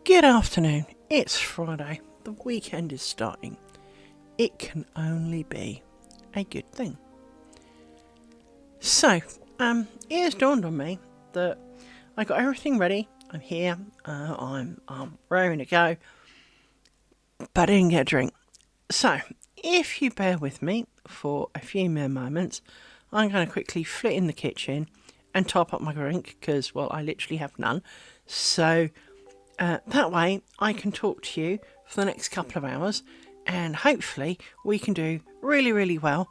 Good afternoon. It's Friday. The weekend is starting. It can only be a good thing. So, it has dawned on me that I got everything ready. I'm here. I'm raring to go. But I didn't get a drink. So, if you bear with me for a few more moments, I'm going to quickly flit in the kitchen and top up my drink because, well, I literally have none. So, that way I can talk to you for the next couple of hours and hopefully we can do really, really well.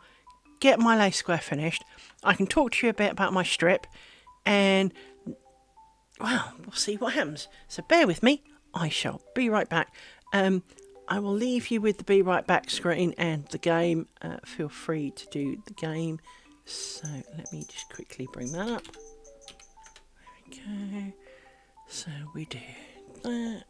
Get my lace square finished. I can talk to you a bit about my strip and, well, we'll see what happens. So bear with me. I shall be right back. I will leave you with the be right back screen and the game. Feel free to do the game. So let me just quickly bring that up. There we go. So we do that.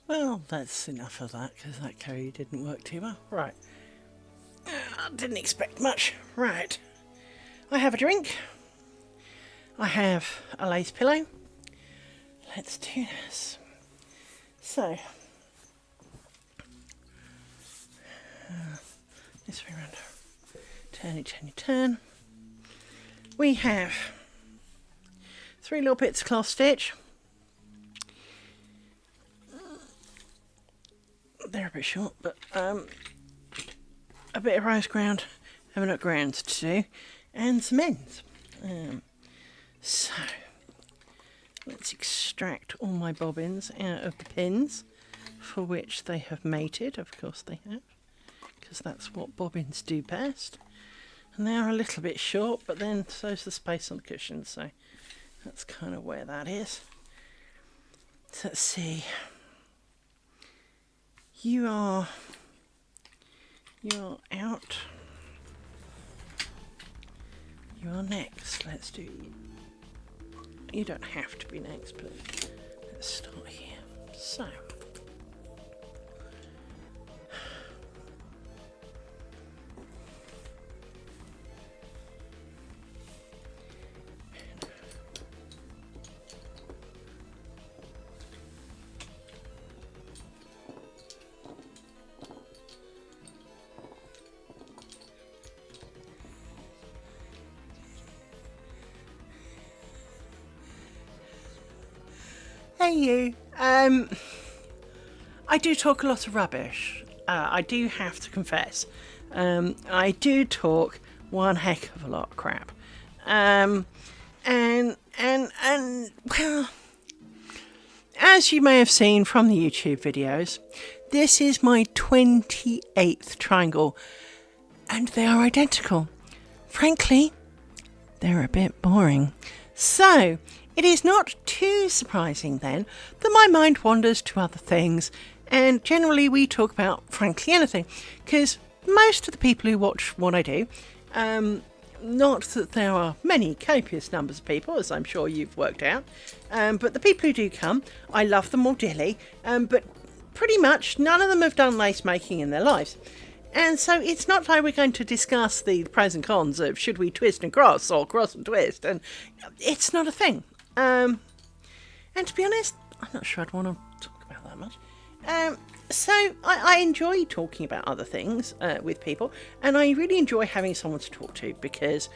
Well, that's enough of that because that curry didn't work too well. Right. I didn't expect much. Right. I have a drink. I have a lace pillow. Let's do this. So, this way around. Turn. We have 3 little bits of cloth stitch. They're a bit short, but a bit of rose ground, having ground to do, and some ends. So let's extract all my bobbins out of the pins for which they have mated. Of course they have, because that's what bobbins do best. And they are a little bit short, but then so's the space on the cushion, so that's kind of where that is. So let's see. You are out. You are next. Let's do. You don't have to be next, but let's start here. So. Hey you. I do talk a lot of rubbish. I do have to confess. I do talk one heck of a lot of crap. And well, as you may have seen from the YouTube videos, this is my 28th triangle, and they are identical. Frankly, they're a bit boring. So, it is not too surprising then that my mind wanders to other things, and generally we talk about frankly anything, because most of the people who watch what I do, not that there are many copious numbers of people, as I'm sure you've worked out, but the people who do come, I love them all dearly, but pretty much none of them have done lace making in their lives. And so it's not like we're going to discuss the pros and cons of should we twist and cross or cross and twist, and it's not a thing. And to be honest, I'm not sure I'd want to talk about that much. So I enjoy talking about other things with people, and I really enjoy having someone to talk to because,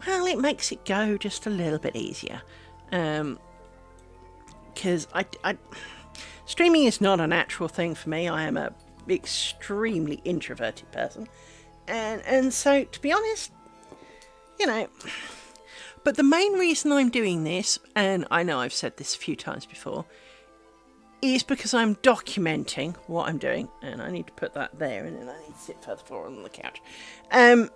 well, it makes it go just a little bit easier. Because streaming is not a natural thing for me. I am a extremely introverted person, and so to be honest, you know. But the main reason I'm doing this, and I know I've said this a few times before, is because I'm documenting what I'm doing, and I need to put that there, and then I need to sit further forward on the couch. I'm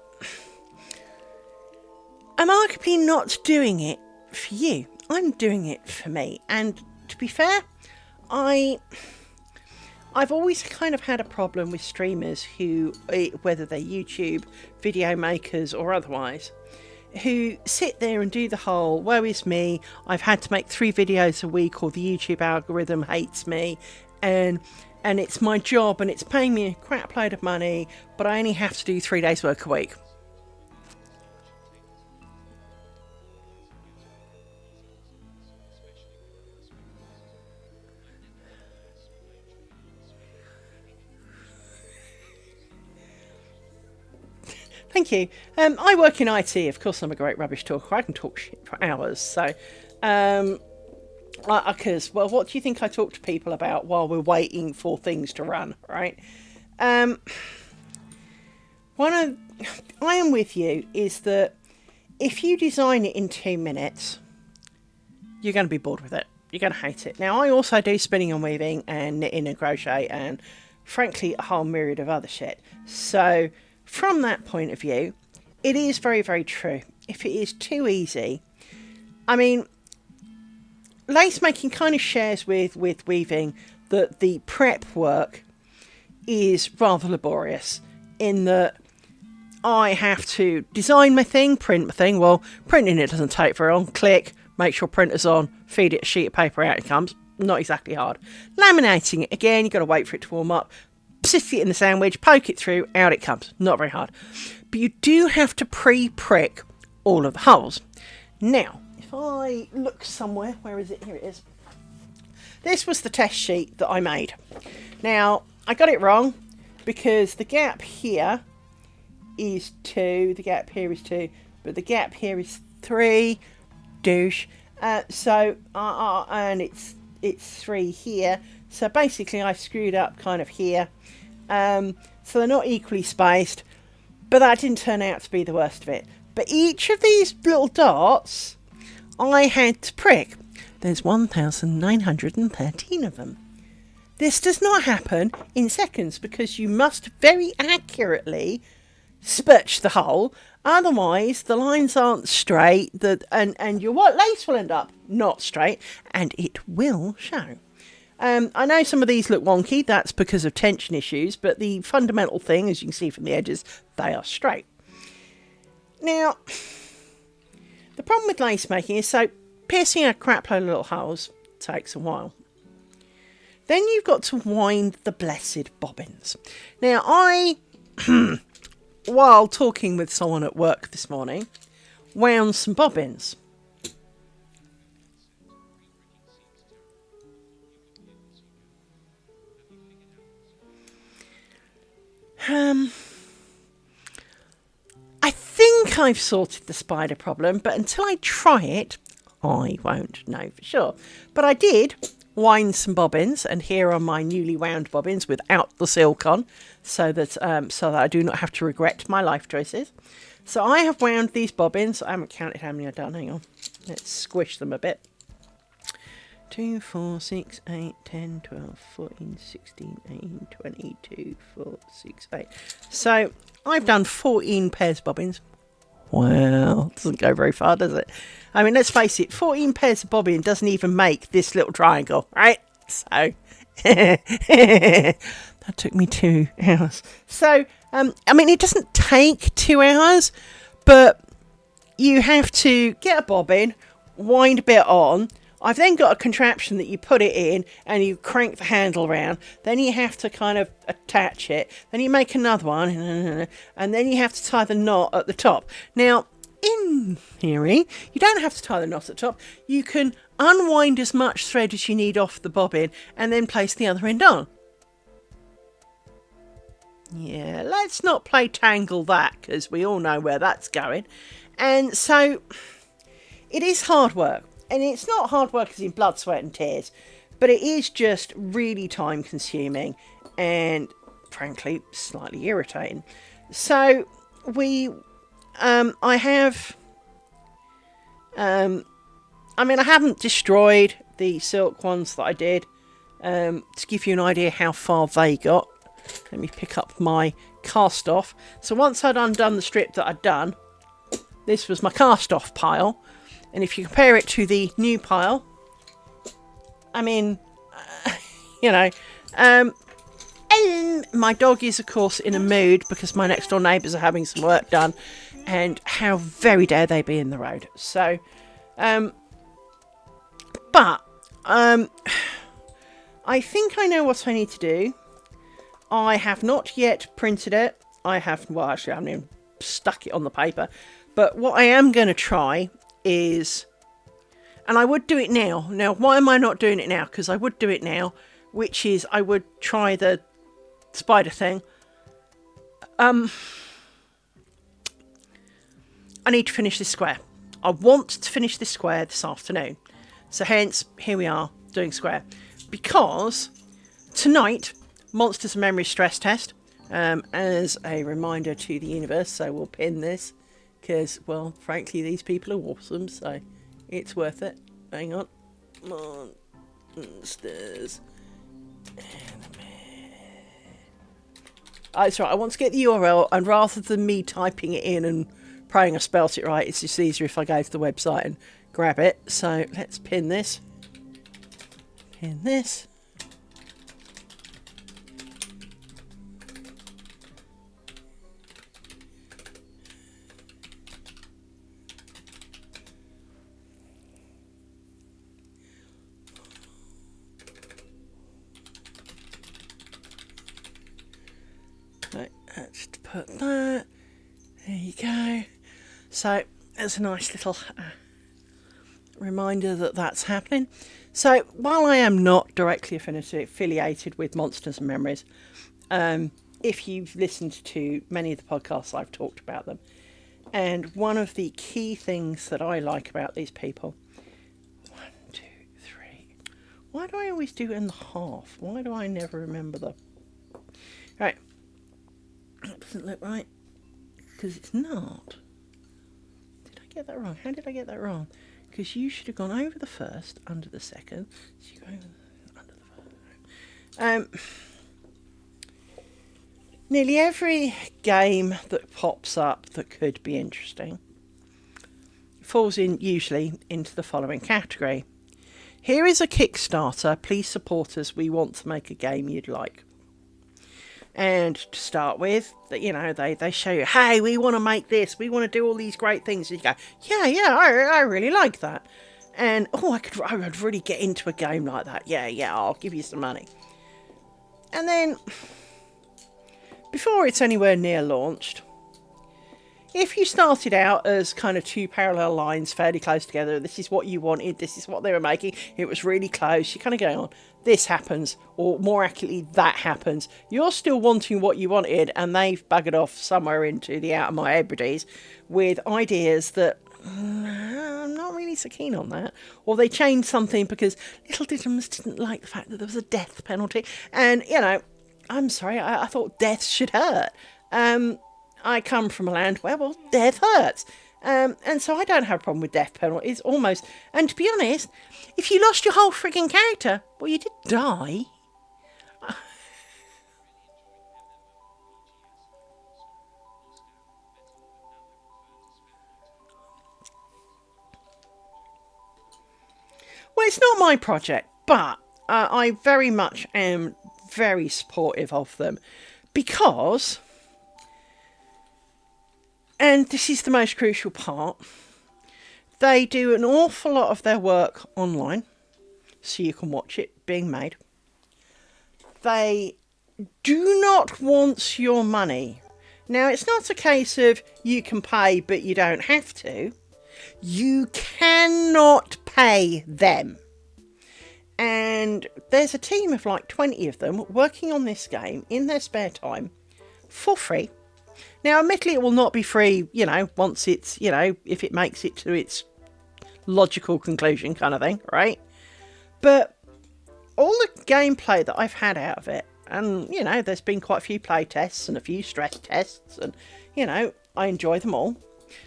arguably not doing it for you. I'm doing it for me, and to be fair, I've always kind of had a problem with streamers who, whether they're YouTube, video makers or otherwise, who sit there and do the whole, woe is me, I've had to make 3 videos a week or the YouTube algorithm hates me, and it's my job and it's paying me a crap load of money, but I only have to do 3 days work a week. Thank you. I work in IT. Of course, I'm a great rubbish talker. I can talk shit for hours. So, because, well, what do you think I talk to people about while we're waiting for things to run, right? I am with you is that if you design it in 2 minutes, you're going to be bored with it. You're going to hate it. Now, I also do spinning and weaving and knitting and crochet and, frankly, a whole myriad of other shit. So, from that point of view, it is very, very true. If it is too easy, I mean, lace making kind of shares with weaving that the prep work is rather laborious in that I have to design my thing, print my thing. Well, printing it doesn't take very long. Click, make sure printer's on, feed it a sheet of paper, out it comes. Not exactly hard. Laminating it, again, you've got to wait for it to warm up. Sit it in the sandwich, poke it through, out it comes. Not very hard. But you do have to pre-prick all of the holes. Now, if I look somewhere, where is it? Here it is. This was the test sheet that I made. Now, I got it wrong because the gap here is 2, the gap here is 2, but the gap here is 3. Douche. And it's 3 here. So basically I screwed up kind of here. So they're not equally spaced, but that didn't turn out to be the worst of it. But each of these little dots I had to prick. There's 1,913 of them. This does not happen in seconds because you must very accurately spurch the hole. Otherwise, the lines aren't straight, and your lace will end up not straight, and it will show. I know some of these look wonky, that's because of tension issues, but the fundamental thing, as you can see from the edges, they are straight. Now, the problem with lace making is, so piercing a crap load of little holes takes a while. Then you've got to wind the blessed bobbins. Now, I, while talking with someone at work this morning, wound some bobbins. I think I've sorted the spider problem, but until I try it, I won't know for sure. But I did wind some bobbins, and here are my newly wound bobbins without the silk on, so that I do not have to regret my life choices. So I have wound these bobbins. I haven't counted how many I've done. Hang on. Let's squish them a bit. 2, 4, 6, 8, 10, 12, 14, 16, 18, 20, 2, 4, 6, 8. So I've done 14 pairs of bobbins. Wow, doesn't go very far, does it? I mean, let's face it, 14 pairs of bobbin doesn't even make this little triangle, right? So, that took me 2 hours. So, I mean, it doesn't take 2 hours, but you have to get a bobbin, wind a bit on. I've then got a contraption that you put it in and you crank the handle around. Then you have to kind of attach it. Then you make another one. And then you have to tie the knot at the top. Now, in theory, you don't have to tie the knot at the top. You can unwind as much thread as you need off the bobbin and then place the other end on. Yeah, let's not play tangle that, because we all know where that's going. And so, it is hard work. And it's not hard work as in blood, sweat and tears, but it is just really time consuming and frankly slightly irritating. So I haven't destroyed the silk ones that I did. To give you an idea how far they got, let me pick up my cast off. So once I'd undone the strip that I'd done, this was my cast off pile. And if you compare it to the new pile, I mean, and my dog is, of course, in a mood because my next door neighbours are having some work done, and how very dare they be in the road. So, but I think I know what I need to do. I have not yet printed it. I haven't even stuck it on the paper. But what I am going to try is, and I would do it now. Now, why am I not doing it now? Because I would do it now, which is I would try the spider thing. I need to finish this square. I want to finish this square this afternoon. So hence, here we are doing square. Because tonight, Monsters and Memories stress test, as a reminder to the universe, so we'll pin this. Because, well, frankly, these people are awesome, so it's worth it. Hang on. Monsters. Oh, it's right. I want to get the URL, and rather than me typing it in and praying I spelt it right, it's just easier if I go to the website and grab it. So let's pin this. Pin this. Let's put that. There you go. So there's a nice little reminder that that's happening. So while I am not directly affiliated with Monsters and Memories, if you've listened to many of the podcasts, I've talked about them. And one of the key things that I like about these people, 1, 2, 3. Why do I always do it in the half? Why do I never remember the... Right. That doesn't look right, because it's not. Did I get that wrong? How did I get that wrong? Because you should have gone over the first, under the second. So you go under the first. Nearly every game that pops up that could be interesting falls in usually into the following category. Here is a Kickstarter. Please support us. We want to make a game you'd like. And to start with, they show you, hey, we want to make this, we want to do all these great things. And you go, yeah, I really like that. And, I would really get into a game like that. Yeah, I'll give you some money. And then, before it's anywhere near launched, if you started out as kind of 2 parallel lines fairly close together, this is what you wanted, this is what they were making, it was really close, you're kind of going on, this happens, or more accurately, that happens. You're still wanting what you wanted, and they've buggered off somewhere into the out of my hebrides with ideas that I'm not really so keen on that. Or they changed something because little Diddums didn't like the fact that there was a death penalty. And, I'm sorry, I thought death should hurt. I come from a land where, well, death hurts. And so I don't have a problem with death penalties, almost. And to be honest, if you lost your whole frigging character, well, you did die. Well, it's not my project, but I very much am very supportive of them because, and this is the most crucial part, they do an awful lot of their work online, so you can watch it being made. They do not want your money. Now, it's not a case of you can pay, but you don't have to. You cannot pay them. And there's a team of like 20 of them working on this game in their spare time for free. Now, admittedly, it will not be free, once it's, if it makes it to its logical conclusion kind of thing, right? But all the gameplay that I've had out of it, and, there's been quite a few play tests and a few stress tests, and, I enjoy them all.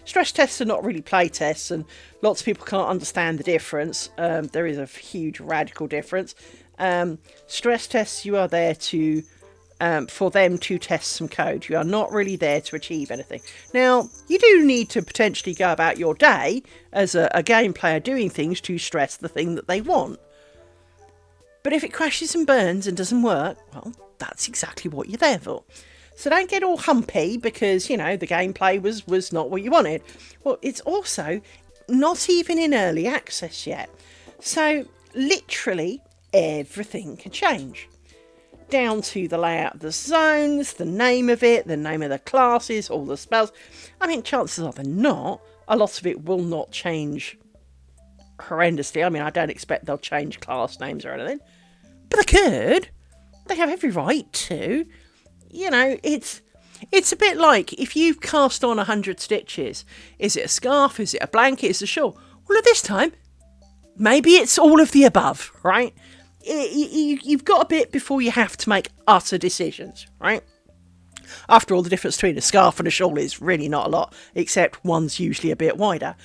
Stress tests are not really play tests, and lots of people can't understand the difference. There is a huge radical difference. Stress tests, you are there to for them to test some code. You are not really there to achieve anything. Now, you do need to potentially go about your day as a game player doing things to stress the thing that they want. But if it crashes and burns and doesn't work, well, that's exactly what you're there for. So don't get all humpy because, the gameplay was not what you wanted. Well, it's also not even in early access yet. So literally everything can change. Down to the layout of the zones, the name of it, the name of the classes, all the spells. I mean, chances are they're not. A lot of it will not change horrendously. I mean, I don't expect they'll change class names or anything. But they could. They have every right to. It's a bit like if you've cast on 100 stitches. Is it a scarf? Is it a blanket? Is it a shawl? Well, at this time, maybe it's all of the above, right? You've got a bit before you have to make utter decisions, right? After all, the difference between a scarf and a shawl is really not a lot, except one's usually a bit wider.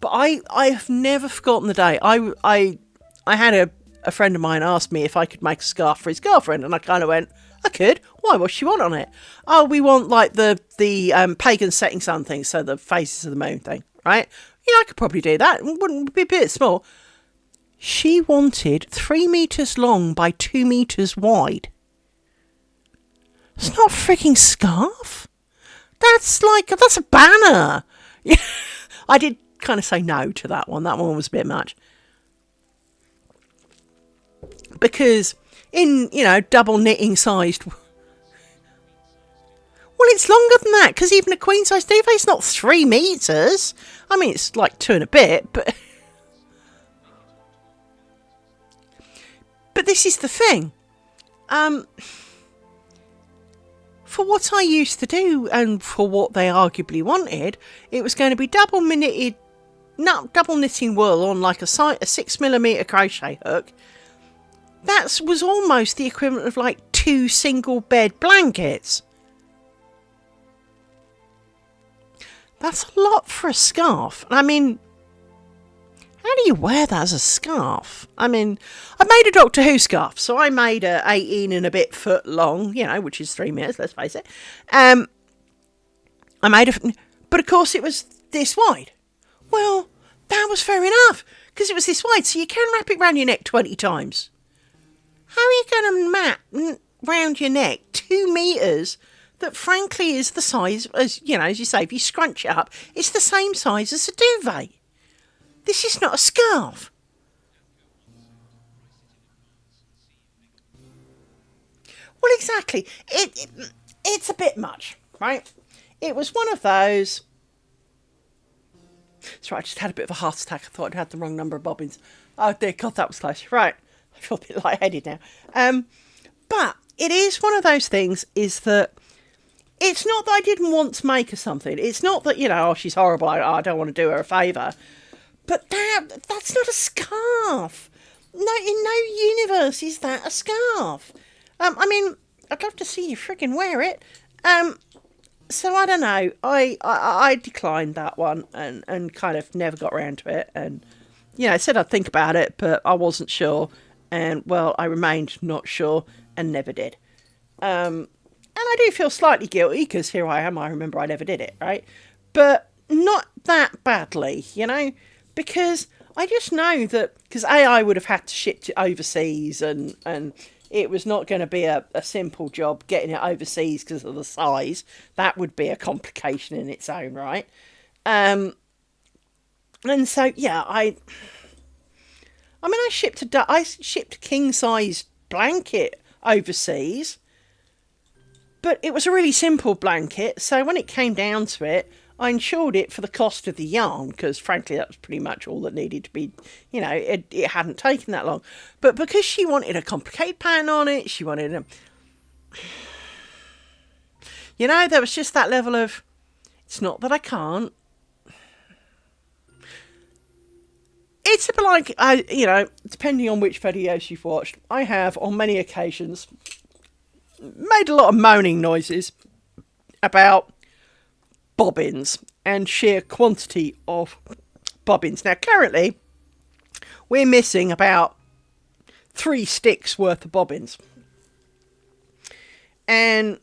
But I have never forgotten the day. I had a friend of mine ask me if I could make a scarf for his girlfriend, and I kind of went, I could. Why? What's she want on it? Oh, we want like the pagan setting sun thing, so the phases of the moon thing, right? I could probably do that. It wouldn't be a bit small. She wanted 3 meters long by 2 meters wide. It's not a freaking scarf. That's a banner. I did kind of say no to that one. That one was a bit much. Because in, double knitting sized... Well, it's longer than that, because even a queen size duvet is not 3 meters. I mean, it's like 2 and a bit, but... But this is the thing. For what I used to do, and for what they arguably wanted, it was going to be double knitting wool on like a 6mm crochet hook. That was almost the equivalent of like 2 single bed blankets. That's a lot for a scarf. I mean, how do you wear that as a scarf? I mean, I made a Doctor Who scarf, so I made a 18 and a bit foot long, which is 3 meters, let's face it. I made but of course it was this wide. Well, that was fair enough, because it was this wide, so you can wrap it around your neck 20 times. How are you going to map round your neck 2 meters that frankly is the size, as you say, if you scrunch it up, it's the same size as a duvet. This is not a scarf. Well, exactly. It's a bit much, right? It was one of those... Sorry, I just had a bit of a heart attack. I thought I'd had the wrong number of bobbins. Oh dear God, that was close. Right. I feel a bit lightheaded now. But it is one of those things, is that It's not that I didn't want to make her something. It's not that, oh, she's horrible, I don't want to do her a favour. But that's not a scarf. No, in no universe is that a scarf. I mean, I'd love to see you friggin' wear it. So I don't know. I declined that one and kind of never got around to it. And, I said I'd think about it, but I wasn't sure. And, well, I remained not sure and never did. And I do feel slightly guilty because here I am. I remember I never did it, right? But not that badly, because I just know that, because I would have had to ship it overseas and it was not going to be a simple job getting it overseas because of the size. That would be a complication in its own right. And so, yeah, I shipped a king size blanket overseas, but it was a really simple blanket. So when it came down to it, I insured it for the cost of the yarn because, frankly, that was pretty much all that needed to be, it hadn't taken that long. But because she wanted a complicated pattern on it, she wanted a... there was just that level of, it's not that I can't. It's a bit like, depending on which videos you've watched, I have, on many occasions, made a lot of moaning noises about bobbins and sheer quantity of bobbins. Now, currently, we're missing about 3 sticks worth of bobbins. And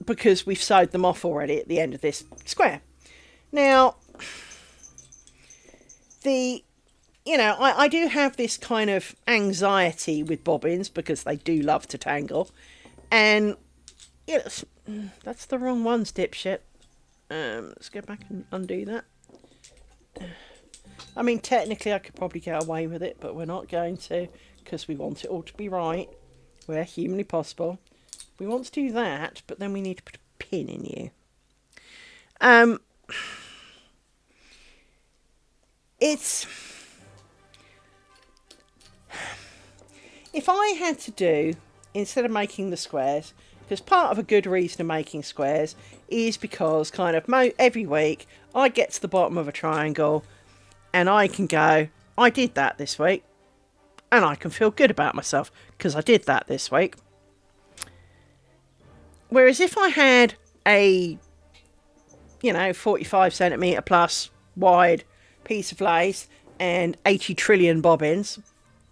because we've sewed them off already at the end of this square. Now, I do have this kind of anxiety with bobbins because they do love to tangle. And, that's the wrong ones, dipshit. Let's go back and undo that. I mean, technically I could probably get away with it, but we're not going to because we want it all to be right where humanly possible. We want to do that, but then we need to put a pin in you. It's... If I had to do, instead of making the squares... Because part of a good reason of making squares is because kind of every week I get to the bottom of a triangle and I can go, I did that this week. And I can feel good about myself because I did that this week. Whereas if I had a, 45 centimetre plus wide piece of lace and 80 trillion bobbins,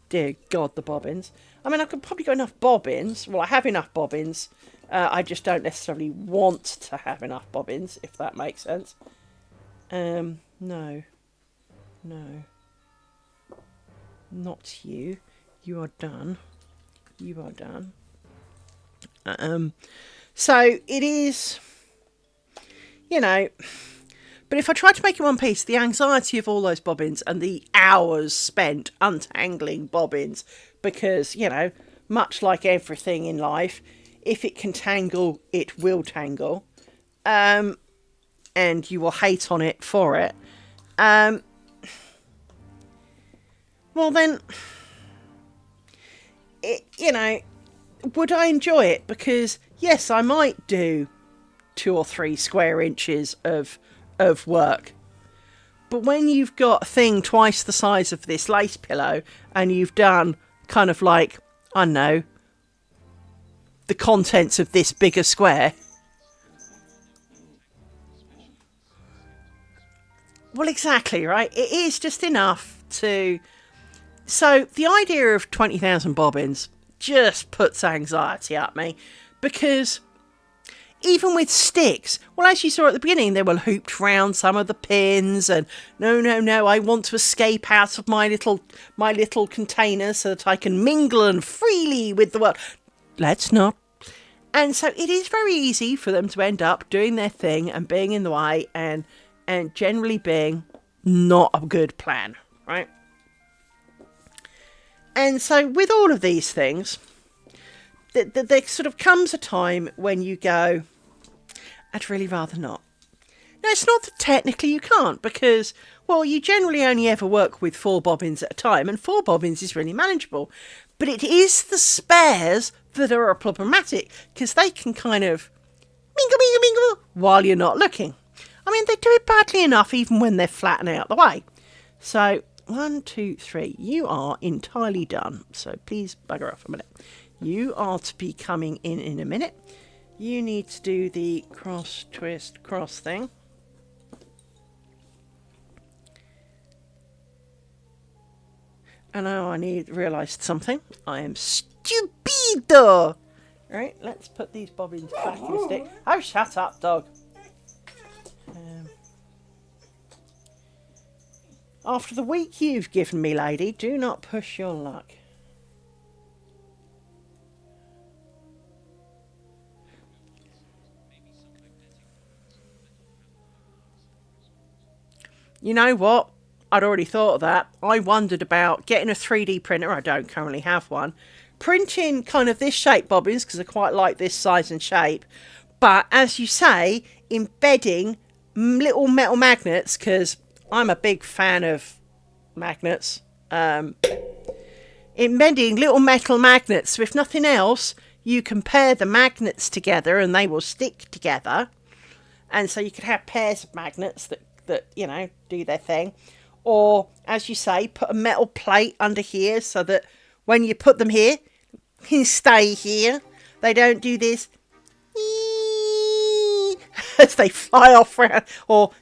dear God, the bobbins. I mean, I could probably got enough bobbins. Well, I have enough bobbins. I just don't necessarily want to have enough bobbins, if that makes sense. No. Not you. You are done. So it is, but if I try to make it one piece, the anxiety of all those bobbins and the hours spent untangling bobbins, because, much like everything in life, if it can tangle, it will tangle. And you will hate on it for it. Well then, would I enjoy it? Because, yes, I might do 2 or 3 square inches of work. But when you've got a thing twice the size of this lace pillow and you've done kind of like, I don't know, the contents of this bigger square. Well, exactly, right? It is just enough to... So the idea of 20,000 bobbins just puts anxiety at me, because even with sticks, well, as you saw at the beginning, they were hooped round some of the pins, and no, I want to escape out of my little container so that I can mingle and freely with the world. Let's not. And so it is very easy for them to end up doing their thing and being in the way and generally being not a good plan, right? And so with all of these things, there sort of comes a time when you go, I'd really rather not. Now, it's not that technically you can't, because, well, you generally only ever work with 4 bobbins at a time, and 4 bobbins is really manageable. But it is the spares that are problematic, because they can kind of bingo, bingo, bingo, while you're not looking. I mean, they do it badly enough even when they're flat and out the way. So, 1, 2, 3. You are entirely done. So please bugger off a minute. You are to be coming in a minute. You need to do the cross, twist, cross thing. And now I realised something. I am stupido. Right, let's put these bobbins back in the stick. Oh, shut up, dog. After the week you've given me, lady, do not push your luck. You know what? I'd already thought of that. I wondered about getting a 3D printer. I don't currently have one. Printing kind of this shape bobbins, because I quite like this size and shape. But as you say, embedding little metal magnets, because I'm a big fan of magnets. Embedding little metal magnets. So if nothing else, you can pair the magnets together and they will stick together. And so you could have pairs of magnets that you know, do their thing. Or, as you say, put a metal plate under here so that when you put them here, they can stay here. They don't do this as they fly off around, or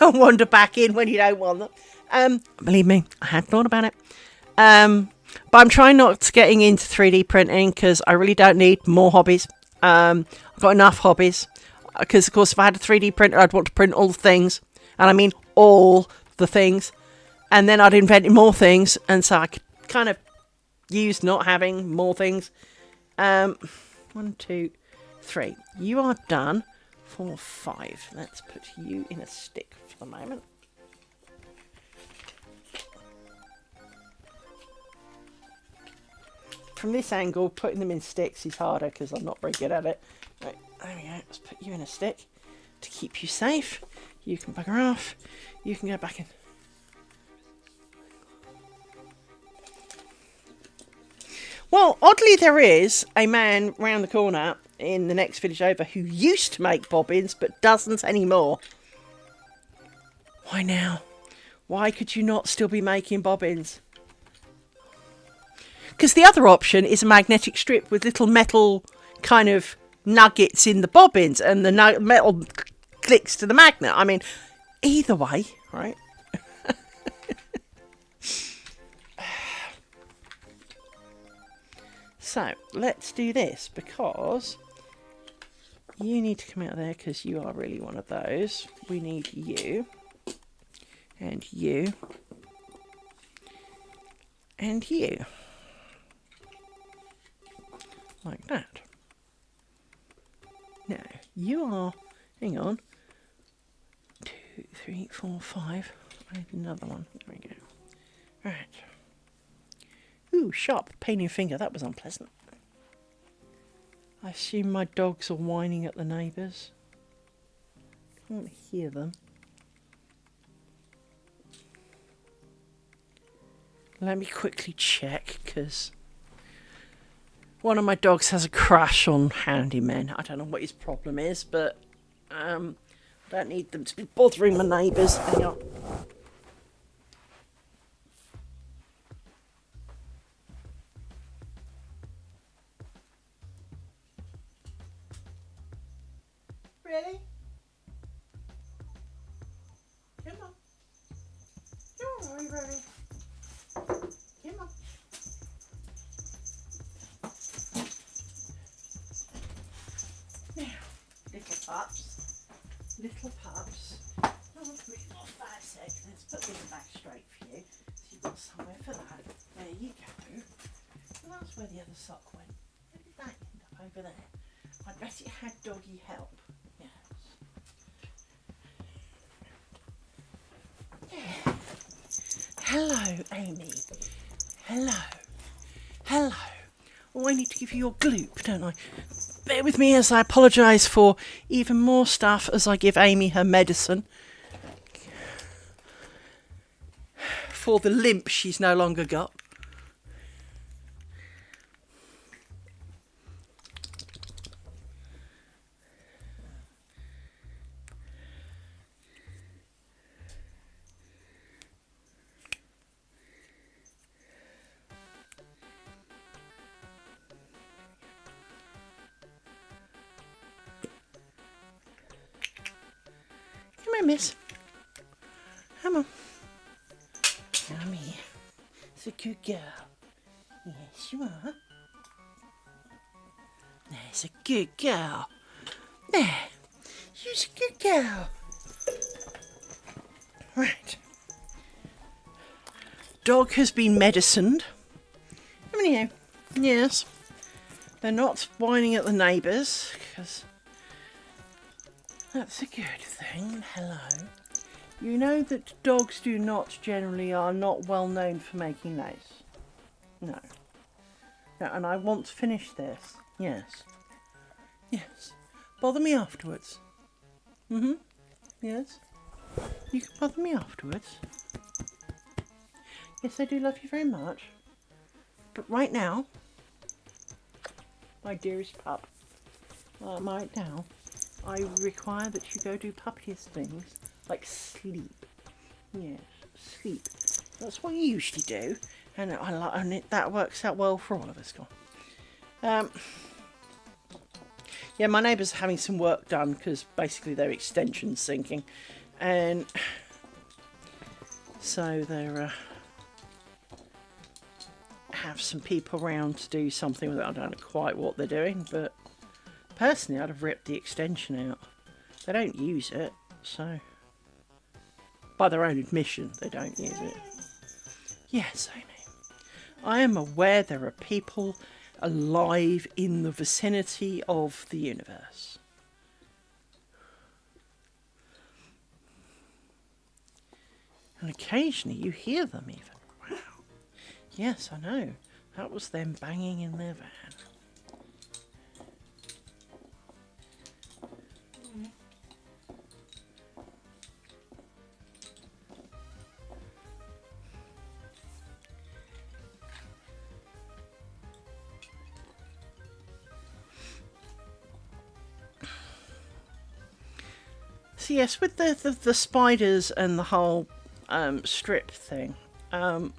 and wander back in when you don't want them. Believe me, I had thought about it. But I'm trying not to getting into 3D printing because I really don't need more hobbies. I've got enough hobbies. Because, of course, if I had a 3D printer, I'd want to print all the things. And I mean all the things. And then I'd invent more things. And so I could kind of use not having more things. 1, 2, 3. You are done for 5. Let's put you in a stick for the moment. From this angle, putting them in sticks is harder because I'm not very good at it. Right, there we go. Let's put you in a stick to keep you safe. You can bugger off. You can go back in. Well, oddly, there is a man round the corner in the next village over who used to make bobbins but doesn't anymore. Why now? Why could you not still be making bobbins? Because the other option is a magnetic strip with little metal kind of nuggets in the bobbins and the metal clicks to the magnet. I mean, either way, right? So, let's do this because you need to come out there because you are really one of those. We need you and you and you. Like that. Now, you are, hang on, 2, 3, 4, 5. I need another one. There we go. Right. Ooh, sharp pain in your finger. That was unpleasant. I assume my dogs are whining at the neighbours. Can't hear them. Let me quickly check, because one of my dogs has a crush on handymen. I don't know what his problem is, but I don't need them to be bothering my neighbours. Hang on. Really? Come on. Come on, Ronnie. Come on. Now, little pups. Little pups. Oh, put it off that a sec. Let's put this back straight for you. So you've got somewhere for that. There you go. And that's where the other sock went. Where did that end up? Over there. I bet it had doggy help. Hello, Amy. Hello. Hello. Oh, I need to give you your gloop, don't I? Bear with me as I apologise for even more stuff as I give Amy her medicine. For the limp she's no longer got. Come here, miss. Come on. Come here. It's a good girl. Yes, you are. There's a good girl. There. You're a good girl. Right. Dog has been medicined. Come here. Yes. They're not whining at the neighbours, because that's a good thing. Hello. You know that dogs are not well known for making noise. No. No, and I want to finish this. Yes. Yes. Bother me afterwards. Yes. You can bother me afterwards. Yes, I do love you very much. But right now, my dearest pup, right now, I require that you go do puppiest things like sleep. Yes, sleep. That's what you usually do, and that works out well for all of us. Go on. Yeah, my neighbours are having some work done because basically their extension's sinking, and so they're have some people around to do something with it. I don't know quite what they're doing, but personally I'd have ripped the extension out. They don't use it, so by their own admission they don't use it. Yes, I know. I am aware there are people alive in the vicinity of the universe. And occasionally you hear them even. Wow. Yes, I know. That was them banging in their van. So yes, with the spiders and the whole strip thing, I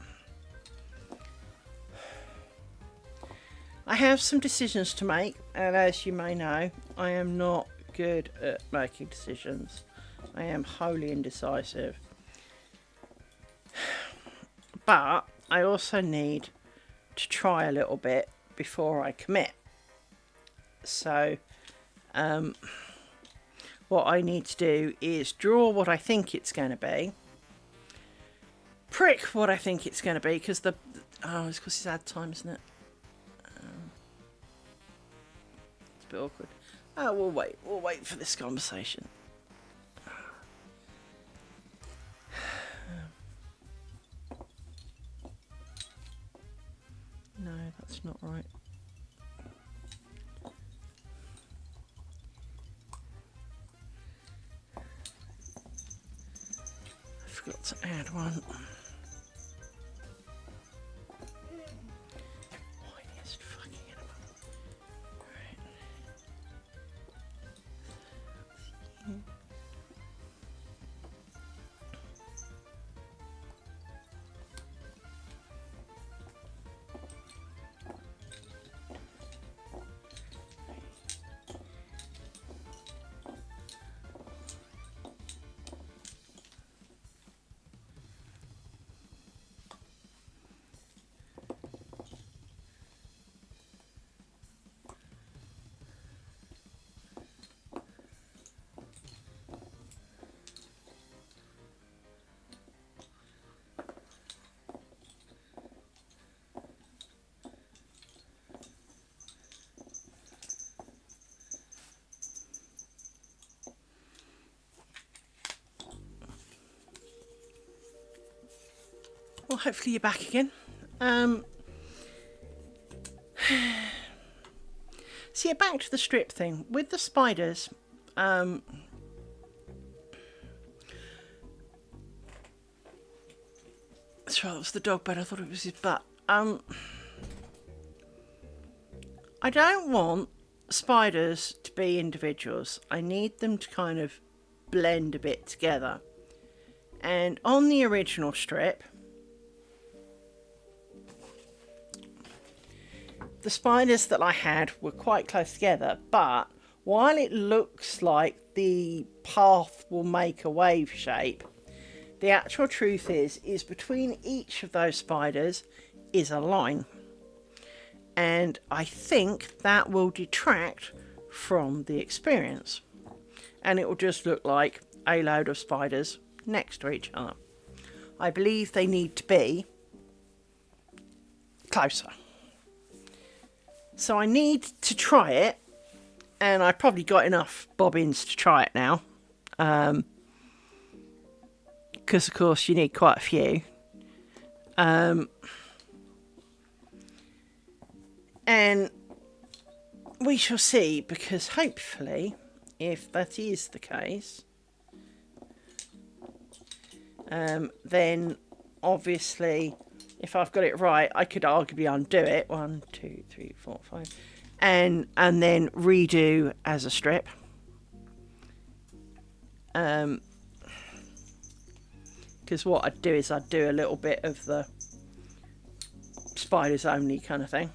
have some decisions to make, and as you may know, I am not good at making decisions. I am wholly indecisive. But I also need to try a little bit before I commit. So, what I need to do is draw what I think it's going to be, prick what I think it's going to be, because it's because it's ad time, isn't it? It's a bit awkward. Oh, we'll wait for this conversation. No, that's not right. I forgot to add one. Whiniest fucking animal. Right. Well, hopefully you're back again. So yeah, back to the strip thing. With the spiders, sorry, that was the dog bed. I thought it was his butt. I don't want spiders to be individuals. I need them to kind of blend a bit together. And on the original strip, the spiders that I had were quite close together, but while it looks like the path will make a wave shape, the actual truth is between each of those spiders is a line. And I think that will detract from the experience. And it will just look like a load of spiders next to each other. I believe they need to be closer. So I need to try it. And I've probably got enough bobbins to try it now. Because, of course, you need quite a few. And we shall see, because hopefully, if that is the case, then obviously, if I've got it right, I could arguably undo it. 1, 2, 3, 4, 5. And then redo as a strip. Because what I'd do is I'd do a little bit of the spiders only kind of thing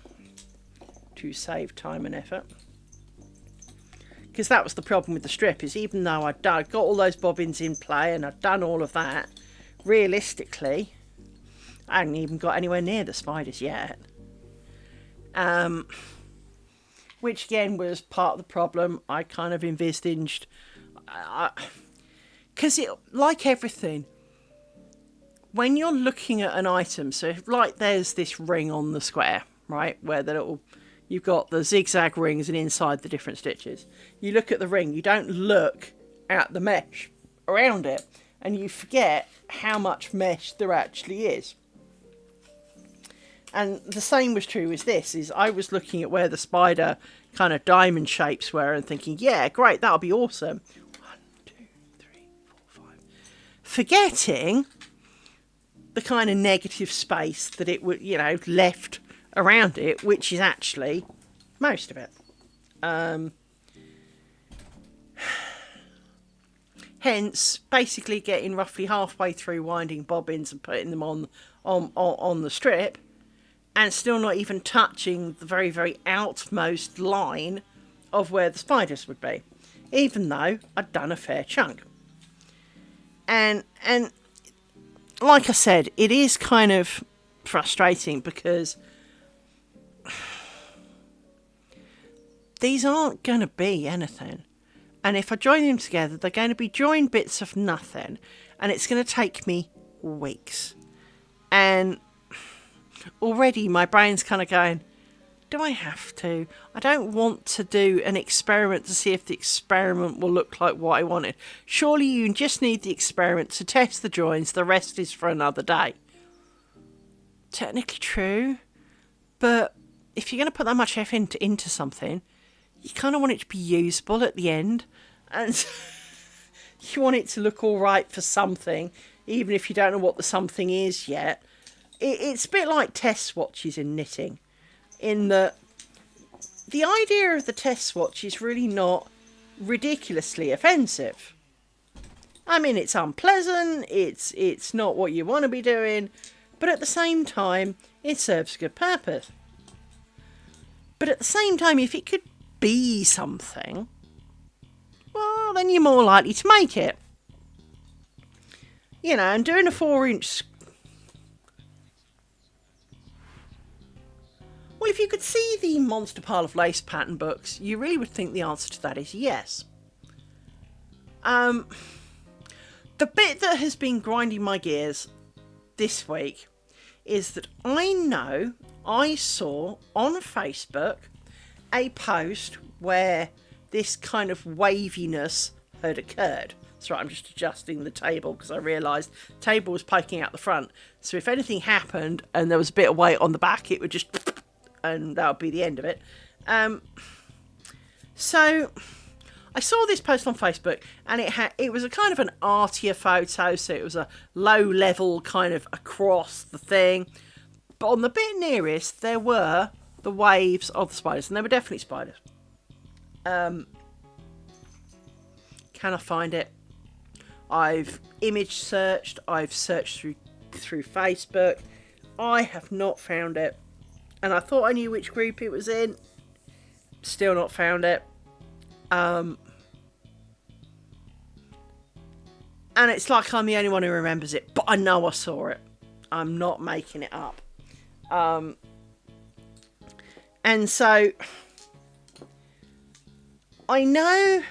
to save time and effort. Because that was the problem with the strip, is even though I'd got all those bobbins in play and I'd done all of that, realistically, I hadn't even got anywhere near the spiders yet. Which again was part of the problem. I kind of envisaged, because like everything, when you're looking at an item, so like there's this ring on the square, right, where you've got the zigzag rings and inside the different stitches. You look at the ring, you don't look at the mesh around it, and you forget how much mesh there actually is. And the same was true with this, is I was looking at where the spider kind of diamond shapes were and thinking, yeah, great, that'll be awesome. 1, 2, 3, 4, 5. Forgetting the kind of negative space that it would, left around it, which is actually most of it. Hence, basically getting roughly halfway through winding bobbins and putting them on the strip, and still not even touching the very, very outmost line of where the spiders would be, even though I'd done a fair chunk. And like I said, it is kind of frustrating because these aren't going to be anything. And if I join them together, they're going to be joined bits of nothing. And it's going to take me weeks. And already my brain's kind of going, do I have to? I don't want to do an experiment to see if the experiment will look like what I wanted. Surely you just need the experiment to test the joins. The rest is for another day. Technically true. But if you're going to put that much effort into something, you kind of want it to be usable at the end. And you want it to look all right for something, even if you don't know what the something is yet. It's a bit like test swatches in knitting. In that the idea of the test swatch is really not ridiculously offensive. I mean, it's unpleasant, it's not what you want to be doing, but at the same time, it serves a good purpose. But at the same time, if it could be something, well, then you're more likely to make it. And doing a 4-inch... Well, if you could see the Monster Pile of Lace pattern books, you really would think the answer to that is yes. The bit that has been grinding my gears this week is that I saw on Facebook a post where this kind of waviness had occurred. That's right, I'm just adjusting the table because I realised the table was poking out the front. So if anything happened and there was a bit of weight on the back, it would just... and that would be the end of it. So I saw this post on Facebook, and it was a kind of an artier photo, so it was a low level kind of across the thing. But on the bit nearest, there were the waves of the spiders, and they were definitely spiders. Can I find it? I've image searched, I've searched through Facebook. I have not found it. And I thought I knew which group it was in. Still not found it. And it's like I'm the only one who remembers it, but I know I saw it. I'm not making it up. And so I know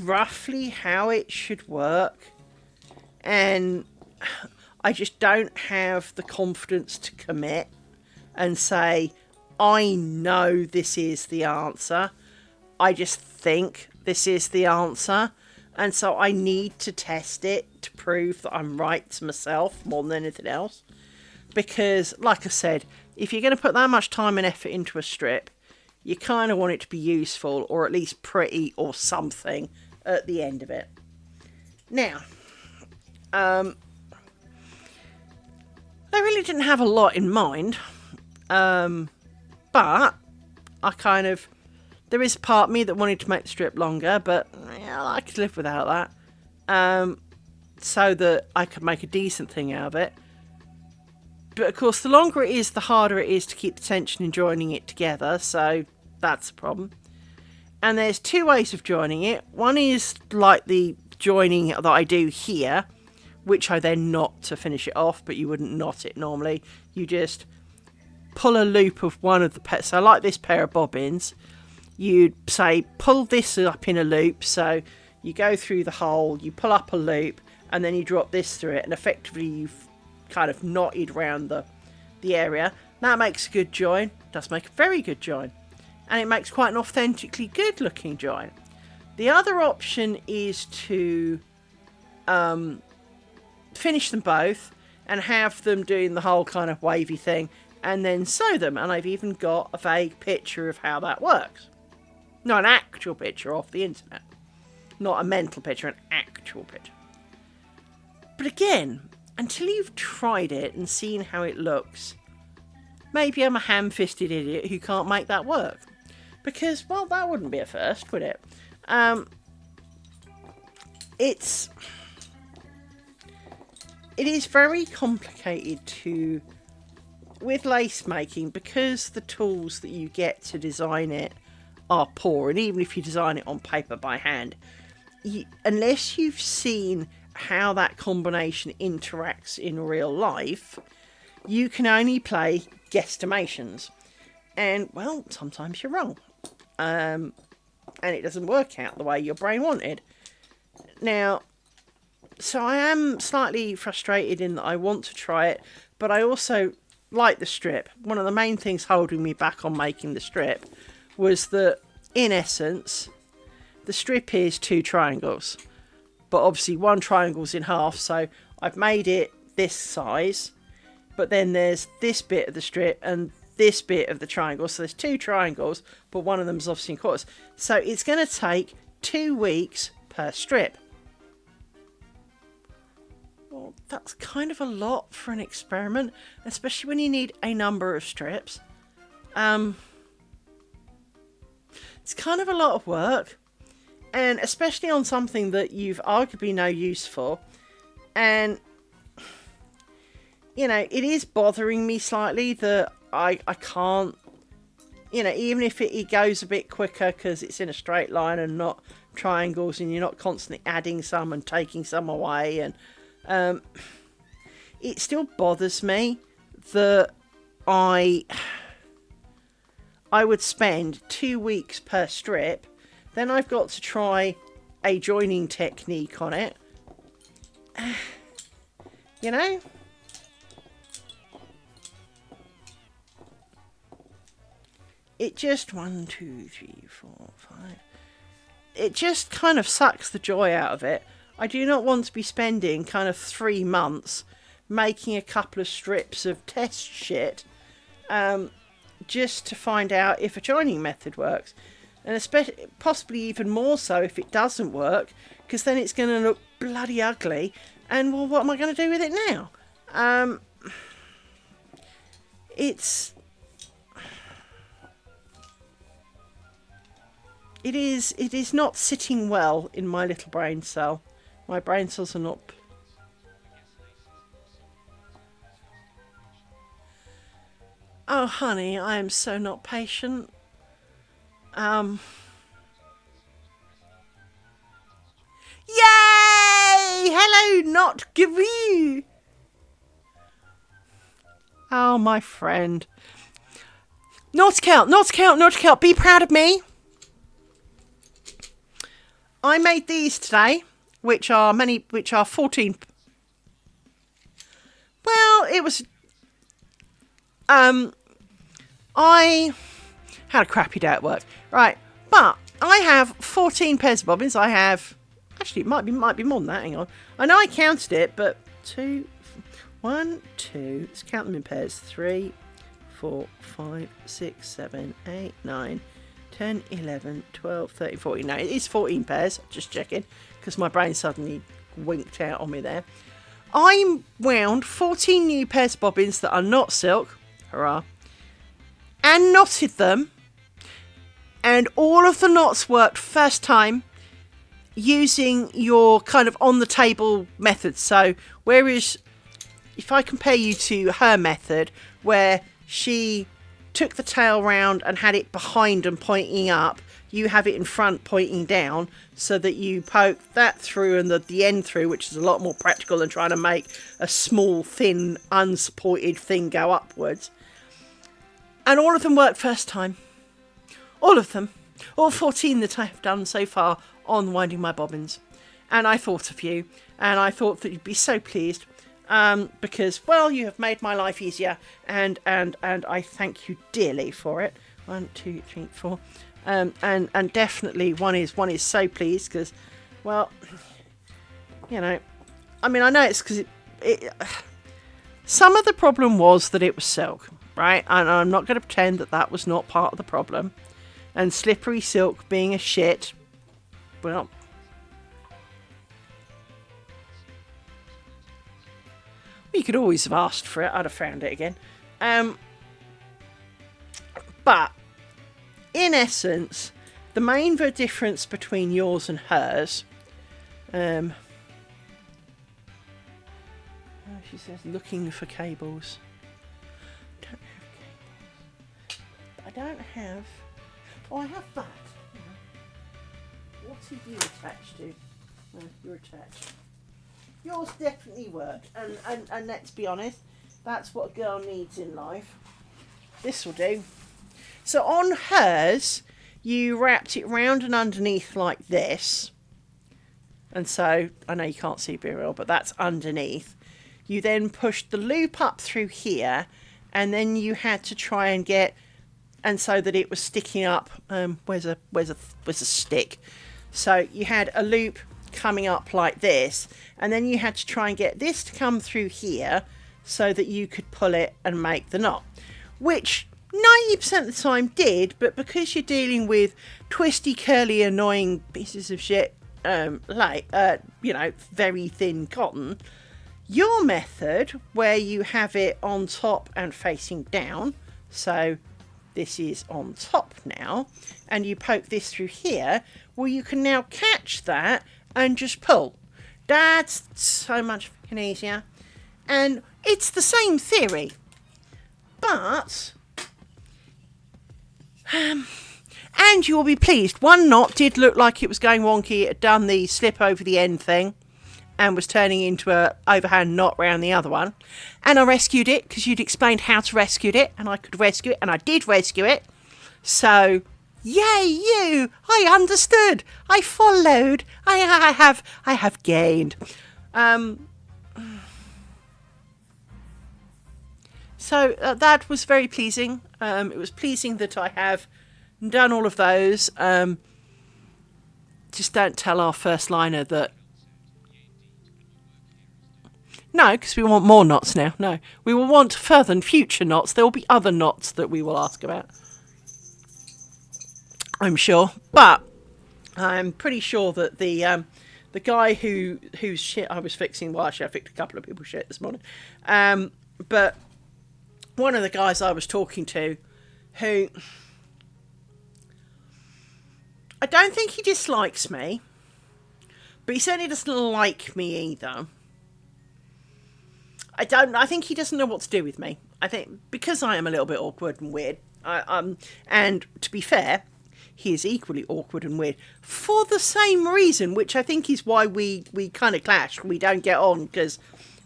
roughly how it should work, and I just don't have the confidence to commit and say, I know this is the answer. I just think this is the answer. And so I need to test it to prove that I'm right to myself more than anything else. Because, like I said, if you're going to put that much time and effort into a strip, you kind of want it to be useful, or at least pretty or something at the end of it. Now, I really didn't have a lot in mind, but I kind of... There is a part of me that wanted to make the strip longer, but yeah, I could live without that. So that I could make a decent thing out of it. But of course, the longer it is, the harder it is to keep the tension in joining it together, so that's a problem. And there's two ways of joining it. One is like the joining that I do here, which I then knot to finish it off, but you wouldn't knot it normally. You just pull a loop of one of the pairs. So like this pair of bobbins, you'd say pull this up in a loop, so you go through the hole, you pull up a loop, and then you drop this through it, and effectively you've kind of knotted around the area. That makes a good join. Does make a very good join, and it makes quite an authentically good looking join. The other option is to finish them both and have them doing the whole kind of wavy thing and then sew them, and I've even got a vague picture of how that works. Not an actual picture off the internet. Not a mental picture, an actual picture. But again, until you've tried it and seen how it looks, maybe I'm a ham-fisted idiot who can't make that work. Because, well, that wouldn't be a first, would it? It is very complicated to... With lace making, because the tools that you get to design it are poor, and even if you design it on paper by hand, unless you've seen how that combination interacts in real life, you can only play guesstimations. And, well, sometimes you're wrong. And it doesn't work out the way your brain wanted. Now, so I am slightly frustrated in that I want to try it, but I also like the strip. One of the main things holding me back on making the strip was that, in essence, the strip is two triangles. But obviously one triangle's in half, so I've made it this size. But then there's this bit of the strip and this bit of the triangle. So there's two triangles, but one of them's obviously in quarters. So it's going to take 2 weeks per strip. Well, that's kind of a lot for an experiment, especially when you need a number of strips. It's kind of a lot of work, and especially on something that you've arguably no use for. And, you know, it is bothering me slightly that I can't, you know, even if it goes a bit quicker because it's in a straight line and not triangles, and you're not constantly adding some and taking some away, and it still bothers me that I would spend 2 weeks per strip, then I've got to try a joining technique on it. You know? It just 1, 2, 3, 4, 5. It just kind of sucks the joy out of it. I do not want to be spending kind of 3 months making a couple of strips of test shit just to find out if a joining method works. And especially, possibly even more so if it doesn't work, because then it's going to look bloody ugly. And, well, what am I going to do with it now? It is not sitting well in my little brain cell. My brain cells are not... Oh, honey, I am so not patient. hello, not Gary. Oh, my friend. Nautical, be proud of me. I made these today, which are 14. Well, it was. I had a crappy day at work, right? But I have 14 pairs of bobbins. I have. Actually, it might be more than that. Hang on. I know I counted it, but 2, 1, 2. Let's count them in pairs. 3, 4, 5, 6, 7, 8, 9, 10, 11, 12, 13, 14. No, it is 14 pairs. Just checking, because my brain suddenly winked out on me there. I wound 14 new pairs of bobbins that are not silk. Hurrah. And knotted them. And all of the knots worked first time using your kind of on the table method. So whereas if I compare you to her method where she took the tail round and had it behind and pointing up, you have it in front pointing down, so that you poke that through and the end through, which is a lot more practical than trying to make a small, thin, unsupported thing go upwards. And all of them worked first time. All of them. All 14 that I have done so far on winding my bobbins. And I thought of you, and I thought that you'd be so pleased. Because, well, you have made my life easier, and I thank you dearly for it. 1, 2, 3, 4. And definitely one is so pleased because, well, you know, I mean, I know it's because some of the problem was that it was silk, right? And I'm not going to pretend that was not part of the problem. And slippery silk being a shit, well, you could always have asked for it. I'd have found it again. But in essence, the main difference between yours and hers, she says looking for cables. I don't have. Oh, I have that. What are you attached to? No, you're attached. Yours definitely worked, and let's be honest, that's what a girl needs in life. This will do. So on hers, you wrapped it round and underneath like this. And so, I know you can't see very well, but that's underneath. You then pushed the loop up through here, and then you had to try and get, and so that it was sticking up. Where's a stick? So you had a loop coming up like this, and then you had to try and get this to come through here so that you could pull it and make the knot, which 90% of the time did, but because you're dealing with twisty, curly, annoying pieces of shit, very thin cotton, your method where you have it on top and facing down, so this is on top now, and you poke this through here, well, you can now catch that and just pull. That's so much fucking easier. And it's the same theory. But, and you will be pleased, one knot did look like it was going wonky. It had done the slip over the end thing and was turning into a overhand knot round the other one. And I rescued it because you'd explained how to rescue it, and I could rescue it, and I did rescue it. So, yay you! I understood. I followed. I have gained. So that was very pleasing. It was pleasing that I have done all of those. Just don't tell our first liner that. No, because we want more knots now. No, we will want further and future knots. There will be other knots that we will ask about, I'm sure. But I'm pretty sure that the guy whose shit I was fixing, well, actually I fixed a couple of people's shit this morning. But one of the guys I was talking to, who I don't think he dislikes me, but he certainly doesn't like me either. I think he doesn't know what to do with me. I think because I am a little bit awkward and weird. And to be fair, he is equally awkward and weird for the same reason, which I think is why we kind of clash. We don't get on because,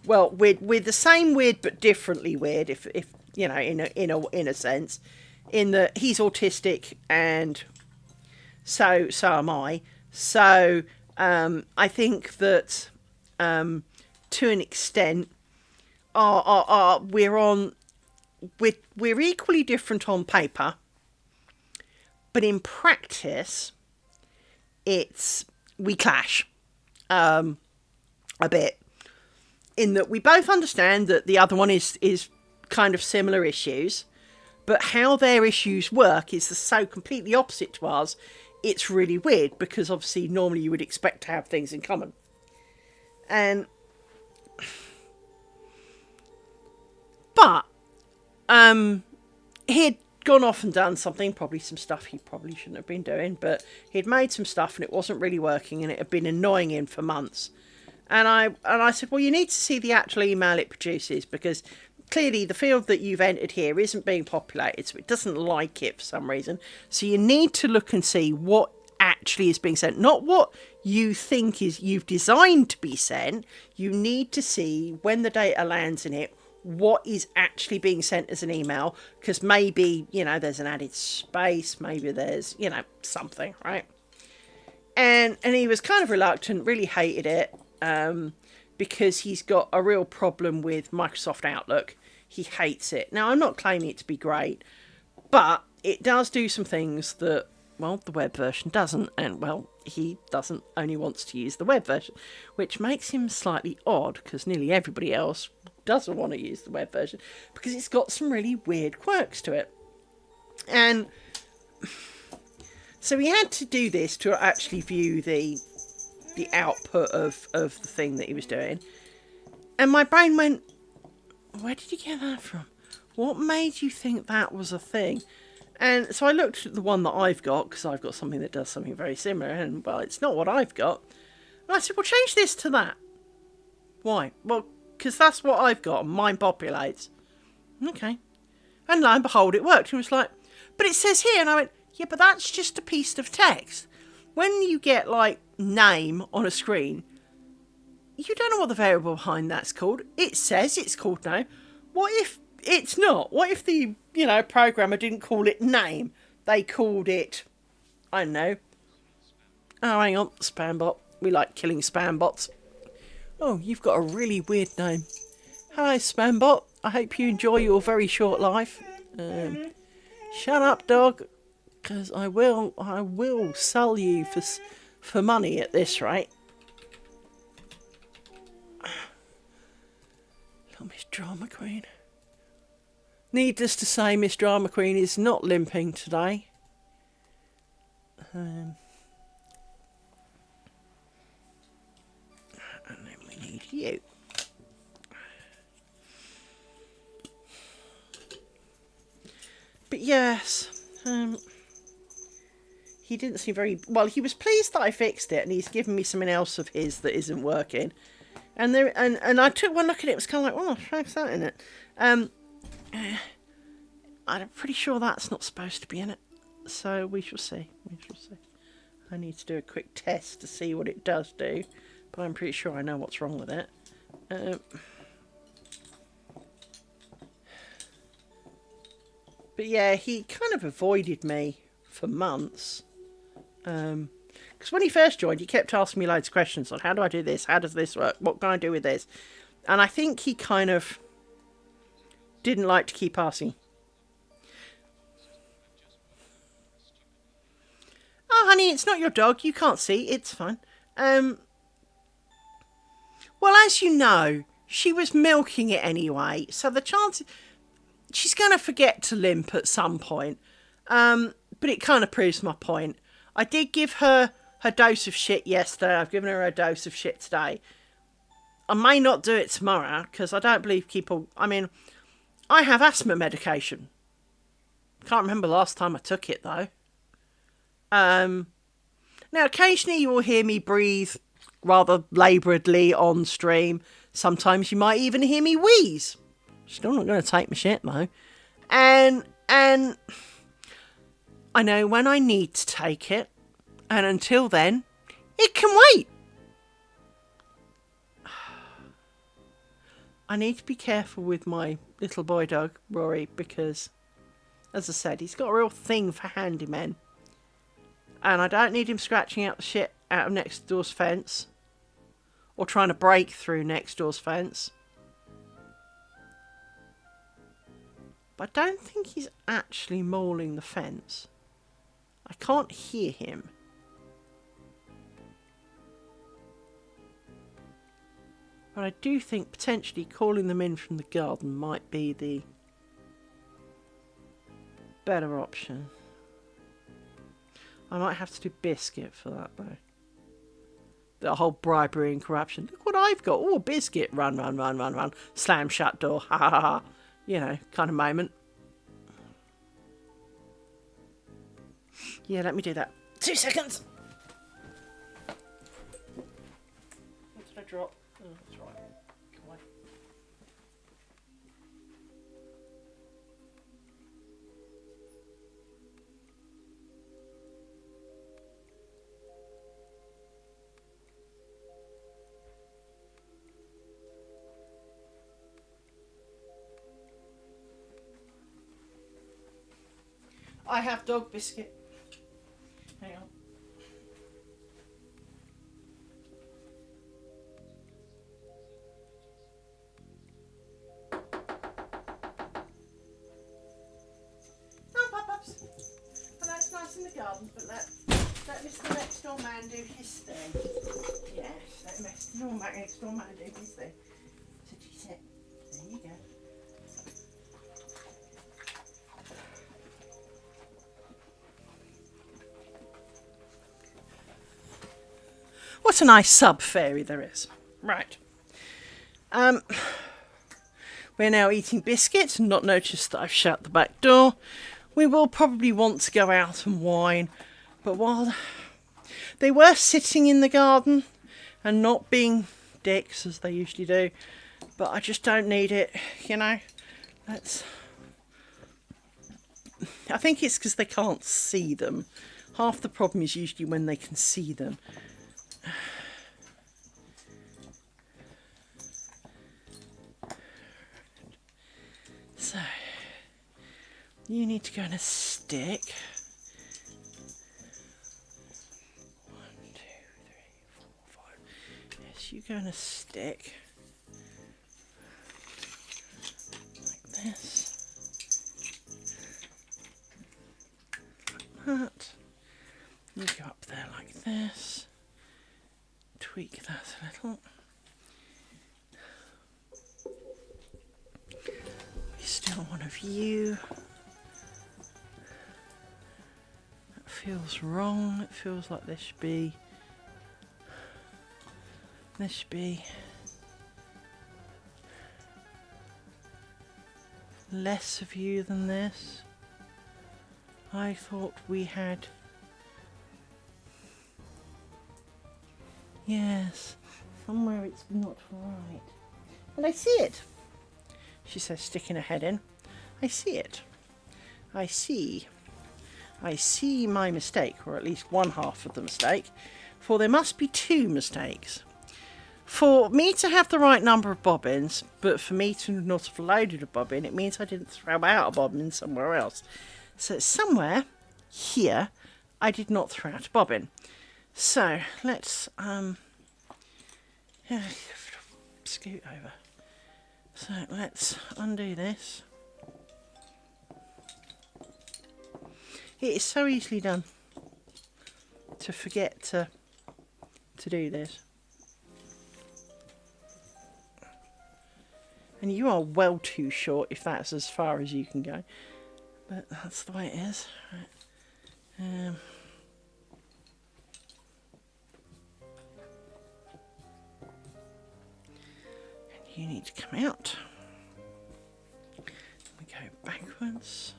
well, we're the same weird but differently weird. If you know, in a sense, in that he's autistic and so am I. So I think that to an extent, we're equally different on paper, but in practice, we clash a bit. In that we both understand that the other one is kind of similar issues, but how their issues work is so completely opposite to ours. It's really weird because obviously normally you would expect to have things in common. But he'd gone off and done something, probably some stuff he probably shouldn't have been doing, but he'd made some stuff and it wasn't really working and it had been annoying him for months. And I said, well, you need to see the actual email it produces, because clearly the field that you've entered here isn't being populated, so it doesn't like it for some reason. So you need to look and see what actually is being sent, not what you think you've designed to be sent. You need to see when the data lands in it, what is actually being sent as an email, because maybe, there's an added space, maybe there's, something, right? And he was kind of reluctant, really hated it, because he's got a real problem with Microsoft Outlook. He hates it. Now, I'm not claiming it to be great, but it does do some things that, well, the web version doesn't. And, well, he only wants to use the web version, which makes him slightly odd, because nearly everybody else doesn't want to use the web version, because it's got some really weird quirks to it. And so he had to do this to actually view the output of the thing that he was doing. And my brain went, where did you get that from? What made you think that was a thing? And so I looked at the one that I've got, because I've got something that does something very similar, and, well, it's not what I've got. And I said, well, change this to that. Why? Well, because that's what I've got, and mine populates. Okay. And lo and behold, it worked. And it was like, but it says here, and I went, yeah, but that's just a piece of text. When you get, like, name on a screen, you don't know what the variable behind that's called. It says it's called name. What if it's not? What if the, programmer didn't call it name? They called it, I don't know. Oh, hang on, spam bot. We like killing spam bots. Oh, you've got a really weird name. Hello, spam bot. I hope you enjoy your very short life. Shut up, dog. Because I will sell you for money at this rate. Little Miss Drama Queen. Needless to say, Miss Drama Queen is not limping today. And then we need you. But yes, he didn't seem very... Well, he was pleased that I fixed it, and he's given me something else of his that isn't working. And I took one look at it, it was kind of like, oh, thanks that in it. I'm pretty sure that's not supposed to be in it. So we shall see. I need to do a quick test to see what it does do. But I'm pretty sure I know what's wrong with it. But yeah, he kind of avoided me for months. Because when he first joined, he kept asking me loads of questions on how do I do this? How does this work? What can I do with this? And I think he kind of didn't like to keep asking. Oh, honey, it's not your dog. You can't see. It's fine. Well, as you know, she was milking it anyway. So the chances... She's going to forget to limp at some point. But it kind of proves my point. I did give her dose of shit yesterday. I've given her a dose of shit today. I may not do it tomorrow because I don't believe people... I mean, I have asthma medication. Can't remember last time I took it though. Now, occasionally you will hear me breathe rather labouredly on stream. Sometimes you might even hear me wheeze. Still not going to take my shit though. And I know when I need to take it, and until then, it can wait. I need to be careful with my little boy dog, Rory, because, as I said, he's got a real thing for handymen. And I don't need him scratching out the shit out of next door's fence, or trying to break through next door's fence. But I don't think he's actually mauling the fence. I can't hear him. But I do think potentially calling them in from the garden might be the better option. I might have to do Biscuit for that though. The whole bribery and corruption. Look what I've got. Oh, Biscuit. Run, run, run, run, run. Slam shut door. Ha ha ha. You know, kind of moment. Yeah, let me do that. 2 seconds. What did I drop? Oh, that's right. Come on. I have dog biscuit. Hang on. Oh, pop-ups. I know it's nice in the garden, but let Mr. Next Door Man do his thing. Yes, let Mr. Next Door Man do his thing. Sit. There you go. What a nice sub-fairy there is. Right. We're now eating biscuits and not noticed that I've shut the back door. We will probably want to go out and whine. But while they were sitting in the garden and not being dicks as they usually do, but I just don't need it, you know. I think it's because they can't see them. Half the problem is usually when they can see them. So, you need to go on a stick. 1, 2, 3, 4, 5. Yes, you go on a stick. Like this. Like that. You go up there like this. Tweak that a little. We still want a view. That feels wrong. It feels like there should be less of you than this. I thought we had. Yes, somewhere it's not right. And I see it, she says, sticking her head in. I see it. I see my mistake, or at least one half of the mistake, for there must be 2 mistakes. For me to have the right number of bobbins, but for me to not have loaded a bobbin, it means I didn't throw out a bobbin somewhere else. So somewhere here, I did not throw out a bobbin. So let's scoot over. So let's undo this. It is so easily done to forget to do this. And you are well too short if that's as far as you can go. But that's the way it is. Right. You need to come out. We go backwards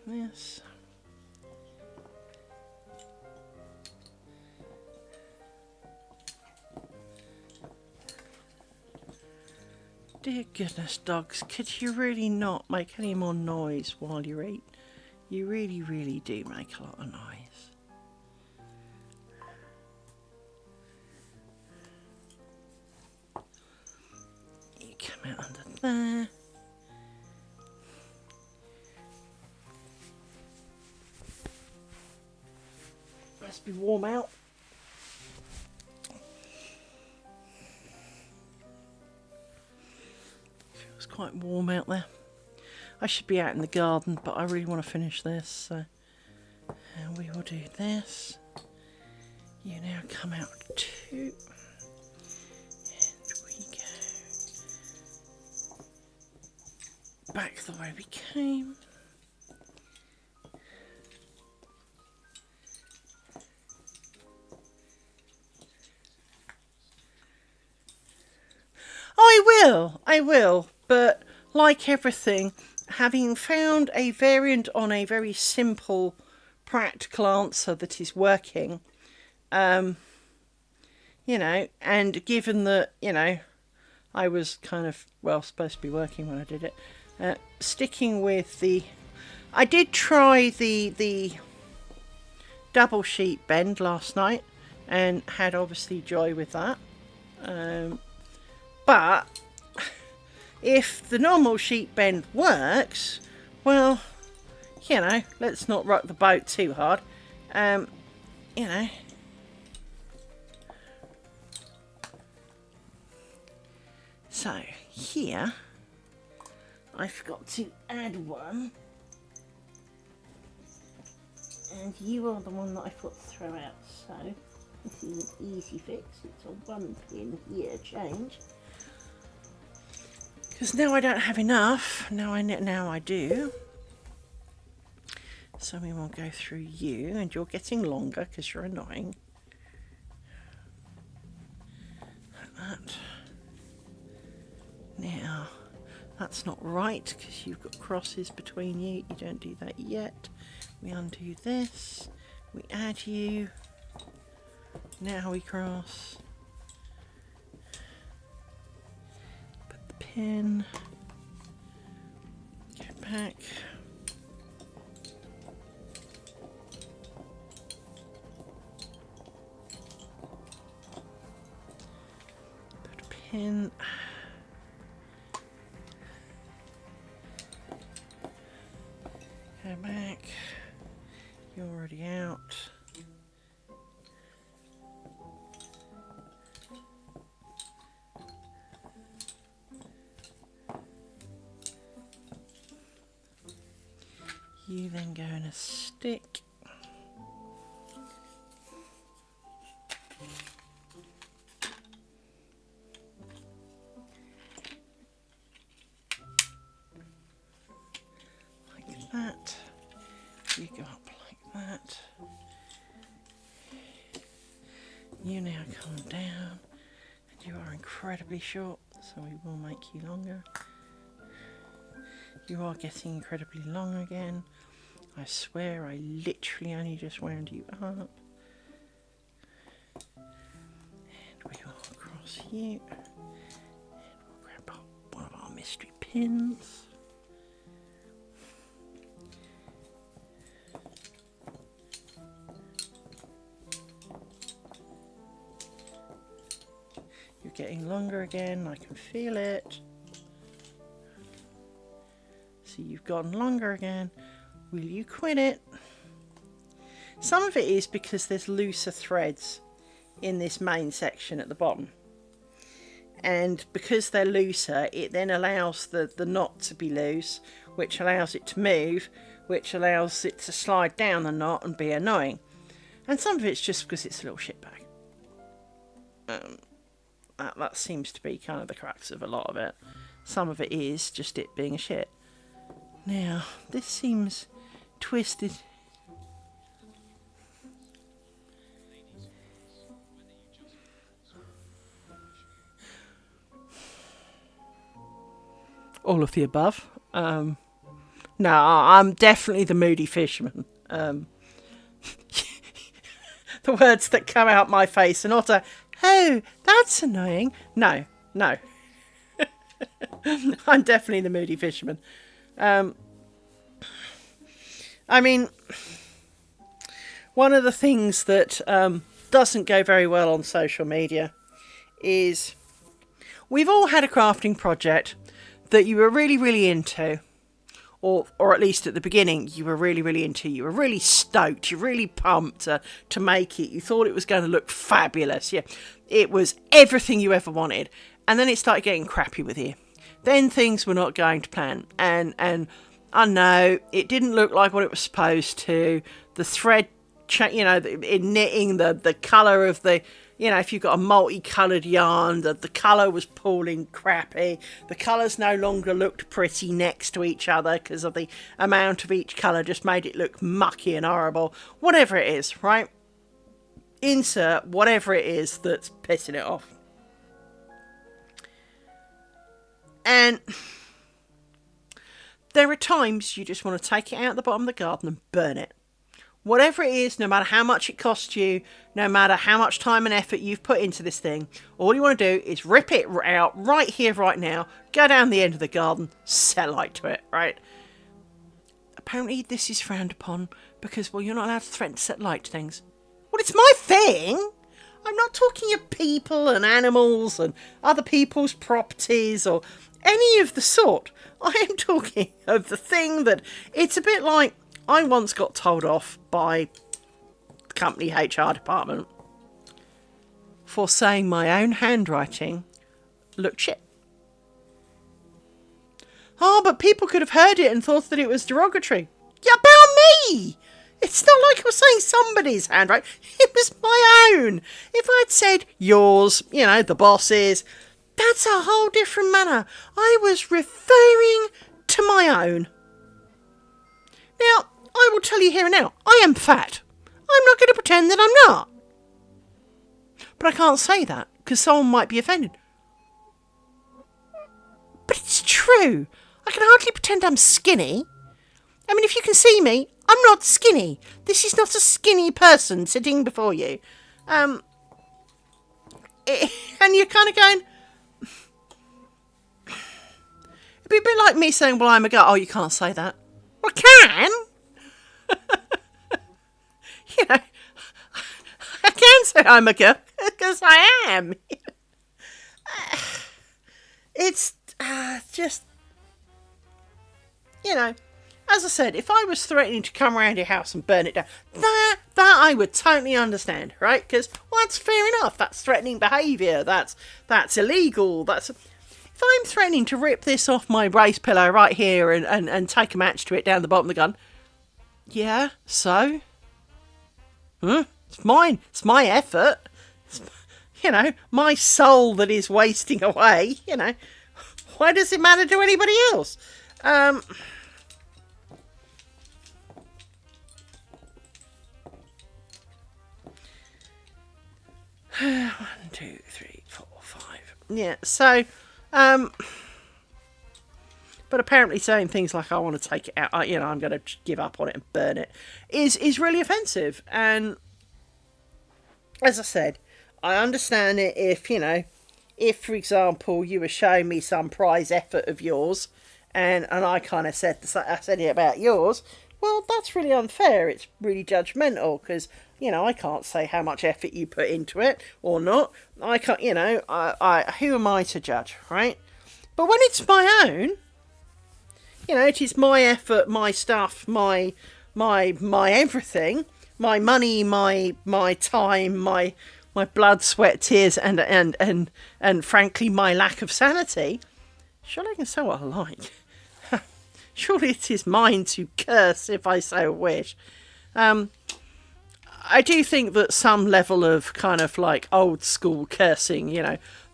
like this. Dear goodness, dogs, could you really not make any more noise while you eat? You really, really do make a lot of noise. You come out under there. Must be warm out. Feels quite warm out there. I should be out in the garden, but I really want to finish this, so we will do this. You now come out too, and we go back the way we came. I will, but like everything, having found a variant on a very simple, practical answer that is working, you know, and given that, you know, I was kind of, well, supposed to be working when I did it, sticking with I did try the double sheet bend last night and had obviously joy with that. But if the normal sheet bend works, well, you know, let's not rock the boat too hard. You know. So here, I forgot to add one. And you are the one that I thought to throw out. So this is an easy fix. It's a 1 pin here change. Because now I don't have enough. Now I do. So we will go through you, and you're getting longer because you're annoying. Like that. Now, that's not right because you've got crosses between you. You don't do that yet. We undo this. We add you. Now we cross. Pin, go back, put a pin, go back, you're already out. You then go in a stick. Like that. You go up like that. You now come down, and you are incredibly short, so we will make you longer. You are getting incredibly long again. I swear I literally only just wound you up. And we will cross you. And we'll grab one of our mystery pins. You're getting longer again, I can feel it. So you've gotten longer again. Will you quit it? Some of it is because there's looser threads in this main section at the bottom. And because they're looser, it then allows the knot to be loose, which allows it to move, which allows it to slide down the knot and be annoying. And some of it's just because it's a little shitbag. That seems to be kind of the crux of a lot of it. Some of it is just it being a shit. Now, this seems twisted. All of the above. No, I'm definitely the moody fisherman. The words that come out my face are not oh, that's annoying. No. I'm definitely the moody fisherman. I mean, one of the things that doesn't go very well on social media is we've all had a crafting project that you were really, really into, or at least at the beginning you were really, really into. You were really stoked. You're really pumped to make it. You thought it was going to look fabulous. Yeah, it was everything you ever wanted. And then it started getting crappy with you. Then things were not going to plan. And I know it didn't look like what it was supposed to. The thread, in knitting, the colour of the, if you've got a multicoloured yarn, the colour was pulling crappy. The colours no longer looked pretty next to each other because of the amount of each colour just made it look mucky and horrible. Whatever it is, right? Insert whatever it is that's pissing it off. And there are times you just want to take it out the bottom of the garden and burn it. Whatever it is, no matter how much it costs you, no matter how much time and effort you've put into this thing, all you want to do is rip it out right here, right now, go down the end of the garden, set light to it, right? Apparently this is frowned upon because, well, you're not allowed to threaten to set light to things. Well, it's my thing! I'm not talking of people and animals and other people's properties or any of the sort. I am talking of the thing that it's a bit like I once got told off by the company HR department for saying my own handwriting looked shit. Oh, but people could have heard it and thought that it was derogatory. Yeah, about me! It's not like I was saying somebody's handwriting. It was my own. If I'd said yours, the boss's, that's a whole different matter. I was referring to my own. Now, I will tell you here and now, I am fat. I'm not going to pretend that I'm not. But I can't say that, because someone might be offended. But it's true. I can hardly pretend I'm skinny. I mean, if you can see me, I'm not skinny. This is not a skinny person sitting before you. And you're kind of going... It'd be a bit like me saying, well, I'm a girl. Oh, you can't say that. Well, I can. I can say I'm a girl because I am. It's just, as I said, if I was threatening to come around your house and burn it down, that I would totally understand, right? Because, well, that's fair enough. That's threatening behaviour. That's illegal. If I'm threatening to rip this off my brace pillow right here and take a match to it down the bottom of the gun, yeah, so? It's mine. It's my effort. It's, my soul that is wasting away, Why does it matter to anybody else? 1, 2, 3, 4, 5. Yeah, so, but apparently saying things like, I want to take it out, I'm going to give up on it and burn it, is really offensive. And as I said, I understand it if, for example, you were showing me some prize effort of yours and I kind of said it about yours, well, that's really unfair. It's really judgmental because, I can't say how much effort you put into it or not. I can't, who am I to judge, right? But when it's my own, it is my effort, my stuff, my everything, my money, my time, my blood, sweat, tears, and frankly, my lack of sanity. Surely I can say what I like. Surely it is mine to curse if I so wish. I do think that some level of kind of like old school cursing,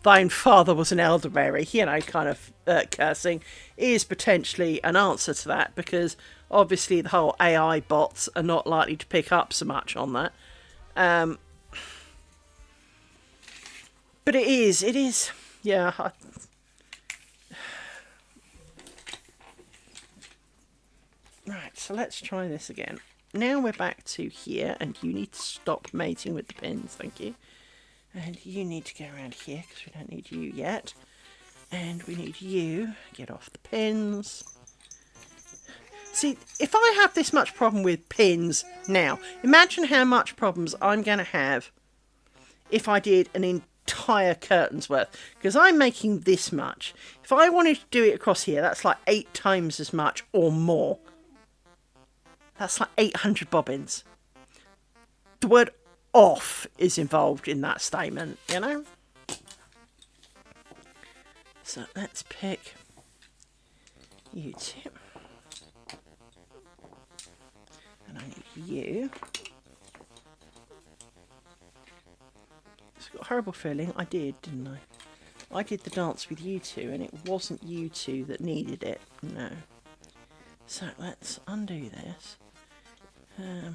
thine father was an elderberry, kind of cursing, is potentially an answer to that, because obviously the whole AI bots are not likely to pick up so much on that. But it is, yeah. Right, so let's try this again. Now we're back to here, and you need to stop mating with the pins, thank you. And you need to go around here, because we don't need you yet. And we need you, get off the pins. See, if I have this much problem with pins now, imagine how much problems I'm going to have if I did an entire curtain's worth. Because I'm making this much. If I wanted to do it across here, that's like 8 times as much or more. That's like 800 bobbins. The word off is involved in that statement, you know? So let's pick you two. And I need you. It's got a horrible feeling. I did, didn't I? I did the dance with you two, and it wasn't you two that needed it. No. So let's undo this. Right,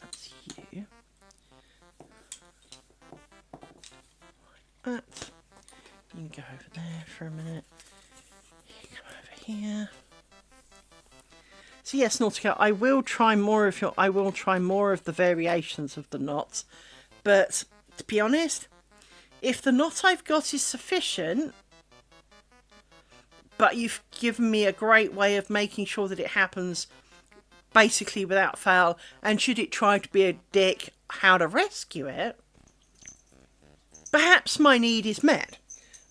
that's you. Like that. You can go over there for a minute. You come over here. So yes, Nautica, I will try more of the variations of the knots, but to be honest, if the knot I've got is sufficient, but you've given me a great way of making sure that it happens basically without fail, and should it try to be a dick, how to rescue it, perhaps my need is met.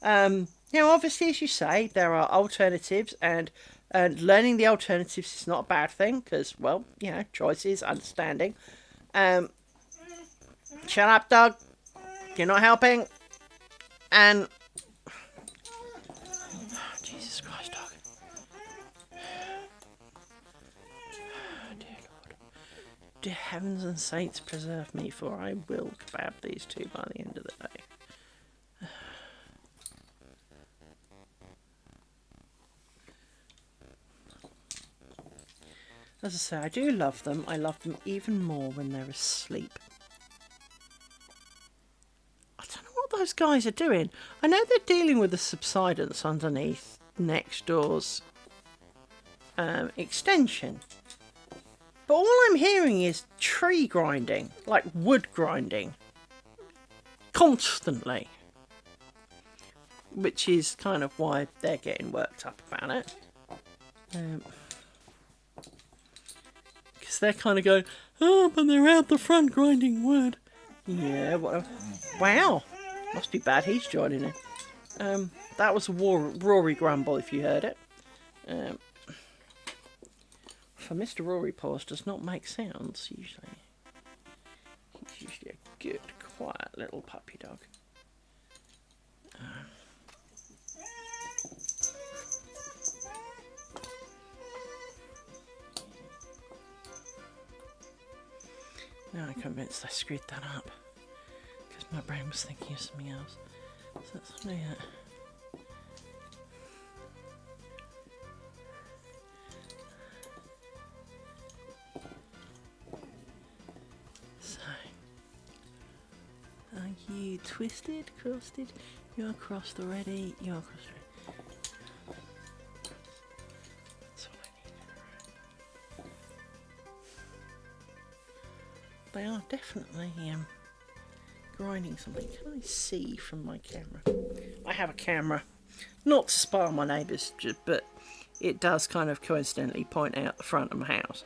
Now, obviously, as you say, there are alternatives, and learning the alternatives is not a bad thing, because, well, you know, choices, understanding. Shut up, dog. You're not helping. And... Jesus Christ, dog. Dear God. Dear heavens and saints preserve me, for I will kebab these two by the end of the day. As I say, I do love them. I love them even more when they're asleep. I don't know what those guys are doing. I know they're dealing with the subsidence underneath next door's extension. But all I'm hearing is tree grinding, like wood grinding. Constantly. Which is kind of why they're getting worked up about it. Because they're kind of going, oh, but they're out the front grinding wood. Yeah, what? Wow. Must be bad he's joining in. That was a Rory grumble if you heard it. For Mr. Rory Paws does not make sounds usually. He's usually a good, quiet little puppy dog. Now I'm convinced I screwed that up. Because my brain was thinking of something else. So let's do that. So. Are you twisted, crossed? You're crossed already. You're crossed already. They are definitely grinding something. Can I see from my camera? I have a camera, not to spy on my neighbours, but it does kind of coincidentally point out the front of my house.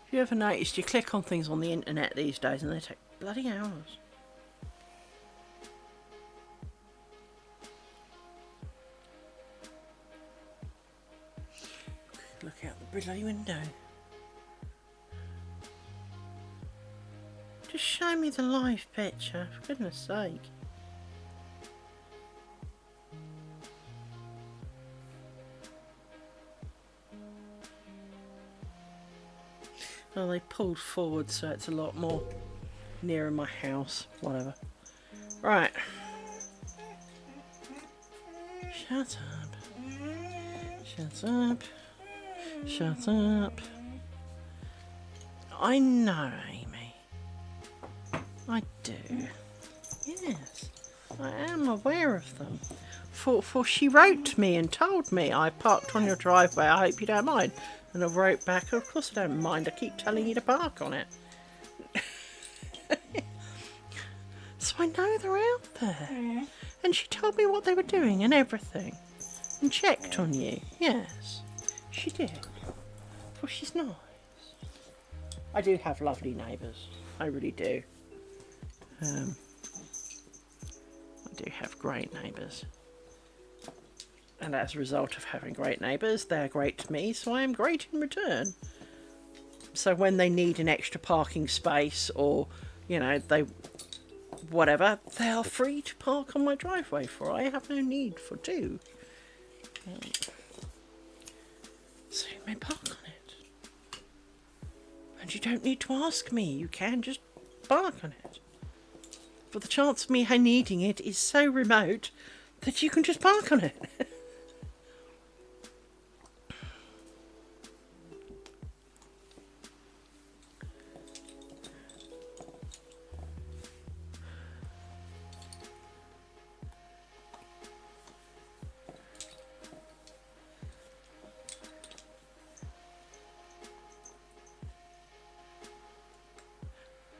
Have you ever noticed you click on things on the internet these days and they take bloody hours? Look out the bloody window. Just show me the live picture, for goodness sake. Oh, they pulled forward so it's a lot more nearer my house. Whatever. Right. Shut up. Shut up. Shut up. I know, Amy. I do. Yes. I am aware of them. For she wrote to me and told me I parked on your driveway. I hope you don't mind. And I wrote back, of course I don't mind. I keep telling you to park on it. So I know they're out there. And she told me what they were doing and everything. And checked on you. Yes, she did. Well, she's nice. I do have lovely neighbours. I really do. I do have great neighbours. And as a result of having great neighbours, they're great to me, so I am great in return. So when they need an extra parking space or, you know, they are free to park on my driveway, for I have no need for two. So you may park on it. And you don't need to ask me, you can just park on it. For the chance of me needing it is so remote that you can just park on it.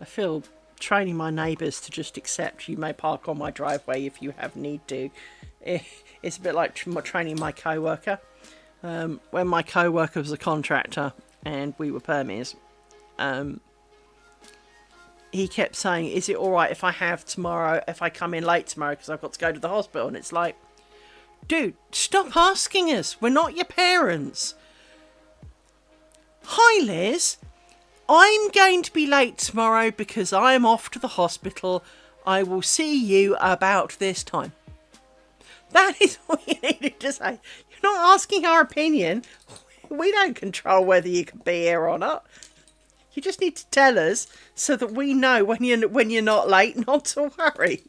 I feel training my neighbours to just accept you may park on my driveway if you have need to. It's a bit like training my co-worker. When my co-worker was a contractor and we were permies, he kept saying, is it alright if I come in late tomorrow because I've got to go to the hospital? And it's like, dude, stop asking us. We're not your parents. Hi, Liz. I'm going to be late tomorrow because I am off to the hospital. I will see you about this time. That is what you needed to say. You're not asking our opinion. We don't control whether you can be here or not. You just need to tell us so that we know when you're not late not to worry.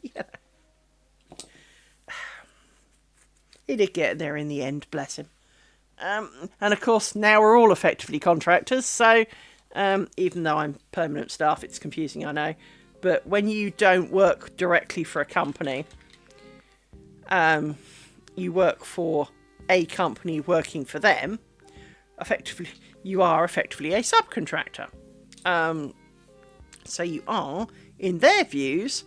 He did get there in the end, bless him. And of course, now we're all effectively contractors, so even though I'm permanent staff, it's confusing, I know. But when you don't work directly for a company, you work for a company working for them, effectively, you are effectively a subcontractor. So you are, in their views,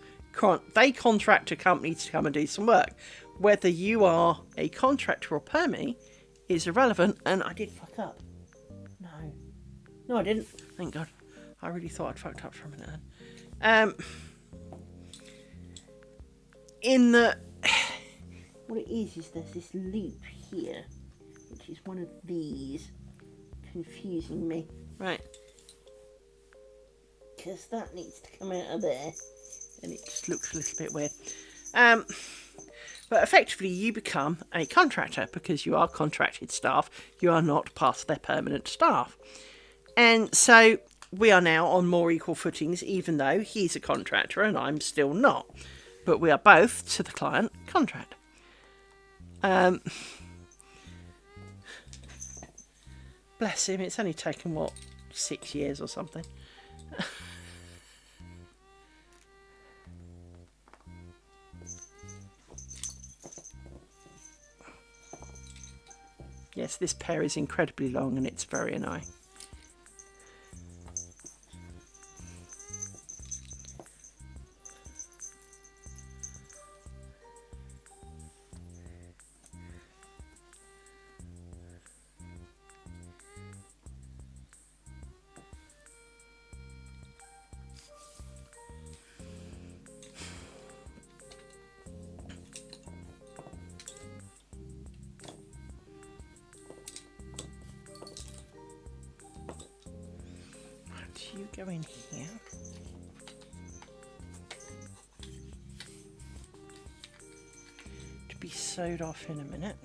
they contract a company to come and do some work. Whether you are a contractor or permie is irrelevant, and I did fuck up. No, I didn't. Thank God. I really thought I'd fucked up for a minute then. What it is there's this loop here, which is one of these, confusing me. Right. Because that needs to come out of there, and it just looks a little bit weird. But effectively, you become a contractor because you are contracted staff. You are not part of their permanent staff. And so we are now on more equal footings, even though he's a contractor and I'm still not. But we are both, to the client, contract. Bless him, it's only taken, 6 years or something. Yes, this pair is incredibly long and it's very annoying. You go in here. To be sewed off in a minute.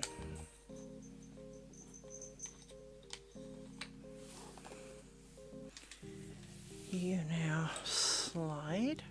You now slide.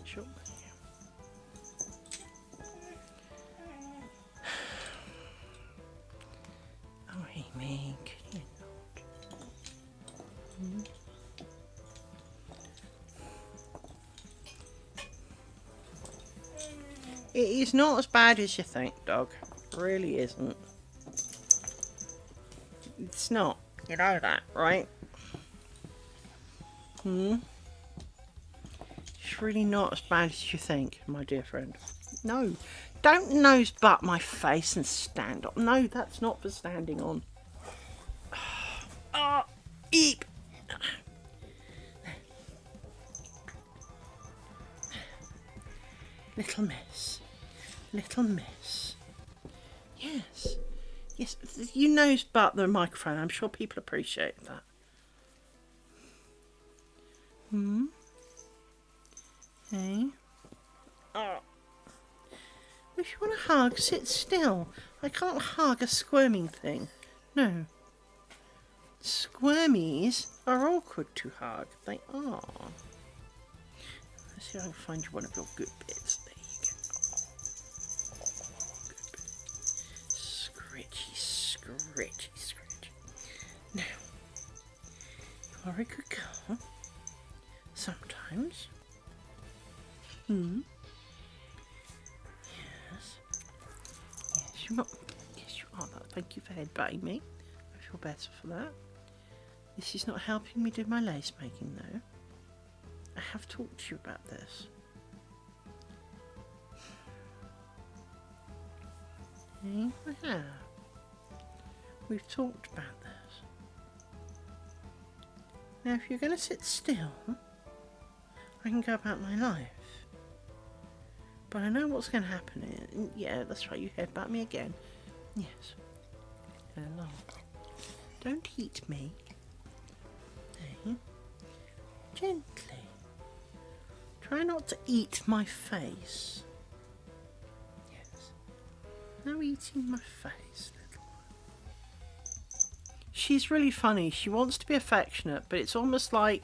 Sure. Oh, Amy, can you not? It is not as bad as you think, dog. It really isn't. It's not. You know that, right? It's really not as bad as you think, my dear friend. No, don't nose butt my face and stand up. No, that's not for standing on. Oh, eep. Little miss. Little miss. Yes. Yes, you nose butt the microphone. I'm sure people appreciate that. Hey. Oh. If you want a hug, sit still. I can't hug a squirming thing. No. Squirmies are awkward to hug. They are. Let's see if I can find you one of your good bits. There you go. Oh, good bit. Scritchy, scritchy, scritchy. Now, you are a good girl. Sometimes. Yes. Yes, you're not. Yes, you are. Thank you for headbutting me. I feel better for that. This is not helping me do my lace making, though. I have talked to you about this. Okay, I have. We've talked about this. Now, if you're going to sit still, I can go about my life. But I know what's going to happen. Yeah, that's right, you headbutt me again. Yes. Hello. Don't eat me. Hey. Gently. Try not to eat my face. Yes. No eating my face, little one. She's really funny. She wants to be affectionate, but it's almost like...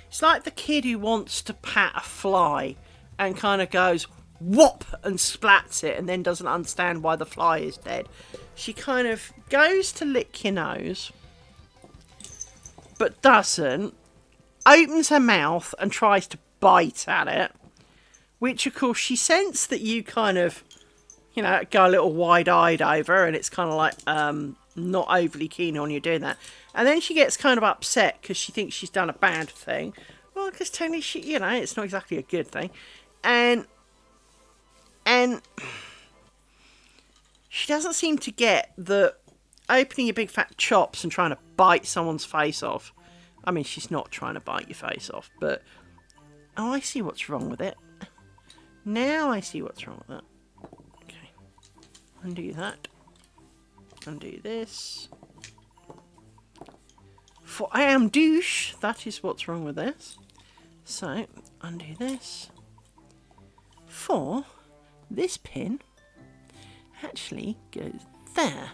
It's like the kid who wants to pat a fly and kind of goes whop and splats it and then doesn't understand why the fly is dead. She kind of goes to lick your nose but doesn't, opens her mouth and tries to bite at it, which of course she sensed that you kind of, you know, go a little wide-eyed over, and it's kind of like not overly keen on you doing that. And then she gets kind of upset because she thinks she's done a bad thing. Well, because technically, you know, it's not exactly a good thing. And she doesn't seem to get that opening your big fat chops and trying to bite someone's face off. I mean, she's not trying to bite your face off, but... Oh, I see what's wrong with it. Now I see what's wrong with it. Okay. Undo that. Undo this. For I am douche. That is what's wrong with this. So, undo this. For this pin actually goes there.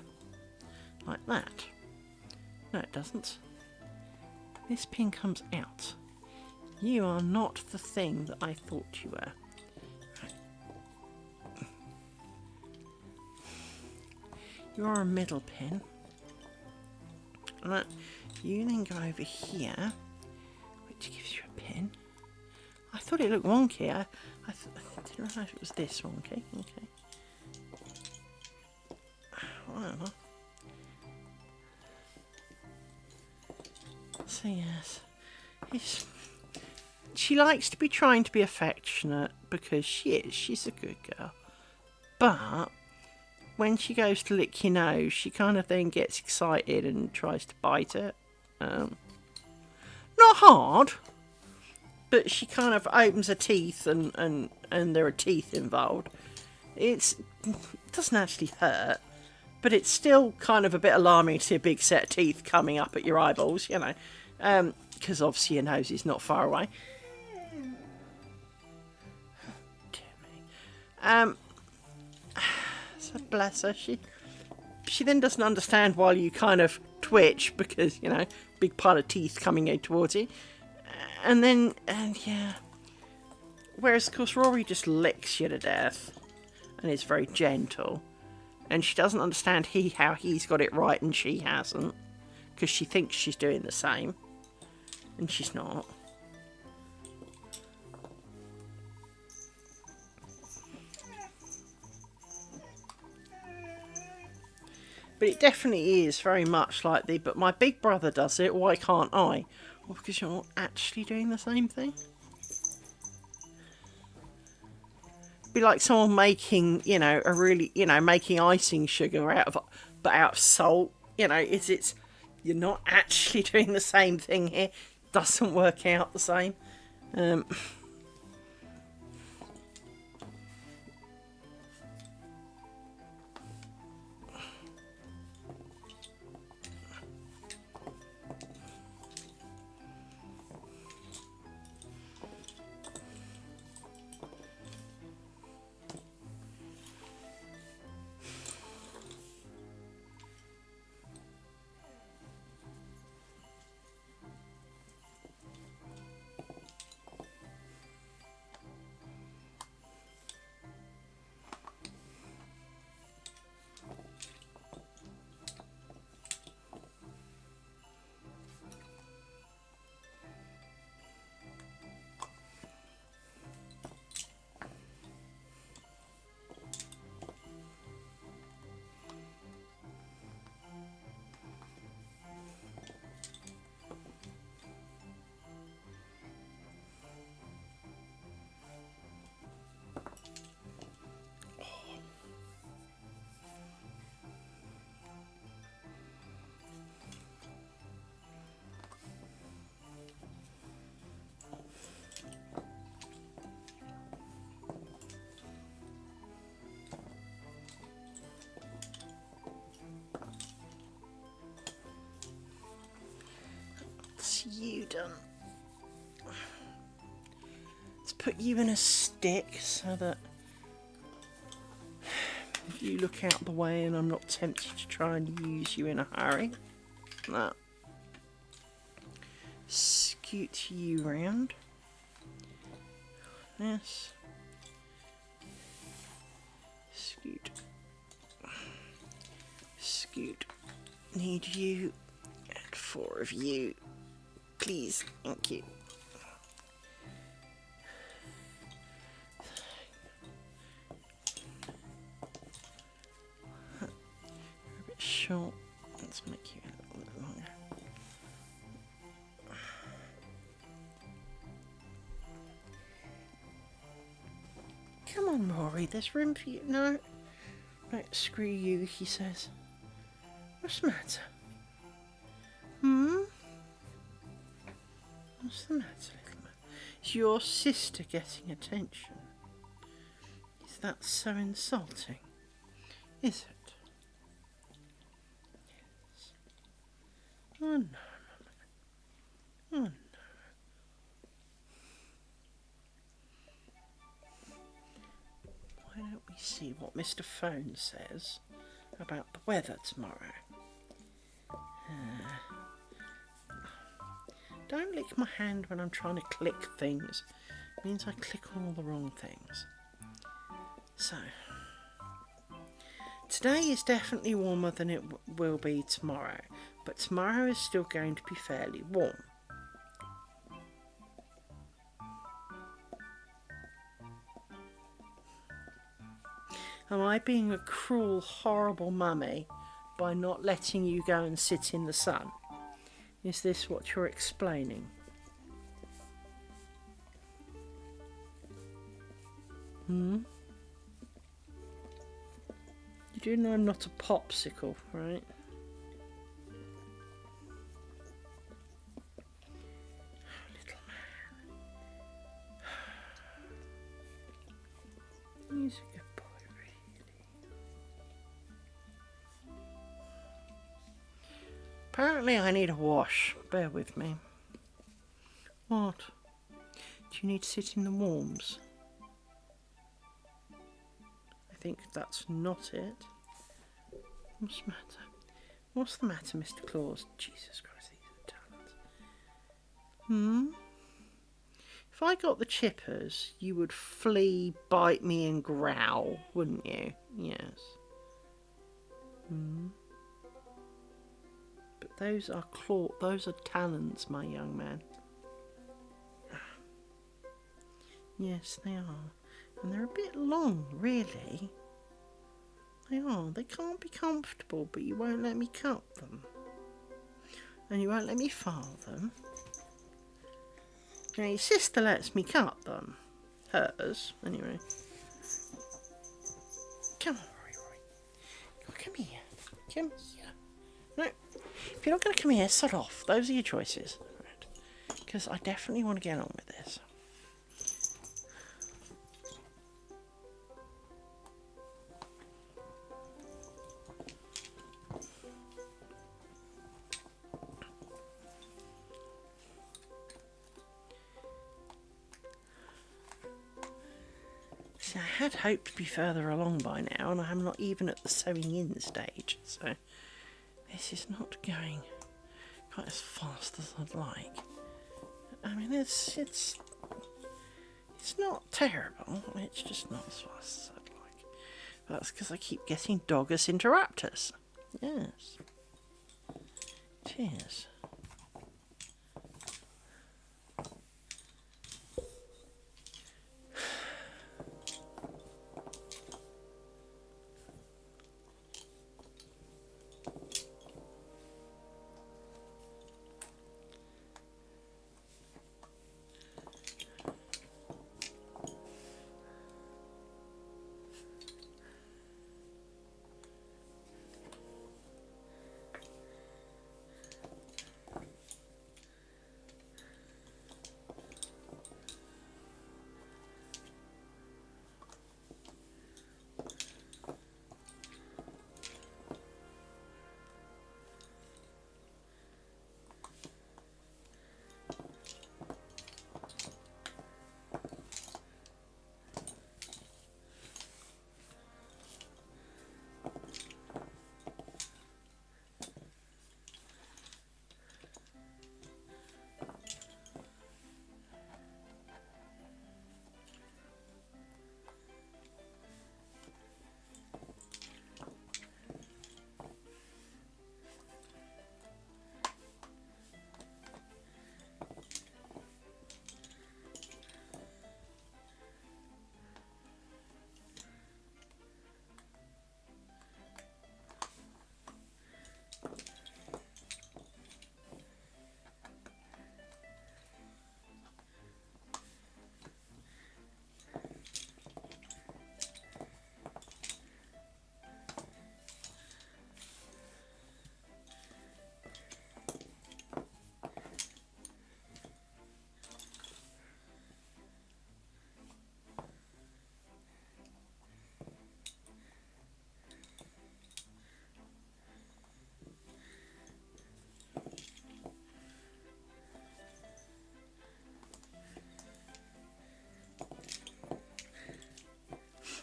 Like that. No, it doesn't. This pin comes out. You are not the thing that I thought you were. Right. You are a middle pin. Right. You then go over here, which gives you a pin. thought it looked wonky. I didn't realise it was this wonky. Okay. Whatever. So yes, she likes to be trying to be affectionate because she is. She's a good girl. But when she goes to lick your nose, she kind of then gets excited and tries to bite it. Not hard, but she kind of opens her teeth and there are teeth involved. It doesn't actually hurt, but it's still kind of a bit alarming to see a big set of teeth coming up at your eyeballs, you know, because obviously your nose is not far away. So bless her, she then doesn't understand why you kind of twitch because, you know, big pile of teeth coming in towards you. And yeah. Whereas, of course, Rory just licks you to death and is very gentle. And she doesn't understand how he's got it right and she hasn't. Because she thinks she's doing the same. And she's not. But it definitely is very much like but my big brother does it, why can't I? Well, because you're not actually doing the same thing. It'd be like someone making, you know, making icing sugar out of salt. You know, you're not actually doing the same thing here. Doesn't work out the same. You done. Let's put you in a stick so that you look out the way and I'm not tempted to try and use you in a hurry. Now, scoot you round. Yes. Scoot. Scoot. Need you and 4 of you. Please, thank you. You're a bit short. Let's make you a little bit longer. Come on, Rory, there's room for you. No. Right, screw you, he says. What's the matter? What's the matter, little man? Is your sister getting attention? Is that so insulting? Is it? Yes. Oh no, oh no. Why don't we see what Mr. Phone says about the weather tomorrow? Don't lick my hand when I'm trying to click things. It means I click on all the wrong things. So, today is definitely warmer than it will be tomorrow, but tomorrow is still going to be fairly warm. Am I being a cruel, horrible mummy by not letting you go and sit in the sun? Is this what you're explaining? You do know I'm not a popsicle, right? Little man. He's a good boy, really. Apparently I need a wash. Bear with me. What? Do you need to sit in the warms? I think that's not it. What's the matter? What's the matter, Mr. Claus? Jesus Christ, these are talents. If I got the chippers, you would flee, bite me and growl, wouldn't you? Yes. But those are those are talons, my young man. Yes, they are. And they're a bit long, really. They are. They can't be comfortable, but you won't let me cut them. And you won't let me file them. Now, your sister lets me cut them. Hers, anyway. Come on, Roy. Oh, come here. Come here. No, if you're not going to come here, sod off. Those are your choices. Because I definitely want to get on with this. See, I had hoped to be further along by now, and I'm not even at the sewing in stage, so this is not going quite as fast as I'd like. I mean, it's not terrible, it's just not as fast as I'd like. But that's because I keep getting Dogus Interruptus. Yes, it is.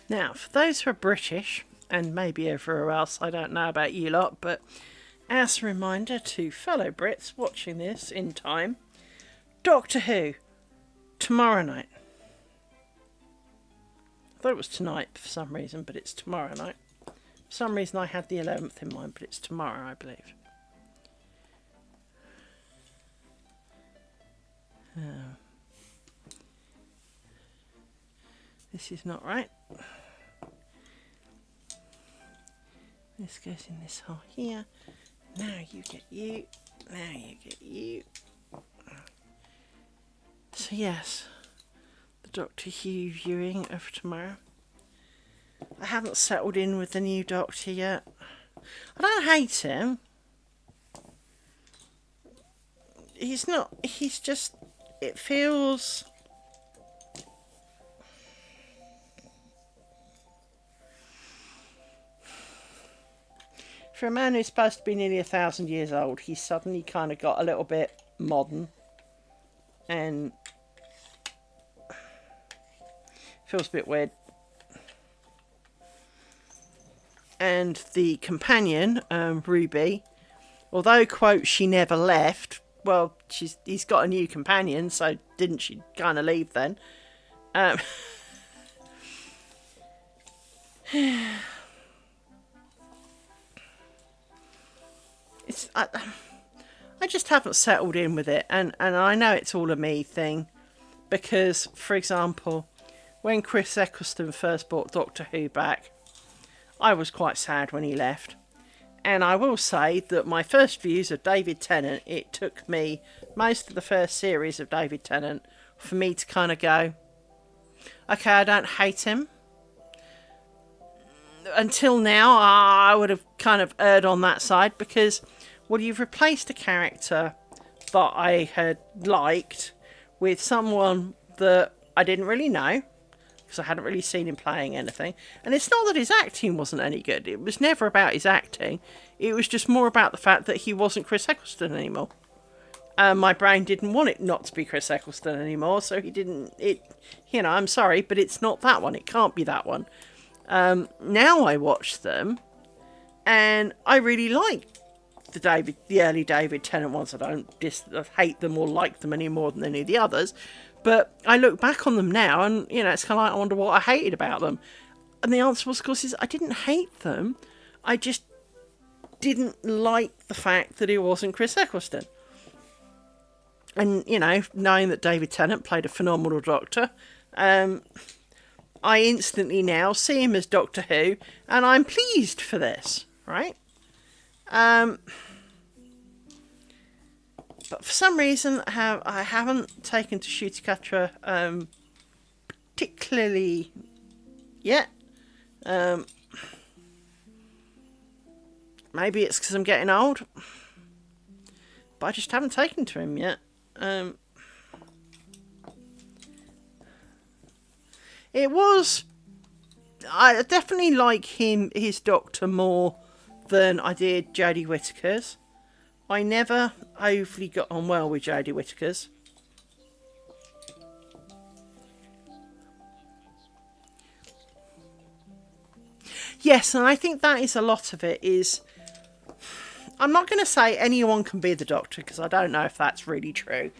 Now, for those who are British, and maybe everywhere else, I don't know about you lot, but as a reminder to fellow Brits watching this in time, Doctor Who, tomorrow night. I thought it was tonight for some reason, but it's tomorrow night. For some reason I had the 11th in mind, but it's tomorrow, I believe. This is not right. This goes in this hole here. Now you get you. Now you get you. So yes, the Doctor Who viewing of tomorrow. I haven't settled in with the new Doctor yet. I don't hate him. He's not, he's just, it feels... For a man who's supposed to be nearly 1,000 years old, he's suddenly kind of got a little bit modern. And feels a bit weird. And the companion, Ruby, although, quote, she never left, well, he's got a new companion, so didn't she kind of leave then? I just haven't settled in with it, and I know it's all a me thing, because, for example, when Chris Eccleston first brought Doctor Who back, I was quite sad when he left. And I will say that my first views of David Tennant, it took me most of the first series of David Tennant for me to kind of go, okay, I don't hate him. Until now, I would have kind of erred on that side because, well, you've replaced a character that I had liked with someone that I didn't really know, because I hadn't really seen him playing anything. And it's not that his acting wasn't any good. It was never about his acting. It was just more about the fact that he wasn't Chris Eccleston anymore. My brain didn't want it not to be Chris Eccleston anymore, so he didn't... I'm sorry, but it's not that one. It can't be that one. Now I watch them, and I really like the early David Tennant ones. I don't hate them or like them any more than any of the others. But I look back on them now and, it's kind of like, I wonder what I hated about them. And the answer was, of course, is I didn't hate them. I just didn't like the fact that it wasn't Chris Eccleston. And, knowing that David Tennant played a phenomenal Doctor, I instantly now see him as Doctor Who, and I'm pleased for this, right? But for some reason, I haven't taken to Shooty particularly yet. Maybe it's because I'm getting old, but I just haven't taken to him yet. I definitely like his Doctor more than I did Jodie Whittaker's. I never overly got on well with Jodie Whittaker's. Yes, and I think that is a lot of it is... I'm not going to say anyone can be the Doctor, because I don't know if that's really true.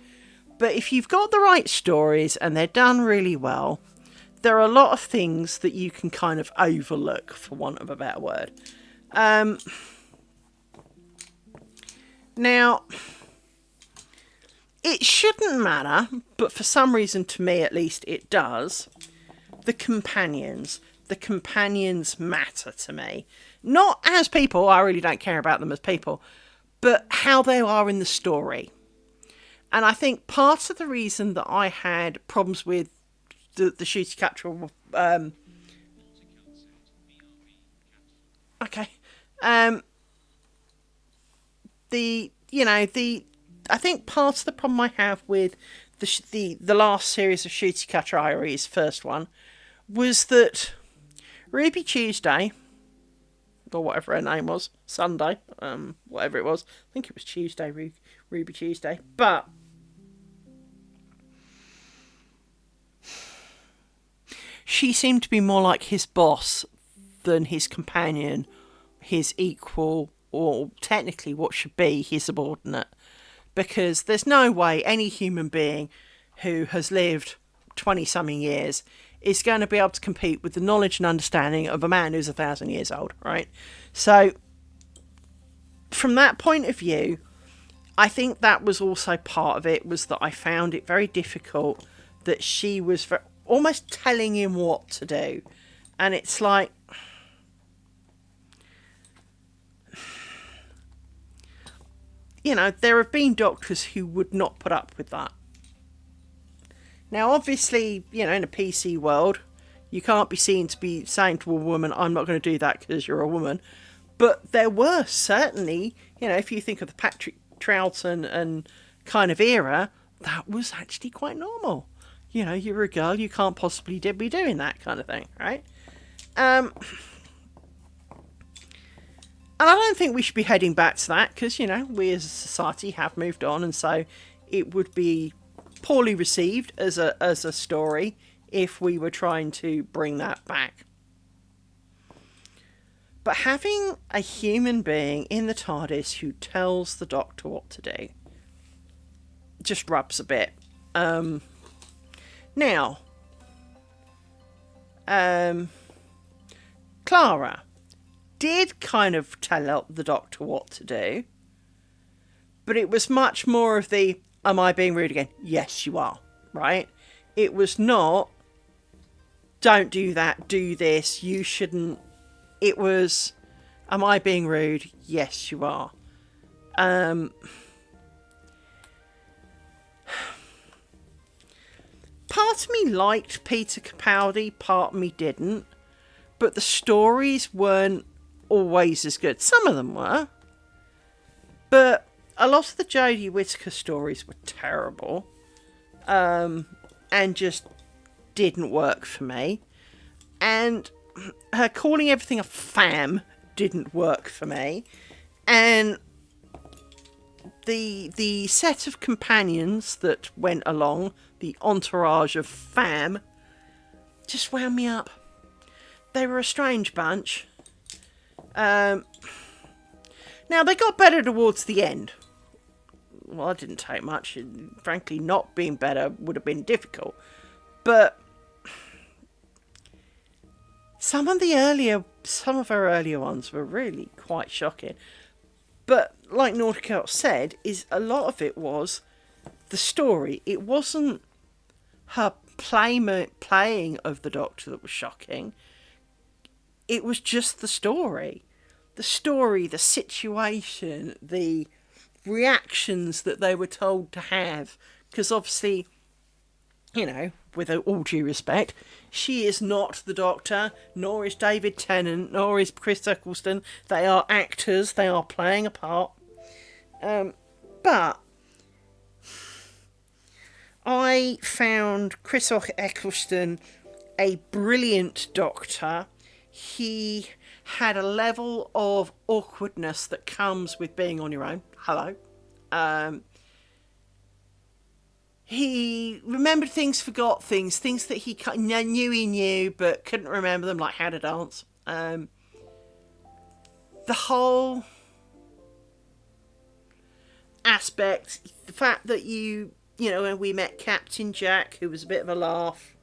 But if you've got the right stories and they're done really well, there are a lot of things that you can kind of overlook, for want of a better word. Now, it shouldn't matter, but for some reason, to me at least, it does. The companions matter to me. Not as people, I really don't care about them as people, but how they are in the story. And I think part of the reason that I had problems with the Shooty Capture... okay. I think part of the problem I have with the last series of Shooty Cutter Iries, first one, was that Ruby Tuesday, or whatever her name was, Sunday, whatever it was, I think it was Tuesday, Ruby Tuesday, but she seemed to be more like his boss than his companion, his equal, or technically what should be his subordinate. Because there's no way any human being who has lived 20-something years is going to be able to compete with the knowledge and understanding of a man who's 1,000 years old, right? So, from that point of view, I think that was also part of it, was that I found it very difficult that she was almost telling him what to do. And it's like... there have been doctors who would not put up with that. Now, obviously, in a PC world, you can't be seen to be saying to a woman, I'm not going to do that because you're a woman. But there were certainly, if you think of the Patrick Troughton and kind of era, that was actually quite normal. You're a girl, you can't possibly be doing that kind of thing, right? And I don't think we should be heading back to that because, we as a society have moved on, and so it would be poorly received as a story if we were trying to bring that back. But having a human being in the TARDIS who tells the Doctor what to do just rubs a bit. Now, Clara did kind of tell the Doctor what to do, but it was much more of the, am I being rude again? Yes, you are, right? It was not, don't do that, do this, you shouldn't. It was, am I being rude? Yes, you are. Part of me liked Peter Capaldi, part of me didn't. But the stories weren't always as good. Some of them were. But a lot of the Jodie Whittaker stories were terrible. And just didn't work for me. And her calling everything a fam didn't work for me. And the set of companions that went along, the entourage of fam, just wound me up. They were a strange bunch. Now, they got better towards the end. Well, it didn't take much. Frankly, not being better would have been difficult. But some of her earlier ones were really quite shocking. But like Nautica said, is a lot of it was the story. It wasn't her playing of the Doctor that was shocking. It was just the story. The story, the situation, the reactions that they were told to have. Because obviously, with all due respect, she is not the Doctor, nor is David Tennant, nor is Chris Eccleston. They are actors, they are playing a part. But I found Chris Eccleston a brilliant Doctor. He had a level of awkwardness that comes with being on your own. Hello. He remembered things, forgot things that he knew he knew, but couldn't remember them, like how to dance. The whole aspect, the fact that when we met Captain Jack, who was a bit of a laugh,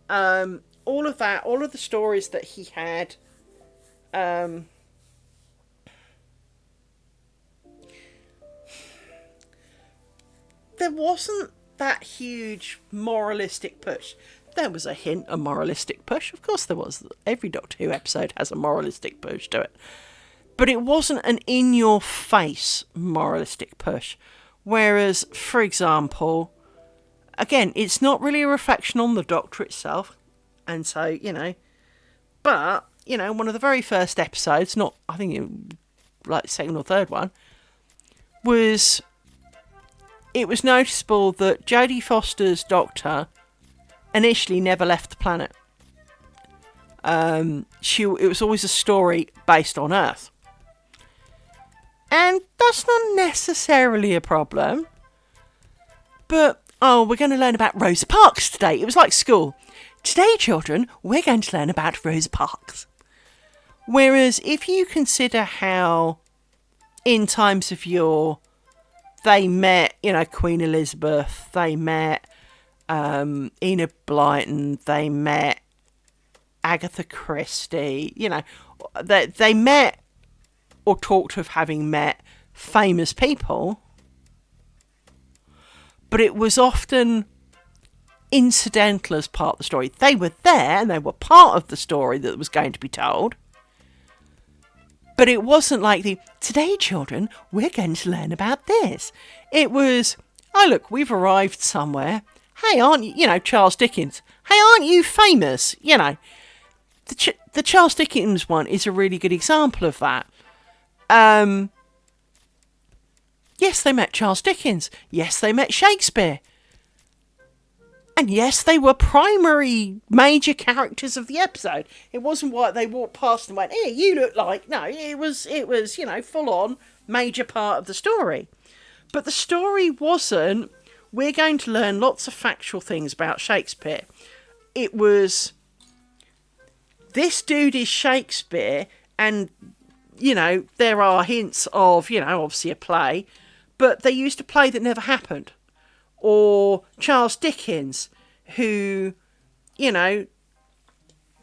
all of that, all of the stories that he had, there wasn't that huge moralistic push. There was a hint of moralistic push. Of course there was. Every Doctor Who episode has a moralistic push to it. But it wasn't an in-your-face moralistic push. Whereas, for example, again, it's not really a reflection on the Doctor itself. And so, but, one of the very first episodes, I think like the second or third one, it was noticeable that Jodie Foster's Doctor initially never left the planet. It was always a story based on Earth. And that's not necessarily a problem. But, we're going to learn about Rosa Parks today. It was like school. Today, children, we're going to learn about Rosa Parks. Whereas if you consider how in times of yore they met, Queen Elizabeth, they met Enid Blyton, they met Agatha Christie, they met or talked of having met famous people, but it was often incidental as part of the story. They were there and they were part of the story that was going to be told, But it wasn't like today, children, we're going to learn about this. It was, oh, look, we've arrived somewhere. Hey, aren't you, Charles Dickens. Hey, aren't you famous? The Charles Dickens one is a really good example of that. Yes, they met Charles Dickens. Yes, they met Shakespeare. And yes, they were primary major characters of the episode. It wasn't like they walked past and went, "Here, you look like..." No, it was, full on major part of the story. But the story wasn't, we're going to learn lots of factual things about Shakespeare. It was, this dude is Shakespeare, and, there are hints of, obviously a play, but they used a play that never happened. Or Charles Dickens, who,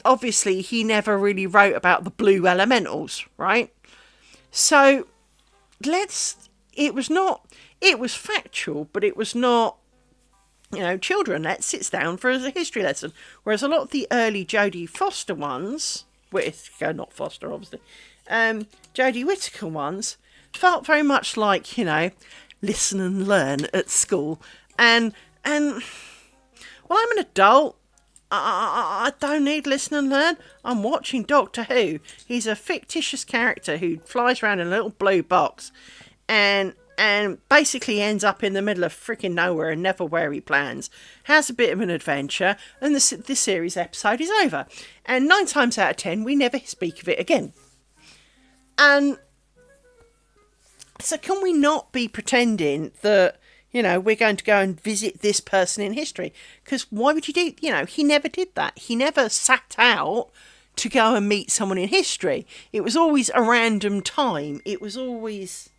obviously he never really wrote about the blue elementals, right? So, it was factual, but it was not, children, let's sit down for a history lesson. Whereas a lot of the early Jodie Foster ones, not Foster, obviously, Jodie Whittaker ones, felt very much like, listen and learn at school. And well, I'm an adult. I don't need listen and learn. I'm watching Doctor Who. He's a fictitious character who flies around in a little blue box and basically ends up in the middle of freaking nowhere and never where he plans. Has a bit of an adventure, and this series episode is over. And 9 times out of 10, we never speak of it again. And so can we not be pretending that, we're going to go and visit this person in history? Because why would you do... he never did that. He never sat out to go and meet someone in history. It was always a random time. It was always,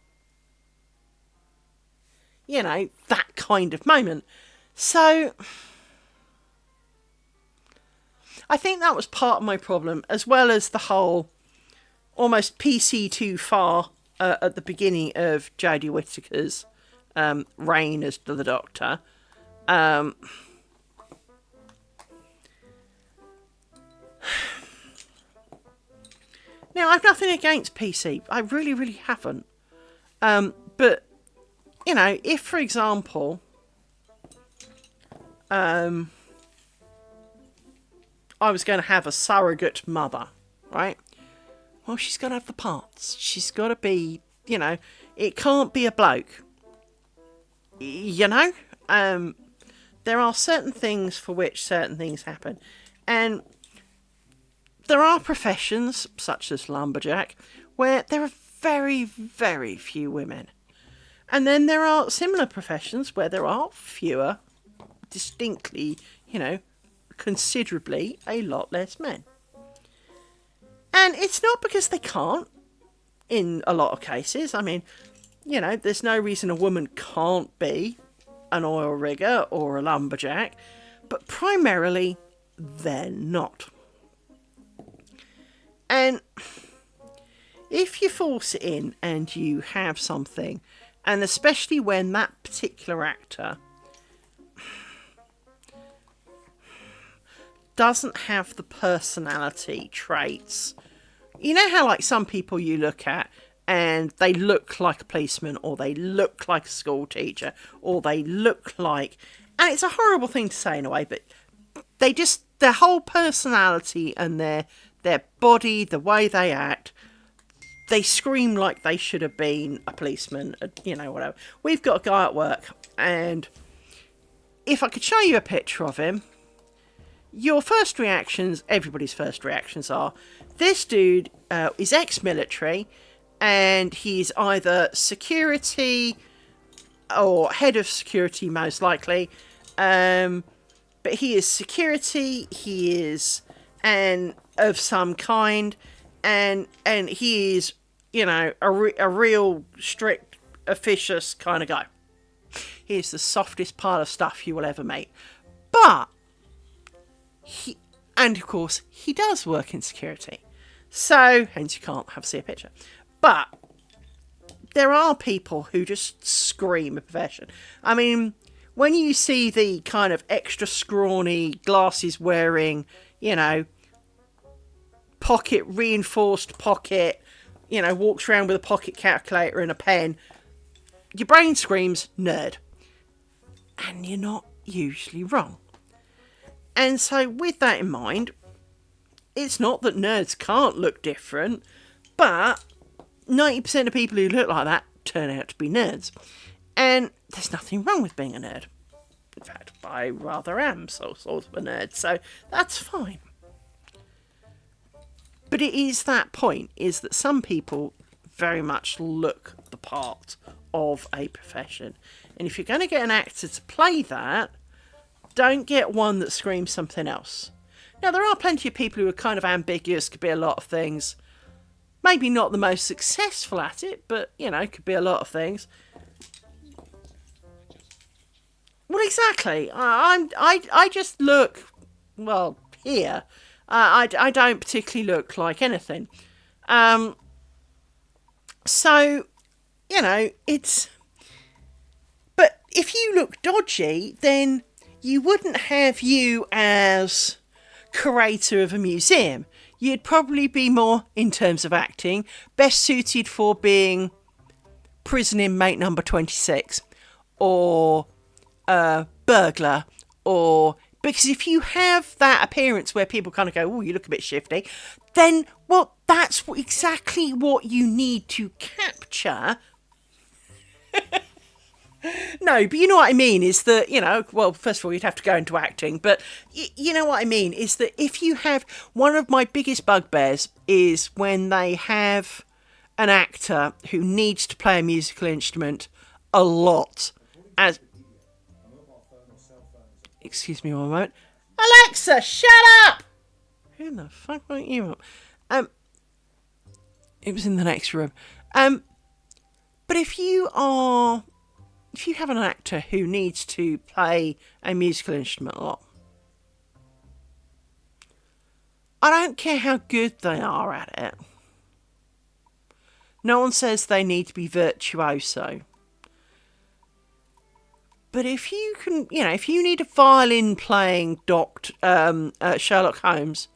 that kind of moment. So, I think that was part of my problem, as well as the whole almost PC too far at the beginning of Jodie Whittaker's reign as the Doctor. Now, I've nothing against PC. I really, really haven't. But, if, for example, I was going to have a surrogate mother, right? Well, she's got to have the parts. She's got to be, it can't be a bloke. There are certain things for which certain things happen. And there are professions, such as lumberjack, where there are very, very few women. And then there are similar professions where there are fewer, distinctly, considerably, a lot less men. And it's not because they can't, in a lot of cases. I mean, there's no reason a woman can't be an oil rigger or a lumberjack, but primarily they're not. And if you force it in and you have something, and especially when that particular actor doesn't have the personality traits, how like some people you look at and they look like a policeman, or they look like a school teacher, or they look like... And it's a horrible thing to say in a way, but they just... Their whole personality and their body, the way they act, they scream like they should have been a policeman, whatever. We've got a guy at work, and if I could show you a picture of him, your first reactions, everybody's first reactions are, this dude is ex-military, and he's either security or head of security, most likely. But he is security, he is of some kind, and he is, a real strict, officious kind of guy. He is the softest pile of stuff you will ever meet. But and of course, he does work in security. So, hence you can't see a picture. But there are people who just scream a profession. I mean, when you see the kind of extra scrawny, glasses wearing, reinforced pocket, walks around with a pocket calculator and a pen, your brain screams nerd. And you're not usually wrong. And so with that in mind, it's not that nerds can't look different, but 90% of people who look like that turn out to be nerds. And there's nothing wrong with being a nerd. In fact, I rather am sort of a nerd, so that's fine. But it is that point, is that some people very much look the part of a profession. And if you're going to get an actor to play that, don't get one that screams something else. Now, there are plenty of people who are kind of ambiguous, could be a lot of things. Maybe not the most successful at it, but, could be a lot of things. Well, exactly. I just look, well, here. I don't particularly look like anything. So, it's... But if you look dodgy, then you wouldn't have you as curator of a museum. You'd probably be more, in terms of acting, best suited for being prison inmate number 26 or burglar, or because if you have that appearance where people kind of go, oh, you look a bit shifty, then, well, that's exactly what you need to capture. No, but you know what I mean, is that, well, first of all, you'd have to go into acting, but you know what I mean, is that if you have, one of my biggest bugbears is when they have an actor who needs to play a musical instrument a lot, as... Excuse me one moment. Alexa, shut up! Who the fuck woke you up? It was in the next room. But if you have an actor who needs to play a musical instrument a lot, I don't care how good they are at it. No one says they need to be virtuoso. But if you can, if you need a violin playing Sherlock Holmes,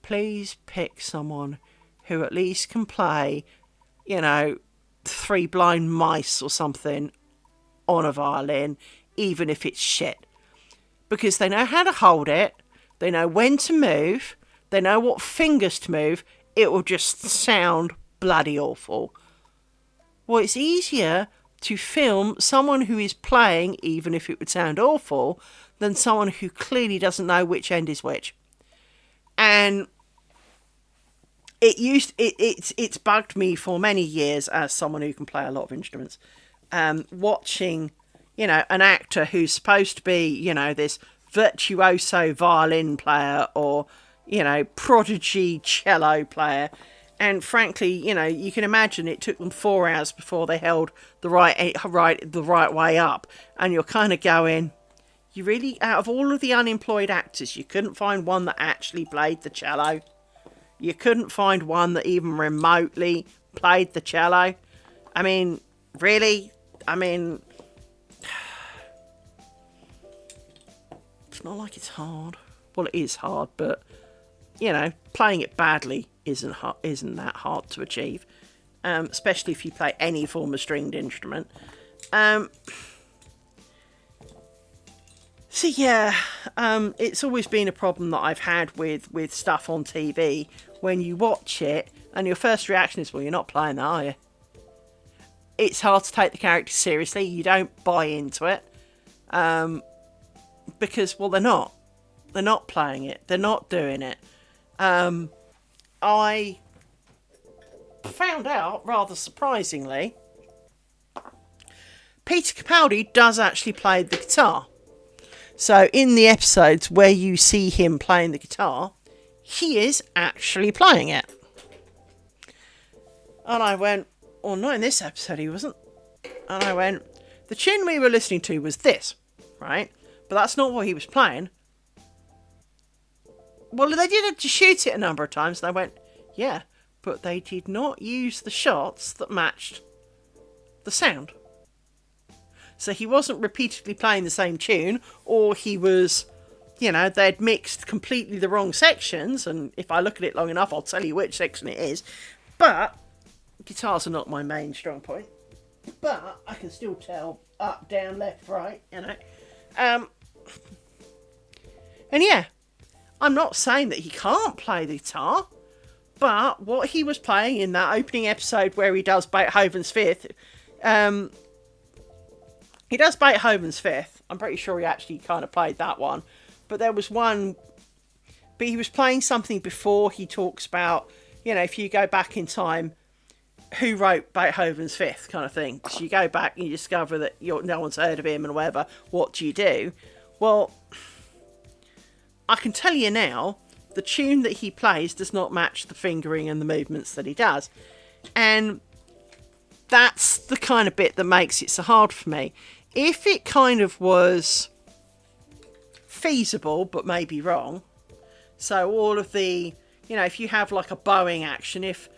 please pick someone who at least can play, Three Blind Mice or something on a violin, even if it's shit. Because they know how to hold it, they know when to move, they know what fingers to move, it will just sound bloody awful. Well, it's easier to film someone who is playing, even if it would sound awful, than someone who clearly doesn't know which end is which. And it's bugged me for many years as someone who can play a lot of instruments. Watching, an actor who's supposed to be, this virtuoso violin player or, prodigy cello player. And frankly, you can imagine it took them 4 hours before they held the right way up. And you're kind of going, you really, out of all of the unemployed actors, you couldn't find one that actually played the cello. You couldn't find one that even remotely played the cello. I mean, really? I mean, it's not like it's hard. Well, it is hard, but, playing it badly isn't that hard to achieve. Especially if you play any form of stringed instrument. So yeah, it's always been a problem that I've had with stuff on TV. When you watch it and your first reaction is, well, you're not playing that, are you? It's hard to take the character seriously. You don't buy into it. Because, well, they're not. They're not playing it. They're not doing it. I found out, rather surprisingly, Peter Capaldi does actually play the guitar. So in the episodes where you see him playing the guitar, he is actually playing it. And I went, well, not in this episode he wasn't. And I went, the tune we were listening to was this, right? But that's not what he was playing. Well, they did have to shoot it a number of times. And I went, yeah, but they did not use the shots that matched the sound. So he wasn't repeatedly playing the same tune, or he was, they'd mixed completely the wrong sections, and if I look at it long enough, I'll tell you which section it is. But guitars are not my main strong point. But I can still tell up, down, left, right, you know. And yeah, I'm not saying that he can't play the guitar, but what he was playing in that opening episode where he does Beethoven's Fifth, I'm pretty sure he actually kind of played that one. But there was one, but he was playing something before he talks about, you know, if you go back in time, who wrote Beethoven's Fifth kind of thing. So you go back and you discover that no one's heard of him and whatever. What do you do? Well, I can tell you now, the tune that he plays does not match the fingering and the movements that he does. And that's the kind of bit that makes it so hard for me. If it kind of was feasible, but maybe wrong. So all of the, you know, if you have like a bowing action, if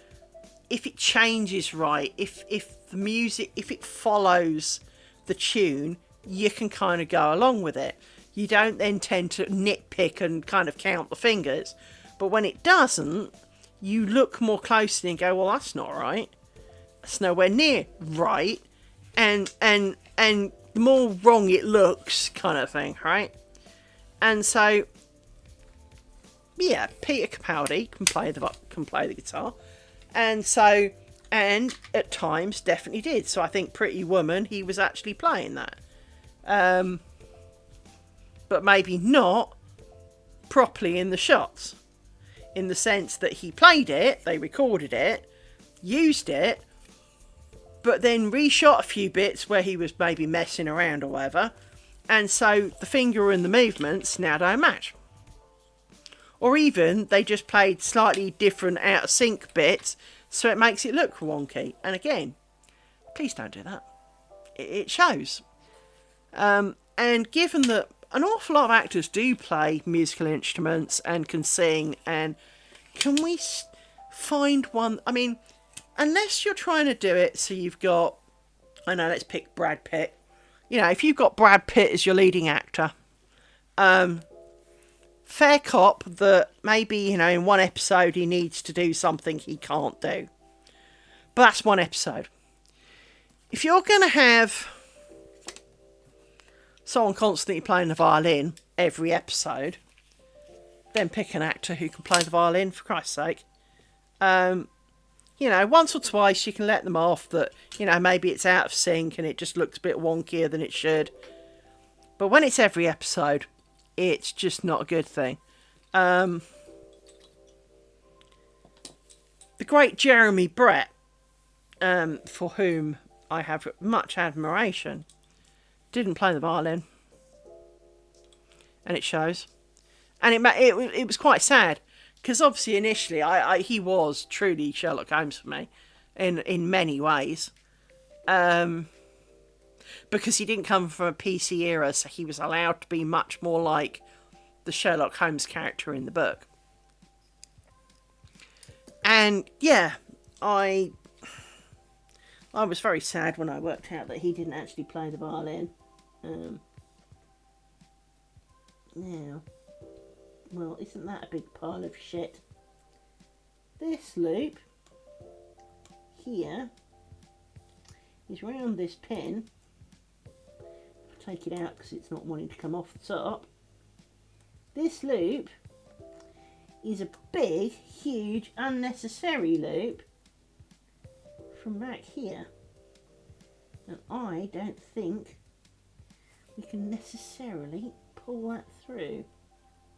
it changes right, if the music, if it follows the tune, you can kind of go along with it. You don't then tend to nitpick and kind of count the fingers. But when it doesn't, you look more closely and go, well, that's not right. That's nowhere near right. And the more wrong it looks, kind of thing, right? And so, yeah, Peter Capaldi can play the guitar. And so, and at times definitely did. So I think Pretty Woman, he was actually playing that. But maybe not properly in the shots. In the sense that he played it, they recorded it, used it, but then reshot a few bits where he was maybe messing around or whatever. And so the finger and the movements now don't match. Or even they just played slightly different out of sync bits, so it makes it look wonky. And again, please don't do that. It shows. And given that an awful lot of actors do play musical instruments and can sing, and can we find one? I mean, unless you're trying to do it so you've got, I know, let's pick Brad Pitt. You know, if you've got Brad Pitt as your leading actor, fair cop that maybe, you know, in one episode he needs to do something he can't do. But that's one episode. If you're going to have someone constantly playing the violin every episode, then pick an actor who can play the violin, for Christ's sake. You know, once or twice you can let them off that, you know, maybe it's out of sync and it just looks a bit wonkier than it should. But when it's every episode, it's just not a good thing. The great Jeremy Brett, for whom I have much admiration, didn't play the violin. And it shows. And it was quite sad. Because obviously initially he was truly Sherlock Holmes for me. In many ways. Because he didn't come from a PC era, so he was allowed to be much more like the Sherlock Holmes character in the book. And yeah, I was very sad when I worked out that he didn't actually play the violin. Now, well, isn't that a big pile of shit? This loop here is round this pin. I'll take it out because it's not wanting to come off the top. This loop is a big, huge, unnecessary loop from back here. And I don't think we can necessarily pull that through.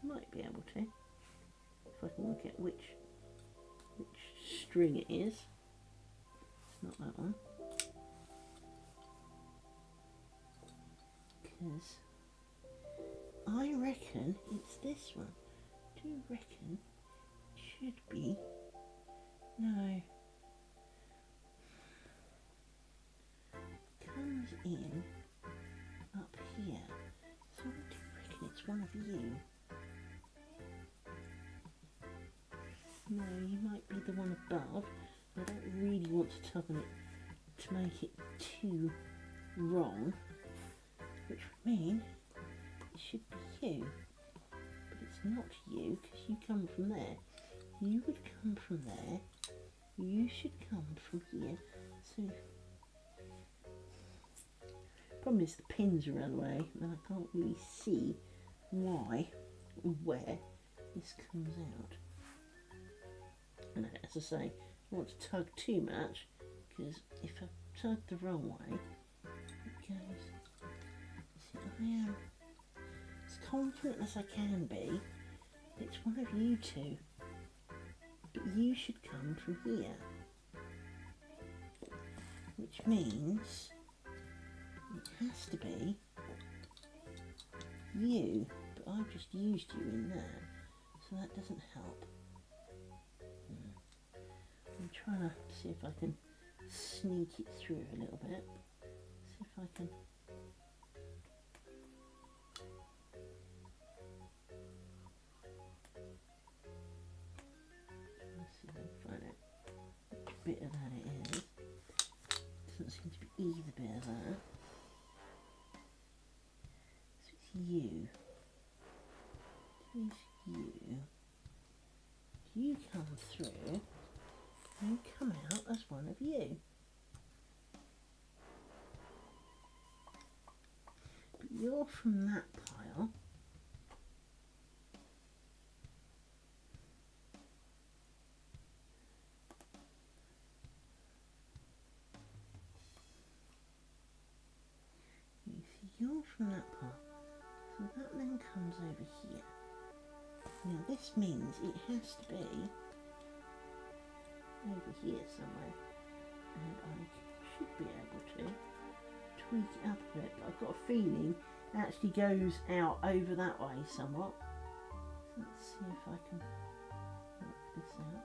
Might be able to, if I can work out which string it is. It's not that one. Because I reckon it's this one. Do you reckon it should be? No. Comes in up here. So I do reckon it's one of you. No, you might be the one above. I don't really want to tuggle it to make it too wrong, which would mean it should be you, but it's not you because you come from there. You would come from there, you should come from here. So, problem is the pins are out of the way, and I can't really see why and where this comes out. And as I say, I don't want to tug too much, because if I tug the wrong way, it goes. See, I am as confident as I can be. It's one of you two, but you should come from here, which means it has to be you, but I've just used you in there, so that doesn't help. I'm trying to see if I can sneak it through a little bit, see if I can. Let's see if I can find out which bit of that it is. Doesn't seem to be either bit of that. So it's you. It is you. You come through, you come out as one of you. But you're from that pile. You see, you're from that pile. So that then comes over here. Now this means it has to be over here somewhere, and I should be able to tweak it up a bit, but I've got a feeling it actually goes out over that way somewhat. So let's see if I can work this out.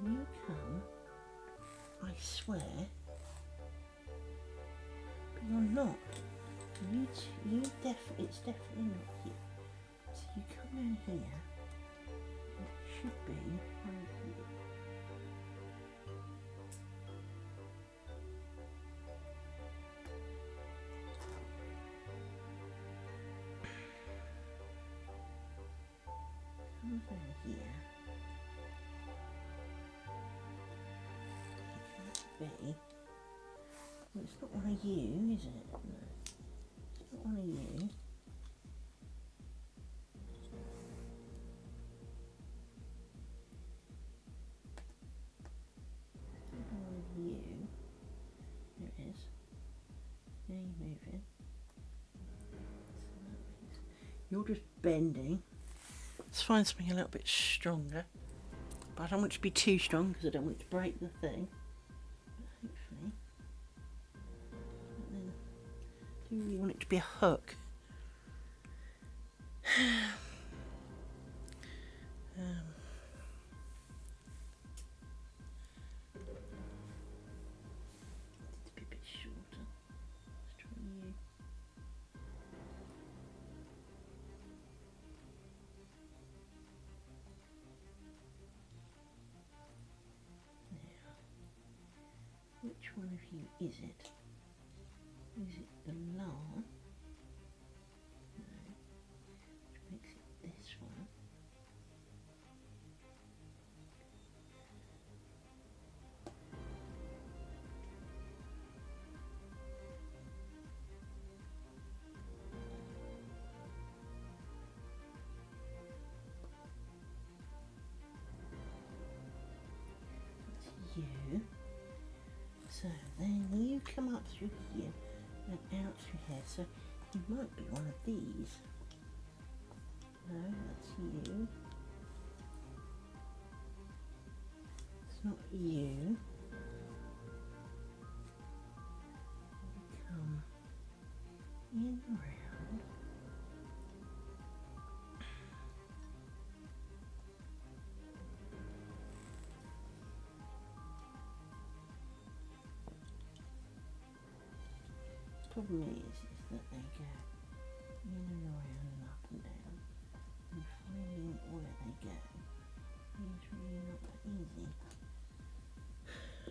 You come, I swear, but you're not. It's definitely not here. So you come down here, it should be over here. Comes over here. Be. Well, it's not one of you, is it? No. It's not one of you. It's not one of you. There it is. Now you're moving. You're just bending. Let's find something a little bit stronger. But I don't want it to be too strong because I don't want it to break the thing. Hopefully. And then do you really want it to be a hook? It's a bit shorter. Let's try you. Now, which one of you is it? Is it the lark? No. Which makes it this one. That's you. So then you come up through here and out through here. So you might be one of these. No, that's you. It's not you. Come in around. Problem is that they go in and around and up and down and finding where they go is really not that easy.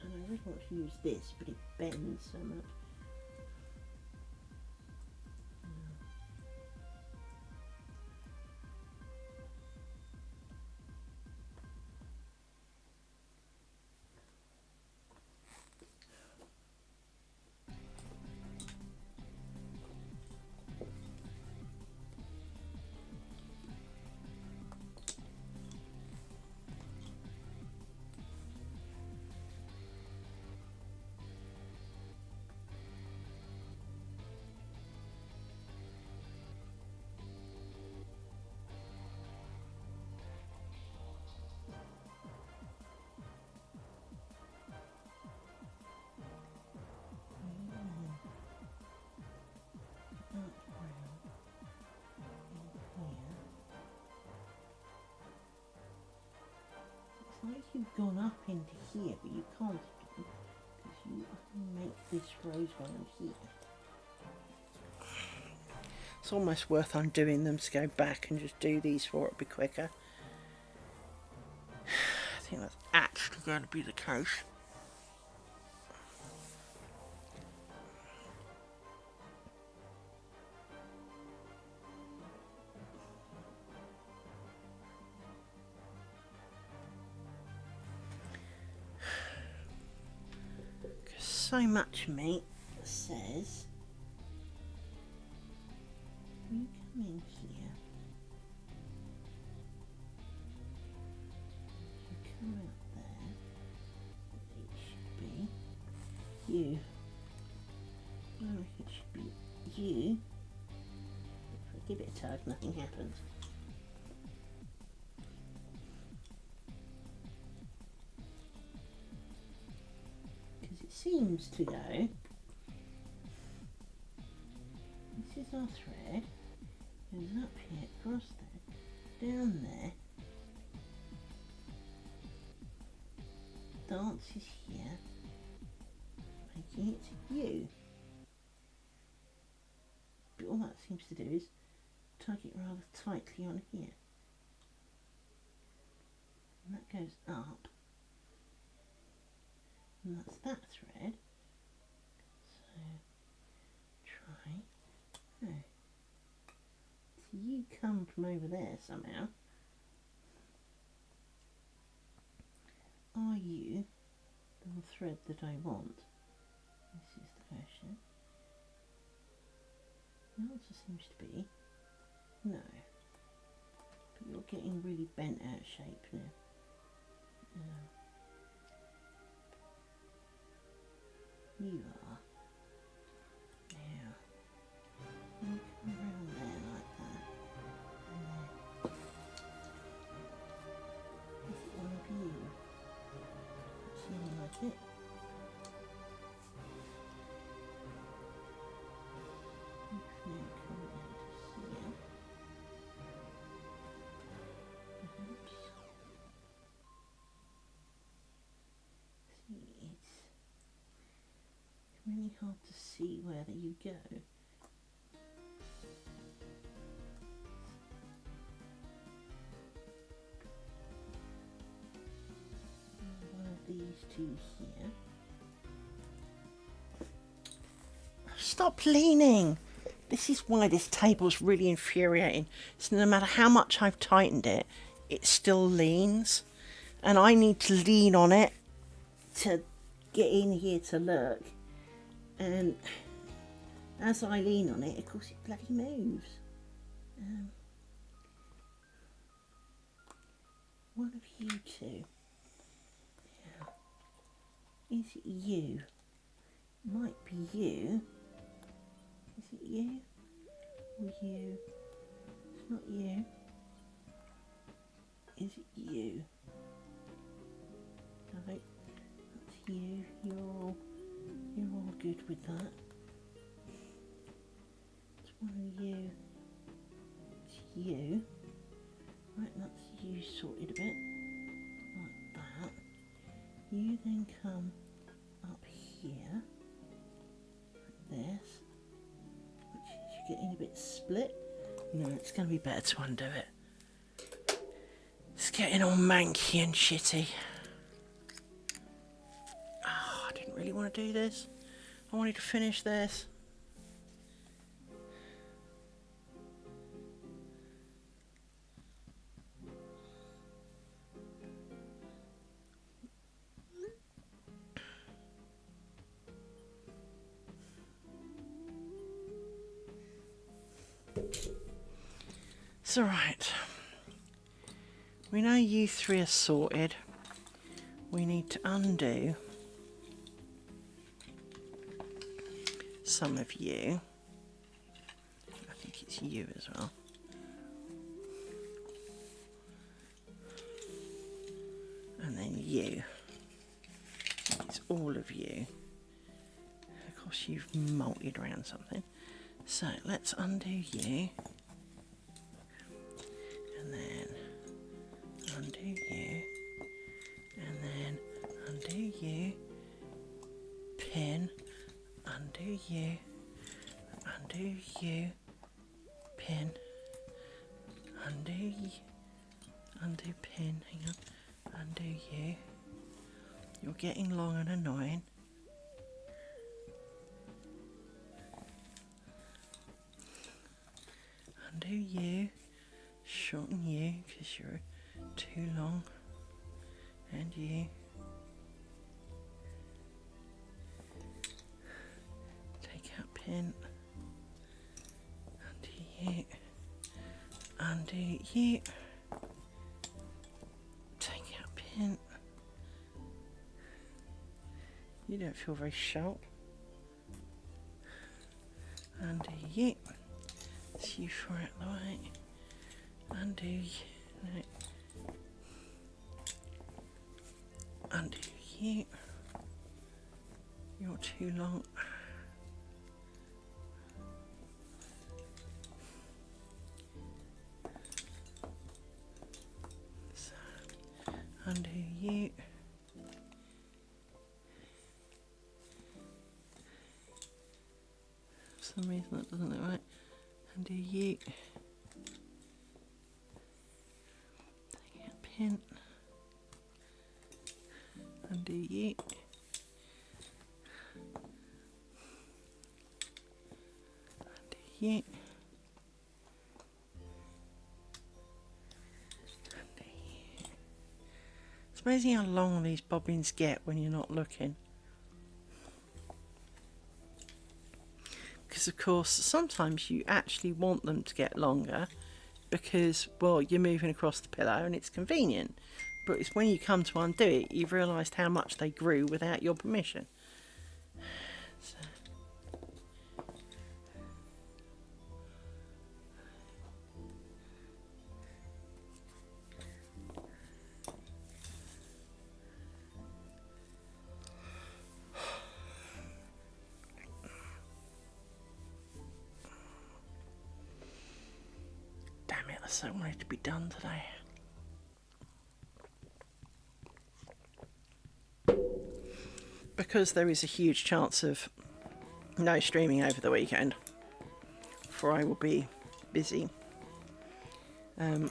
And I really want to use this, but it bends so much. It's like you've gone up into here, but you can't do because you only make this rose round here. It's almost worth undoing them to go back and just do these for it, be quicker. I think that's actually going to be the case. So much meat says you come in here, you come out there, it should be you. I reckon it should be you. If I give it a tug, nothing happens. Seems to go. This is our thread. Goes up here, across there, down there. Dances here, making it you. But all that seems to do is tug it rather tightly on here. And that goes up. And that's that thread. So try. Oh. So you come from over there somehow. Are you the thread that I want? This is the question. The answer seems to be no. But you're getting really bent out of shape now. You are. Now, you come around there like that. And then, is it one of you? Seems like it. Now come down to here. Perhaps. See, it's really hard to see where you go. One of these two here. Stop leaning! This is why this table's really infuriating. So no matter how much I've tightened it, it still leans. And I need to lean on it to get in here to look. And as I lean on it, of course it bloody moves. One of you two. Is it you? Might be you. Is it you? Or you? It's not you. Is it you? No, that's you. You're all good with that. It's one of you. It's you. Right, that's you sorted a bit. Like that. You then come up here. Like this. Which is you're getting a bit split. No, it's going to be better to undo it. It's getting all manky and shitty. Oh, I didn't really want to do this. I wanted to finish this. It's alright. We know you three are sorted. We need to undo some of you. I think it's you as well. And then you. It's all of you. Of course you've molted around something. So let's undo you. And then undo you. And then undo you. Pin. Undo you. Undo you. Pin. Undo you. Undo pin. Hang on. Undo you. You're getting long and annoying. Undo you. Shorten you because you're too long. And you. Take out pin. Undo you. Undo you. Take out pin. You don't feel very sharp. Undo you. It's you for out the way. Undo you. No. Undo you. You're too long. So, undo you. For some reason that doesn't look right. Undo you. Take out pin. Undo you. Undo you. Undo you. It's amazing how long these bobbins get when you're not looking. Because of course sometimes you actually want them to get longer because, well, you're moving across the pillow and it's convenient. But it's when you come to undo it, you've realised how much they grew without your permission. So. Damn it, I so wanted to be done today. Because there is a huge chance of no streaming over the weekend, for I will be busy. I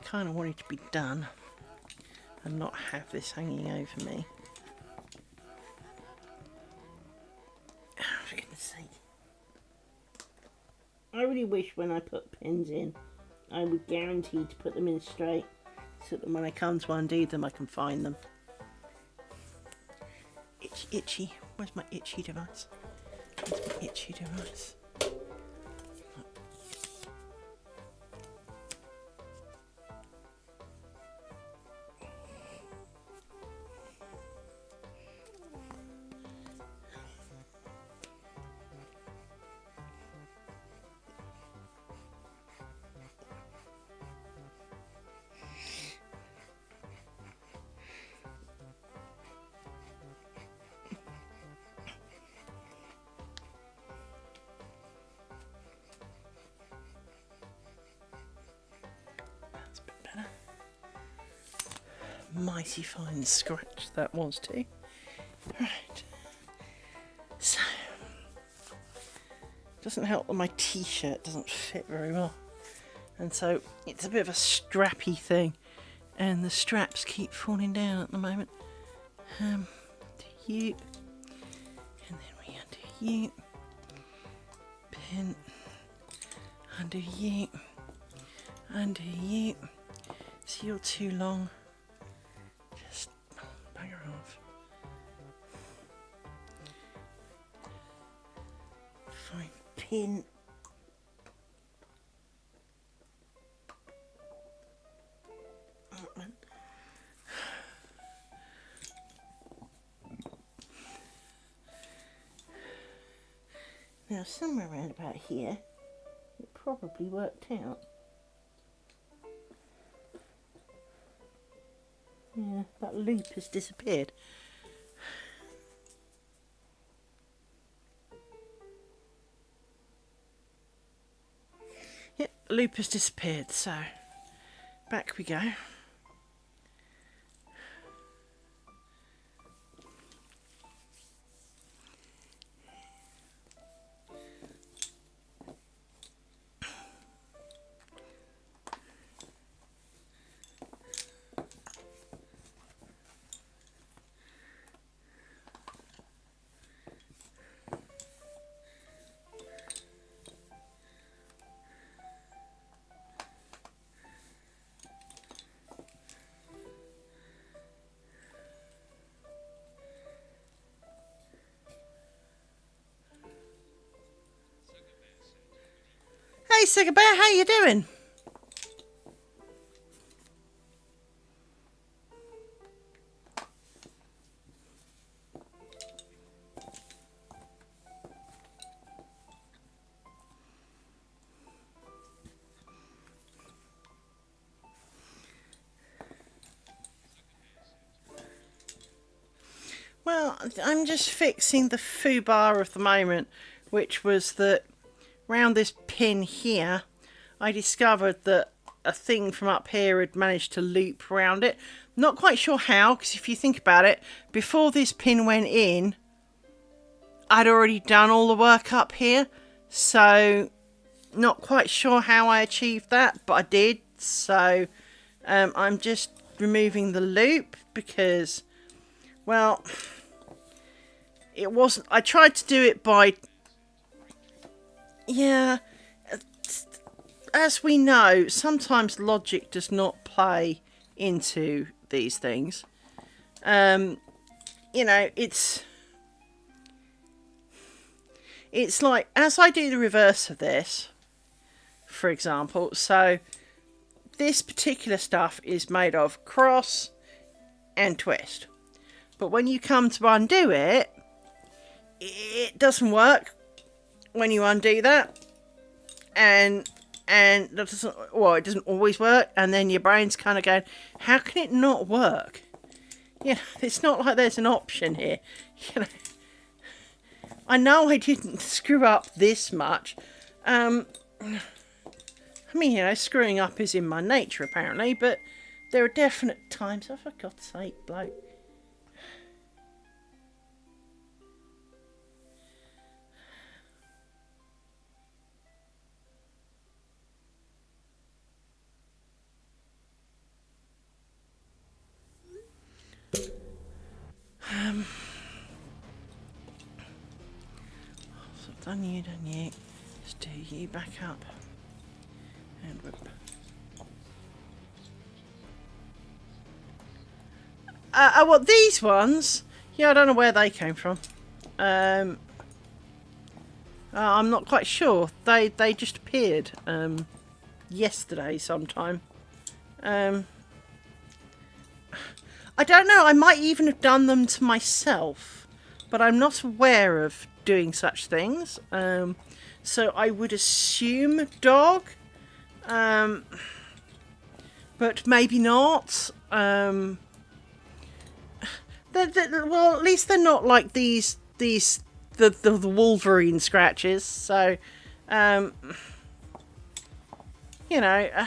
kind of wanted to be done and not have this hanging over me. For goodness sake. I really wish when I put pins in, I would guarantee to put them in straight, so that when I come to undo them, I can find them. Itchy, itchy. Where's my itchy device? Where's my itchy device? Mighty fine scratch that was too. Right. Doesn't help that my t-shirt doesn't fit very well. And so it's a bit of a strappy thing. And the straps keep falling down at the moment. To you. And then we undo you. Pin. Undo you. Undo you. So you're too long. Just bugger off. Fine. Pin. Now somewhere around about here it probably worked out. Yeah, that loop has disappeared. Yep, the loop has disappeared, so back we go. Hey Sugar Bear, how you doing? Well, I'm just fixing the foobar of the moment, which was that round this pin here, I discovered that a thing from up here had managed to loop around it. Not quite sure how, because if you think about it, before this pin went in, I'd already done all the work up here. So, not quite sure how I achieved that, but I did. So, I'm just removing the loop because, well, it wasn't... I tried to do it by... Yeah, as we know, sometimes logic does not play into these things. You know, it's like, as I do the reverse of this, for example, so this particular stuff is made of cross and twist. But when you come to undo it, it doesn't work when you undo that, and that doesn't, well, it doesn't always work, and then your brain's kind of going, how can it not work? Yeah, it's not like there's an option here. You know I didn't screw up this much. I mean, you know, screwing up is in my nature apparently, but there are definite times, oh for God's sake, bloke. So done you. Just do you back up. And whip. What, these ones? Yeah, I don't know where they came from. I'm not quite sure. They just appeared yesterday sometime. I don't know, I might even have done them to myself, but I'm not aware of doing such things. So I would assume dog, but maybe not. Well, at least they're not like the Wolverine scratches. So, you know.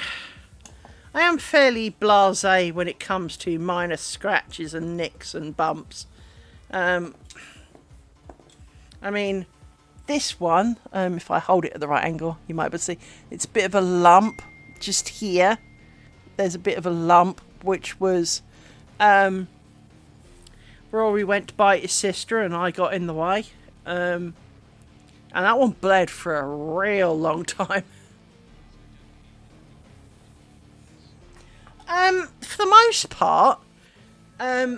I am fairly blasé when it comes to minor scratches and nicks and bumps. I mean, this one, if I hold it at the right angle, you might be able to see it's a bit of a lump just here. There's a bit of a lump, which was Rory went to bite his sister and I got in the way. And that one bled for a real long time. For the most part, I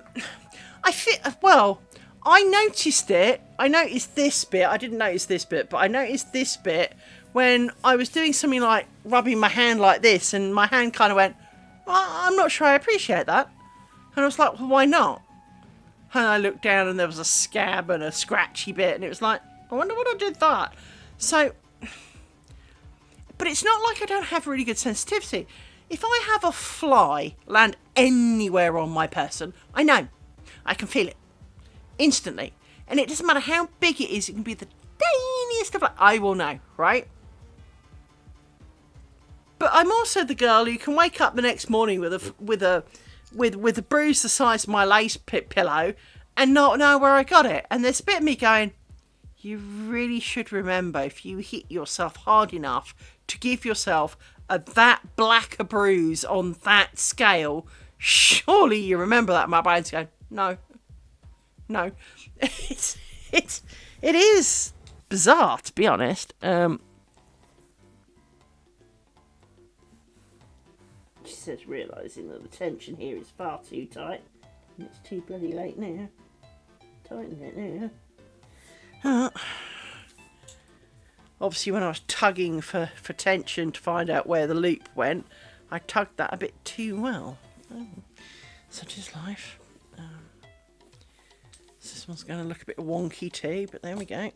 noticed it. I noticed this bit. I didn't notice this bit, but I noticed this bit when I was doing something like rubbing my hand like this, and my hand kind of went, I'm not sure I appreciate that. And I was like, well, why not? And I looked down and there was a scab and a scratchy bit, and it was like, I wonder what I did that. So, but it's not like I don't have really good sensitivity. If I have a fly land anywhere on my person, I know. I can feel it instantly. And it doesn't matter how big it is, it can be the tiniest of, I will know, right? But I'm also the girl who can wake up the next morning with a bruise the size of my lace pillow and not know where I got it. And there's a bit of me going, you really should remember, if you hit yourself hard enough to give yourself that black a bruise on that scale, surely you remember that. My brain's going, no. It is bizarre, to be honest. She says, realising that the tension here is far too tight, and it's too bloody late now. Tighten it now. Obviously, when I was tugging for tension to find out where the loop went, I tugged that a bit too well. Oh, such is life. So this one's going to look a bit wonky too, but there we go.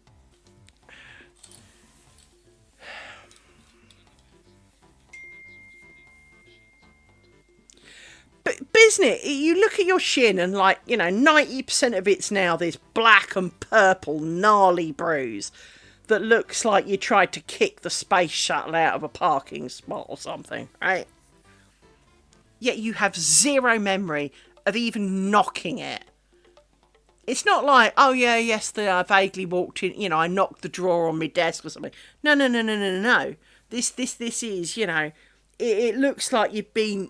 But isn't it? You look at your shin and 90% of it's now this black and purple gnarly bruise that looks like you tried to kick the space shuttle out of a parking spot or something, right? Yet you have zero memory of even knocking it. It's not like, oh yeah, yesterday I vaguely walked in, I knocked the drawer on my desk or something. No. This is, it looks like you've been,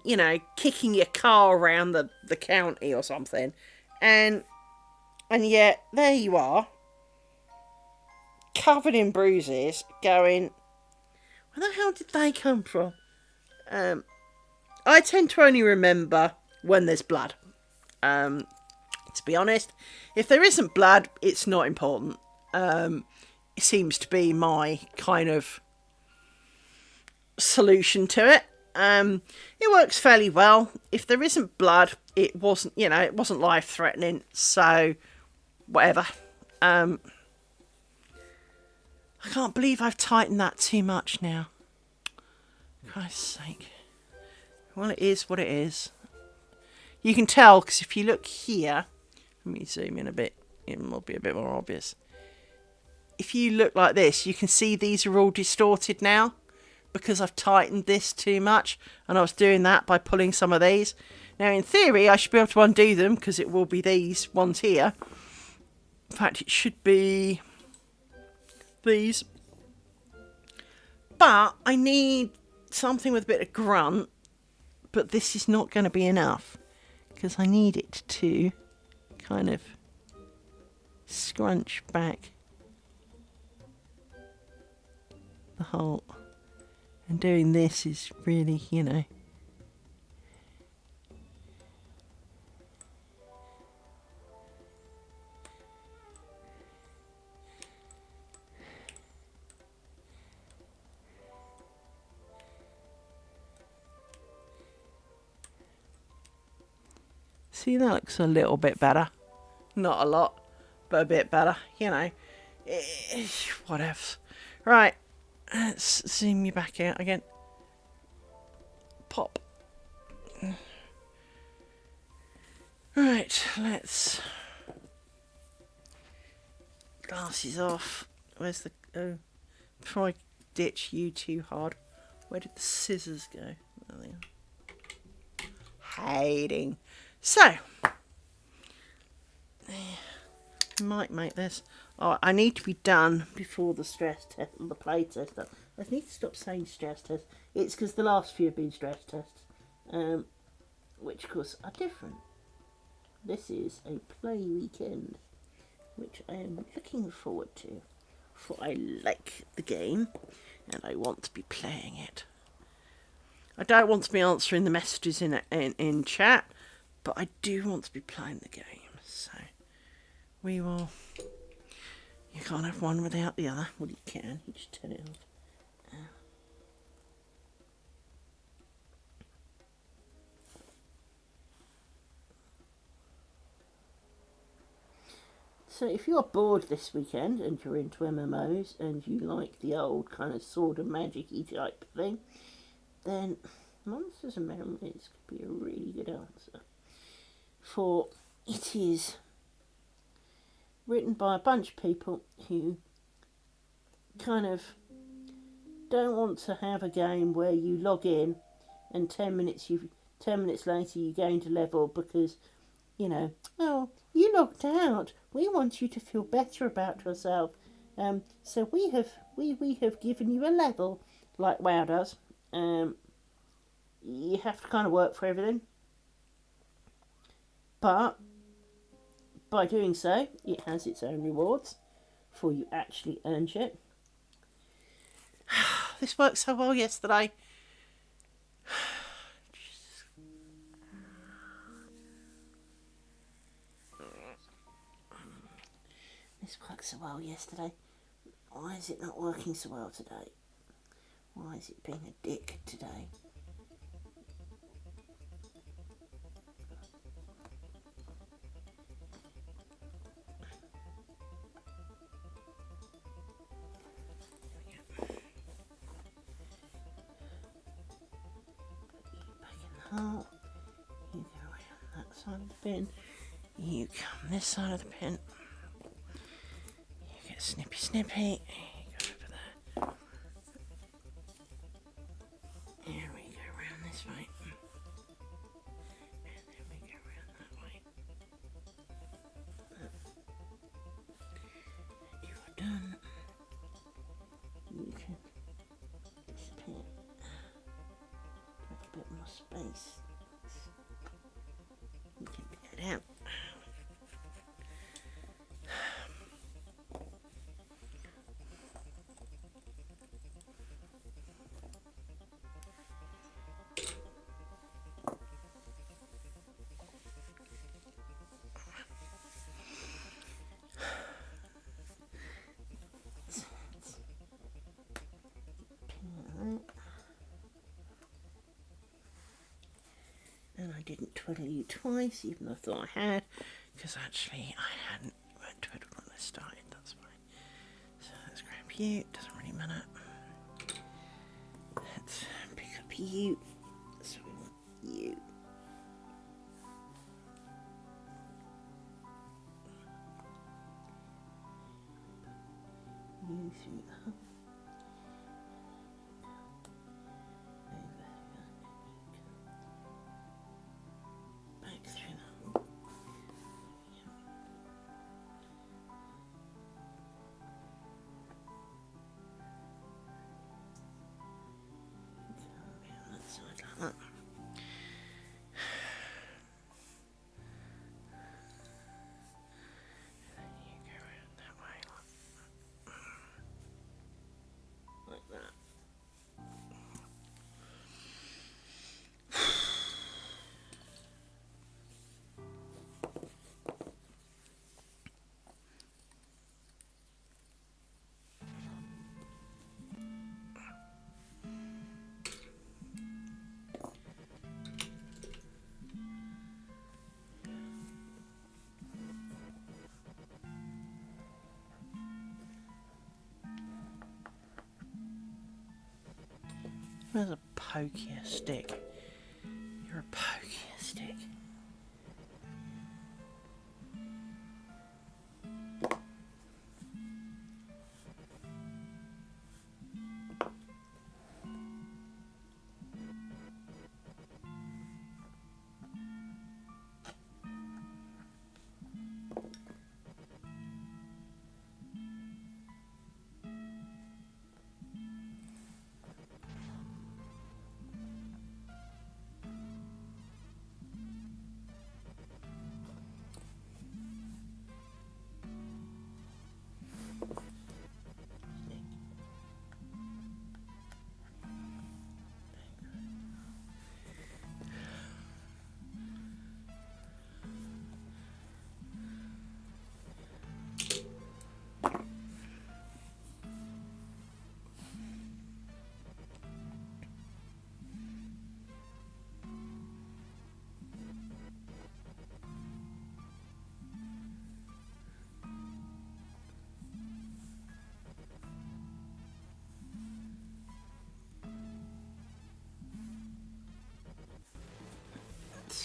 kicking your car around the county or something. And yet, there you are, covered in bruises, going, where the hell did they come from? I tend to only remember when there's blood. To be honest, if there isn't blood, it's not important. It seems to be my kind of solution to it. It works fairly well. If there isn't blood, it wasn't life-threatening, so whatever. I can't believe I've tightened that too much now. Christ's sake. Well, it is what it is. You can tell, because if you look here, let me zoom in a bit, it will be a bit more obvious. If you look like this, you can see these are all distorted now, because I've tightened this too much, and I was doing that by pulling some of these. Now, in theory, I should be able to undo them, because it will be these ones here. In fact, it should be these. But I need something with a bit of grunt, but this is not going to be enough, because I need it to kind of scrunch back the whole. And doing this is really, See, that looks a little bit better. Not a lot, but a bit better, Whatever. Right, let's zoom you back out again. Pop. Right, let's... Glasses off. Where's the... Oh, before I ditch you too hard, where did the scissors go? Oh, there. Hiding. So, Might make this. Oh, I need to be done before the stress test, the play test. I need to stop saying stress test. It's because the last few have been stress tests, which of course are different. This is a play weekend, which I am looking forward to, for I like the game and I want to be playing it. I don't want to be answering the messages in chat, but I do want to be playing the game. So we will. You can't have one without the other. Well, you can. You just turn it off. So if you're bored this weekend and you're into MMOs and you like the old kind of sword and magic-y type thing, then Monsters and Memories could be a really good answer. For it is written by a bunch of people who kind of don't want to have a game where you log in and 10 minutes later you gained a level because, you know, oh, you logged out. We want you to feel better about yourself. So we have given you a level like WoW does. You have to kind of work for everything. But by doing so, it has its own rewards for you actually earned it. This worked so well yesterday. This worked so well yesterday. Why is it not working so well today? Why is it being a dick today? Oh, you go around that side of the bin. You come this side of the bin. You get snippy. You go over there. Here we go around this way. And then we go around that way. And you are done. You can disappear. A bit more space. You can get out. And I didn't twiddle you twice, even though I thought I had, because actually I hadn't twiddled when I started, that's why. So let's grab you, it doesn't really matter. Let's pick up you, so we want you. You through the hole. Back through the hole. That side like that. And then you go around that way like that. Where's a pokier stick? You're a pokier stick.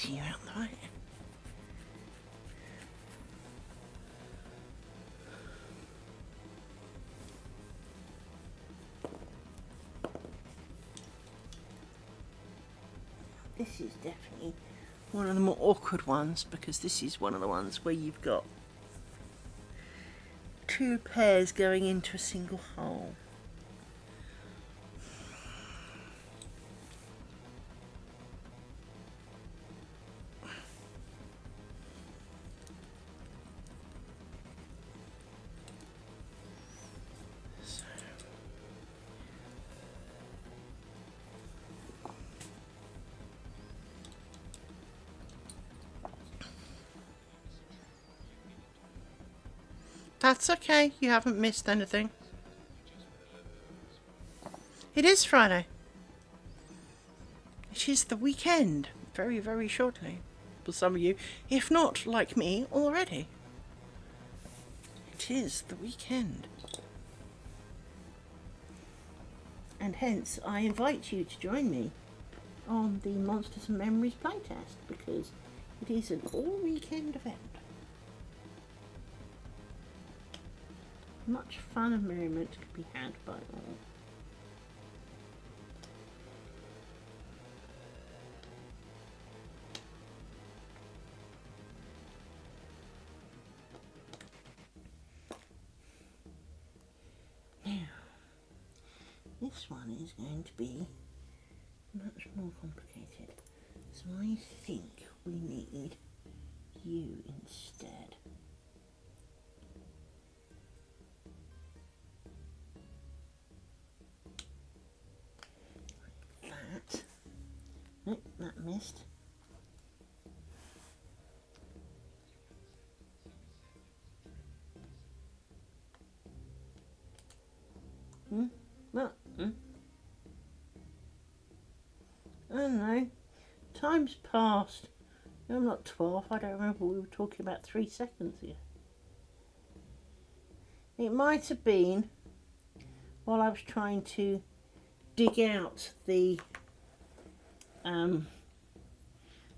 you out the way. This is definitely one of the more awkward ones, because this is one of the ones where you've got two pairs going into a single hole. That's okay, you haven't missed anything. It is Friday. It is the weekend, very, very shortly. For some of you, if not like me, already. It is the weekend. And hence, I invite you to join me on the Monsters and Memories playtest, because it is an all-weekend event. Much fun and merriment could be had by all. Now, this one is going to be much more complicated, so I think we need you instead. Nope, that missed. What? I don't know. Time's passed. I'm not 12. I don't remember. We were talking about 3 seconds here. It might have been while I was trying to dig out the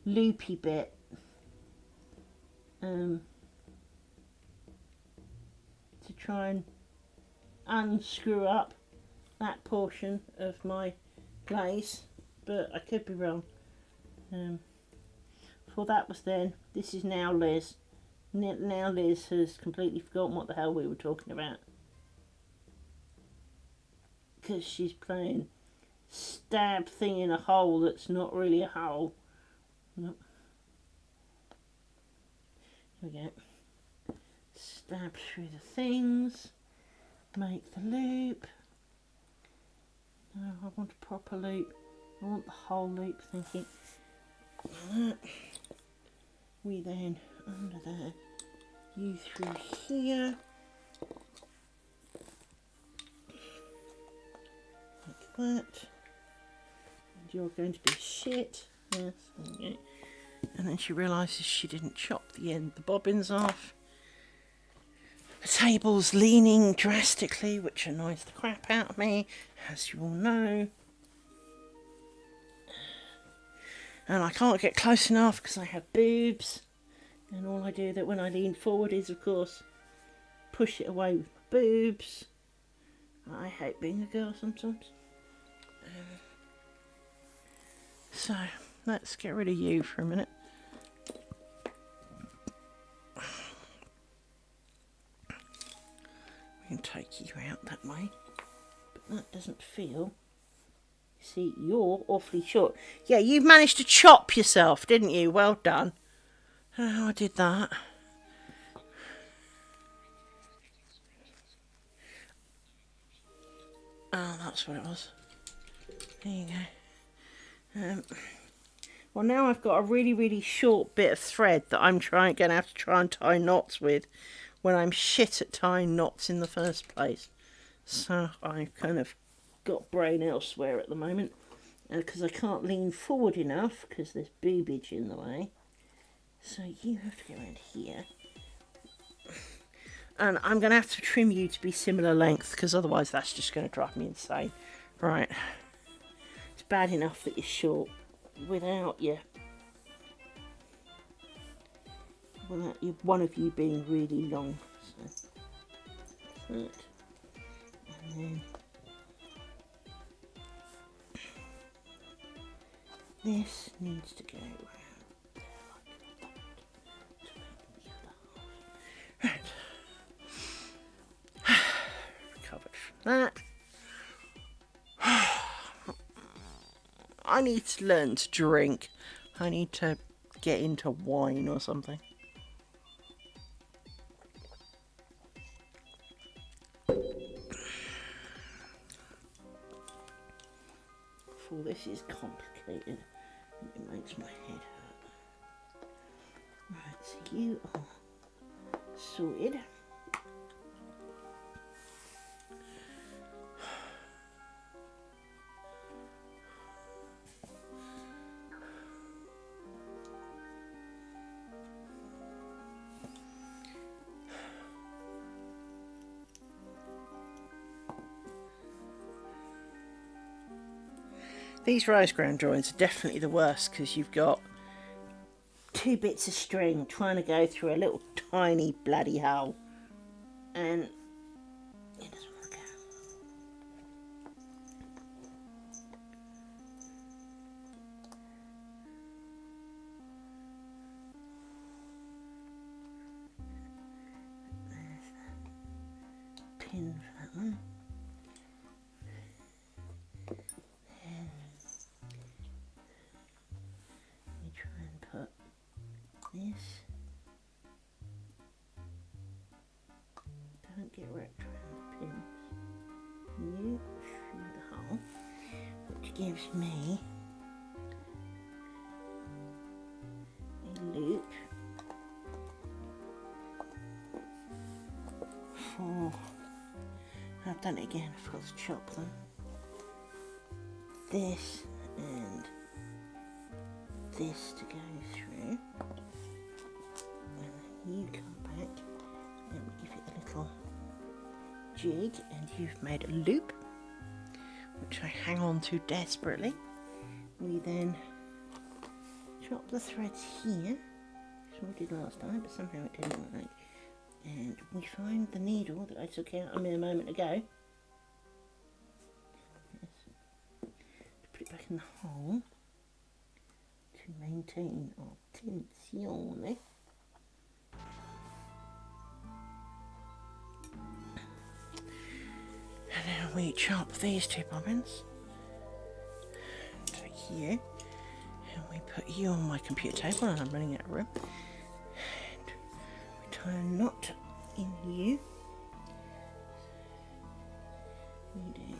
loopy bit to try and unscrew up that portion of my glaze, but I could be wrong. For that was then, this is now Liz. Now Liz has completely forgotten what the hell we were talking about, because she's playing stab thing in a hole that's not really a hole. Nope. Here we go. Stab through the things. Make the loop. No, I want a proper loop. I want the whole loop, thinking. We then, under there, you through here. Like that. You're going to be shit. Yes, okay. And then she realises she didn't chop the bobbins off. The table's leaning drastically, which annoys the crap out of me, as you all know. And I can't get close enough because I have boobs. And all I do that when I lean forward is, of course, push it away with my boobs. I hate being a girl sometimes. So, let's get rid of you for a minute. We can take you out that way. But that doesn't feel... See, you're awfully short. Yeah, you've managed to chop yourself, didn't you? Well done. Oh, I did that. Oh, that's what it was. There you go. Well, now I've got a really, really short bit of thread that I'm going to have to try and tie knots with when I'm shit at tying knots in the first place. So I've kind of got brain elsewhere at the moment, because I can't lean forward enough because there's boobage in the way. So you have to go around here. And I'm going to have to trim you to be similar length, because otherwise that's just going to drive me insane. Right. It's bad enough that you're short without you without one of you being really long. So that, and then this needs to go around there like that to make the other half. Right. Recovered from that. I need to learn to drink. I need to get into wine or something. For this is complicated. It makes my head hurt. Right, so you are sorted. These rose ground joints are definitely the worst because you've got 2 bits of string trying to go through a little tiny bloody hole, and it doesn't want to go. There's the pin for that one. This. Don't get wrapped around the pins. You through the hole, which gives me a loop for. I've done it again. I've got to chop them. This and this to go through. You come back and give it a little jig, and you've made a loop which I hang on to desperately. We then chop the threads here, which we did last time, but somehow it didn't work, and we find the needle that I took out a mere moment ago. Yes. To put it back in the hole to maintain our tensione. And then we chop these 2 bobbins to here, and we put you on my computer table, and I'm running out of room. And we tie a knot in you. We do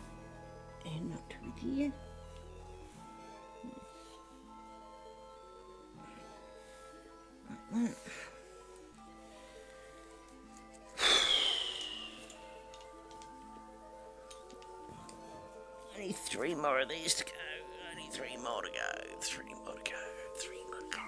a knot with you. Like that. Only 3 more of these to go. Only 3 more to go. 3 more to go. 3 more to go.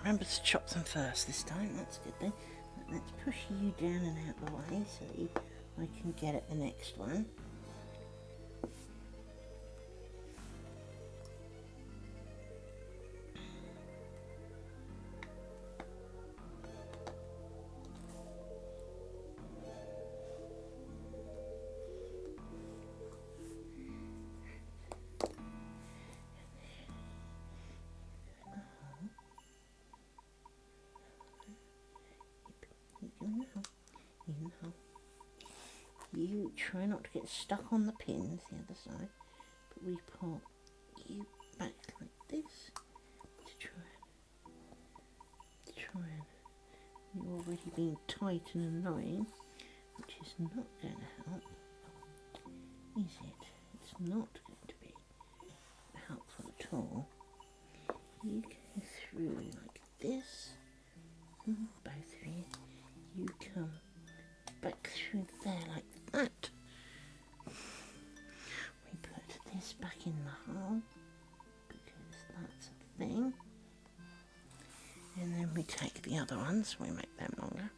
Remember to chop them first this time, that's a good thing. Let's push you down and out the way so that I can get at the next one. You try not to get stuck on the pins the other side, but we pull you back like this to try and you're already being tight and annoying, which is not going to help, is it? It's not going to be helpful at all. You go through like this, both of you. You come back through there like that, take the other ones, we make them longer.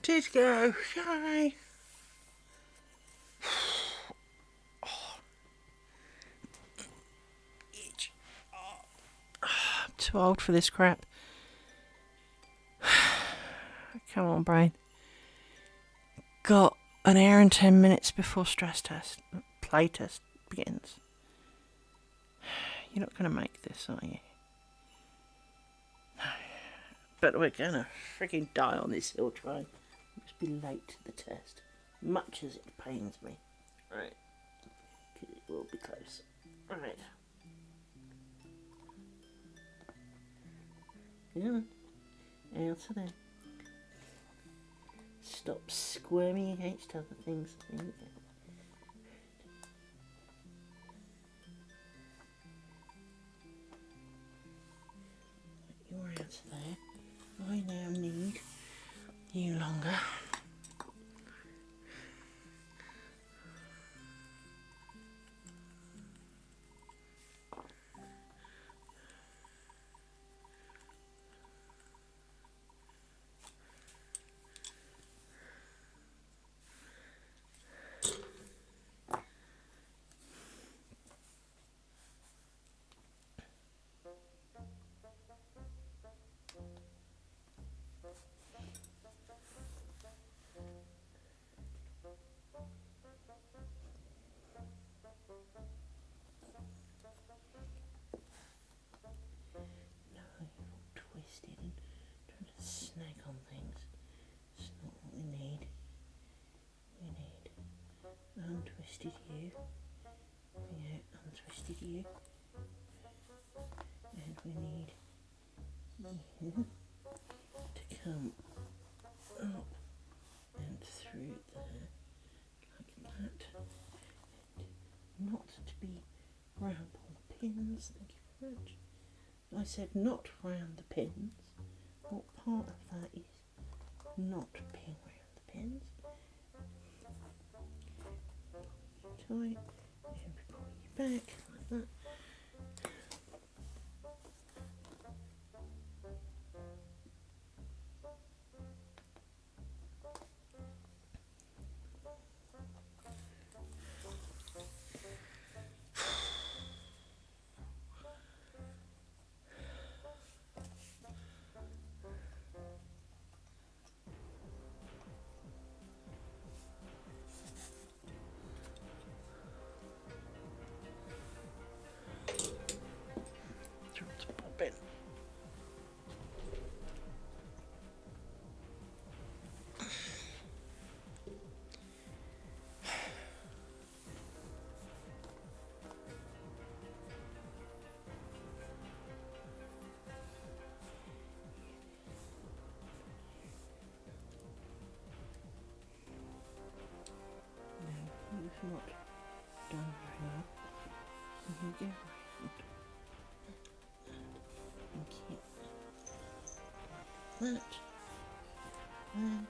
Two to go. Yay! I'm too old for this crap. Come on, brain. Got an hour and 10 minutes before play test begins. You're not going to make this, are you? No. But we're going to freaking die on this hill train. Must be late to the test. Much as it pains me. Right. Because it will be close. Right. Yeah. Out of there. Stop squirming against other things. You're out of there. I now need you longer. Untwisted you. Yeah, untwisted you. And we need you to come up and through there like that. And not to be round all the pins. Thank you very much. I said not round the pins. What part of that is not being round the pins? Tight, and pull you back like that. Bobbin. You've not done very well. So you go round and keep that, and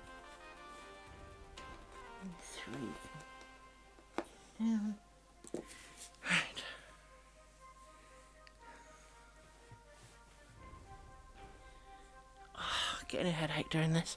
three down. Right. Oh, getting a headache doing this.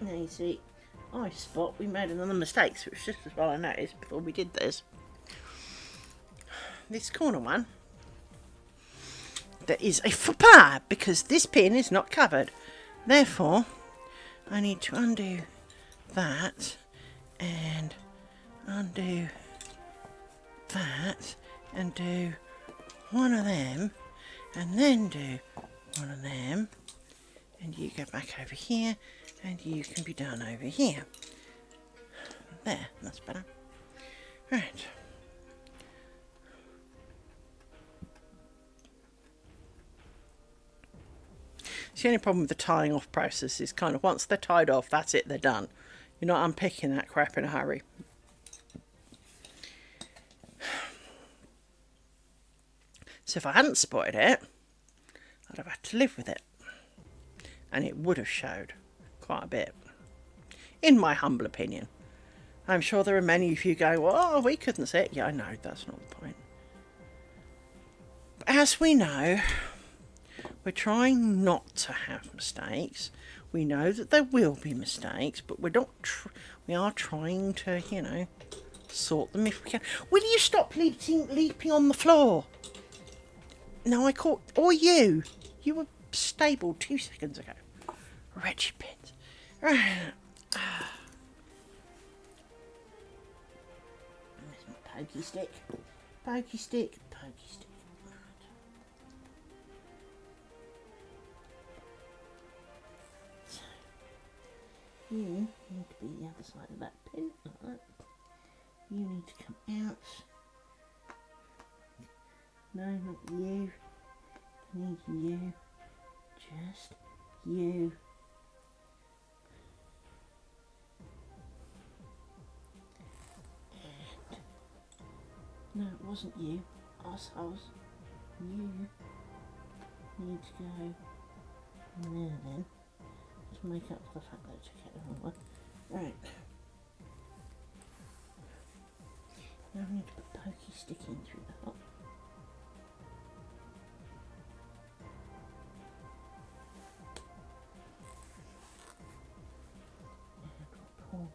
Now you see, I spot we made another mistake, so it's just as well I noticed before we did this. This corner one, there is a faux pas because this pin is not covered. Therefore, I need to undo that and undo that and do one of them and then do one of them, and you go back over here and you can be done over here. There, that's better. Right. The only problem with the tying off process is kind of once they're tied off, that's it, they're done. You're not unpicking that crap in a hurry. So if I hadn't spotted it, I'd have had to live with it. And it would have showed quite a bit. In my humble opinion. I'm sure there are many of you going, well, we couldn't see it. Yeah, I know, that's not the point. But as we know, we're trying not to have mistakes. We know that there will be mistakes, but we're not. We are trying to, you know, sort them if we can. Will you stop leaping on the floor? No, I caught. Or you. You were stable 2 seconds ago. Wretched pins. Right. There's my pokey stick. Pokey stick. Pokey stick. You need to be the other side of that pin, like that. You need to come out. No, not you. I need you. Just you. And no, it wasn't you. Assholes. You need to go in there then. To make up for the fact that I took it the wrong way. Right. Now I need to put pokey stick in through the hole. And we'll pull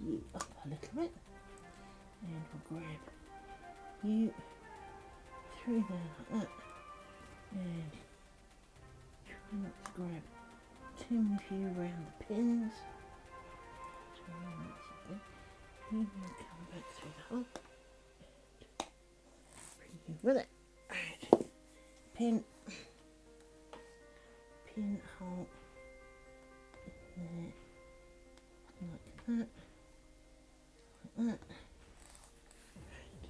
you up a little bit. And we'll grab you through there like that. And try not to grab too many of you around the pins. You will come back through the hole and bring you with it. Right. Pin, hole, there, like that, like that. Right.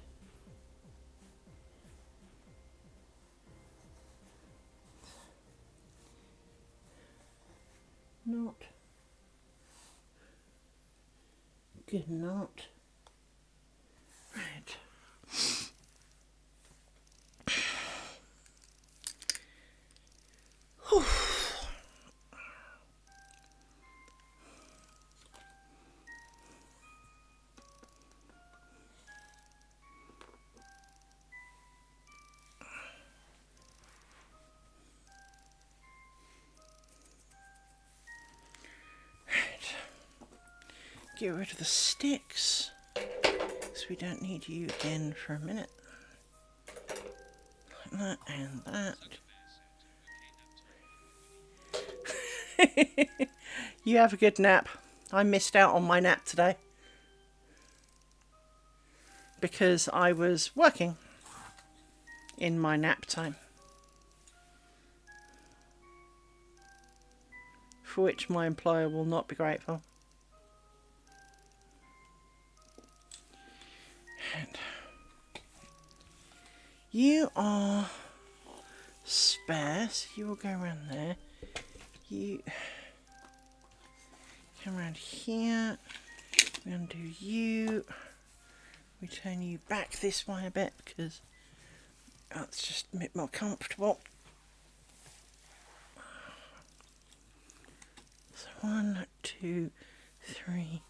Not good, not right. Whew. Get rid of the sticks, so we don't need you again for a minute. Like that and that. You have a good nap. I missed out on my nap today because I was working in my nap time, for which my employer will not be grateful. And you are spare, so you will go around there. You come around here. We undo you. We turn you back this way a bit because that's just a bit more comfortable. So 1, 2, 3,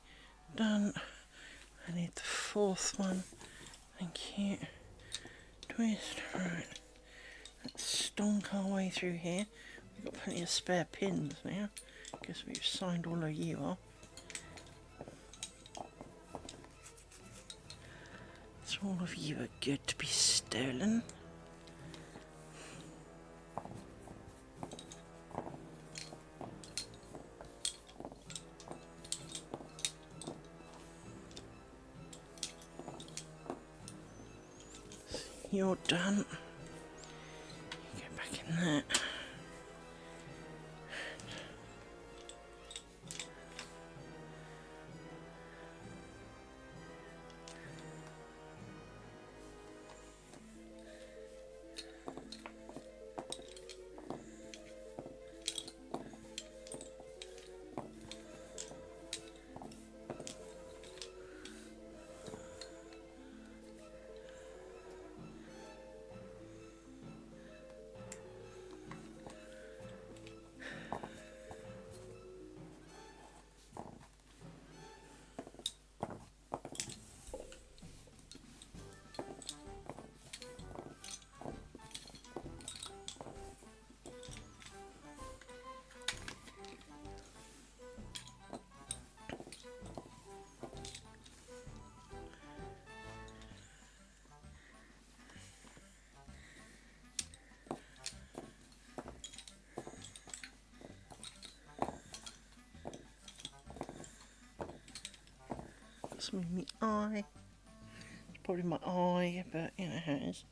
done. I need the 4th one. Thank you. Twist. Right. Let's stonk our way through here. We've got plenty of spare pins now. Guess we've signed all of you off. All of you are good to be stolen. You're done. You go back in there. Something in my eye. Probably my eye, but you know how it is.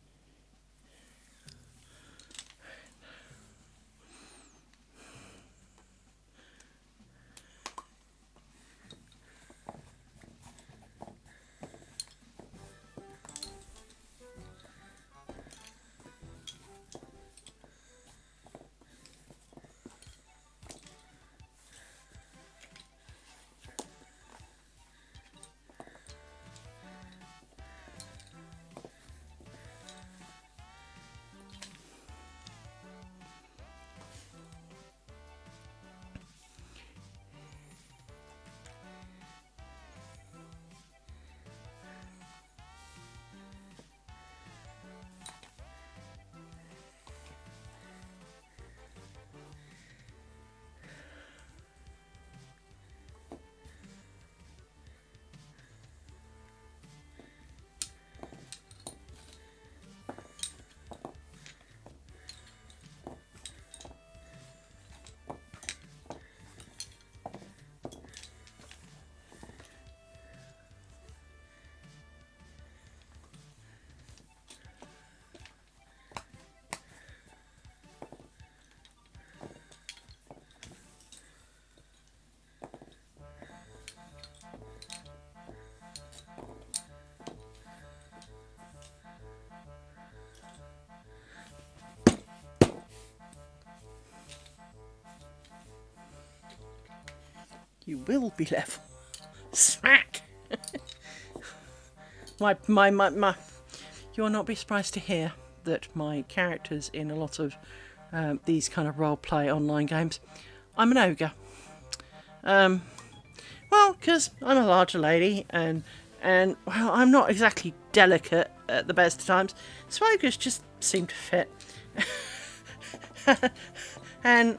You will be level. Smack! my. You'll not be surprised to hear that my characters in a lot of these kind of role-play online games, I'm an ogre. Well, because I'm a larger lady and well, I'm not exactly delicate at the best of times, so ogres just seem to fit. And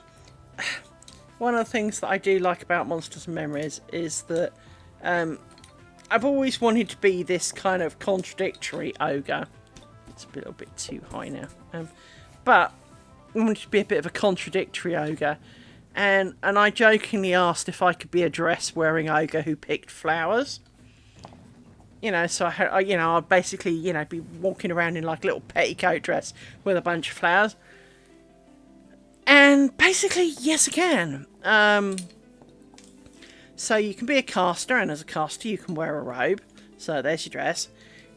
one of the things that I do like about Monsters and Memories is that I've always wanted to be this kind of contradictory ogre. It's a little bit too high now. But I wanted to be a bit of a contradictory ogre. And I jokingly asked if I could be a dress-wearing ogre who picked flowers. You know, so I'd basically, be walking around in like a little petticoat dress with a bunch of flowers. And basically, yes, I can. So you can be a caster, and as a caster, you can wear a robe. So there's your dress.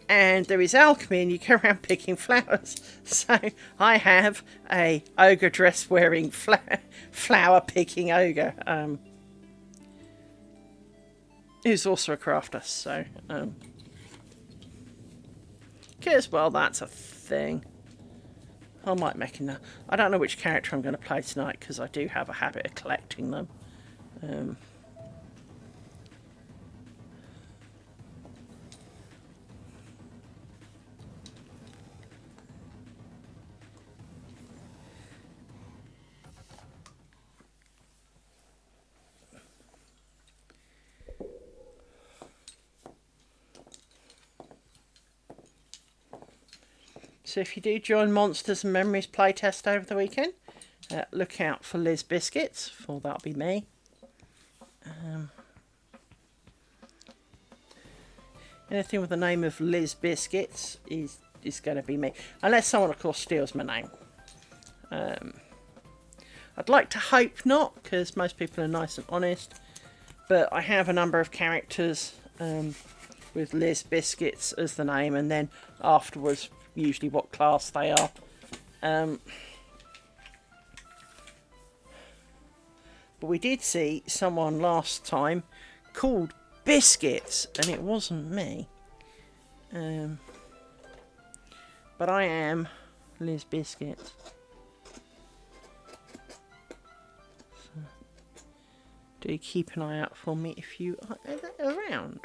And there is alchemy, and you go around picking flowers. So I have a ogre dress wearing flower picking ogre, who's also a crafter. So, because well, that's a thing. I might make that. I don't know which character I'm going to play tonight because I do have a habit of collecting them. So if you do join Monsters and Memories playtest over the weekend, look out for Liz Biscuits, for that'll be me. Anything with the name of Liz Biscuits is going to be me. Unless someone, of course, steals my name. I'd like to hope not, because most people are nice and honest. But I have a number of characters with Liz Biscuits as the name, and then afterwards, usually what class they are. But we did see someone last time called Biscuits, and it wasn't me. But I am Liz Biscuits. So, do keep an eye out for me if you are around.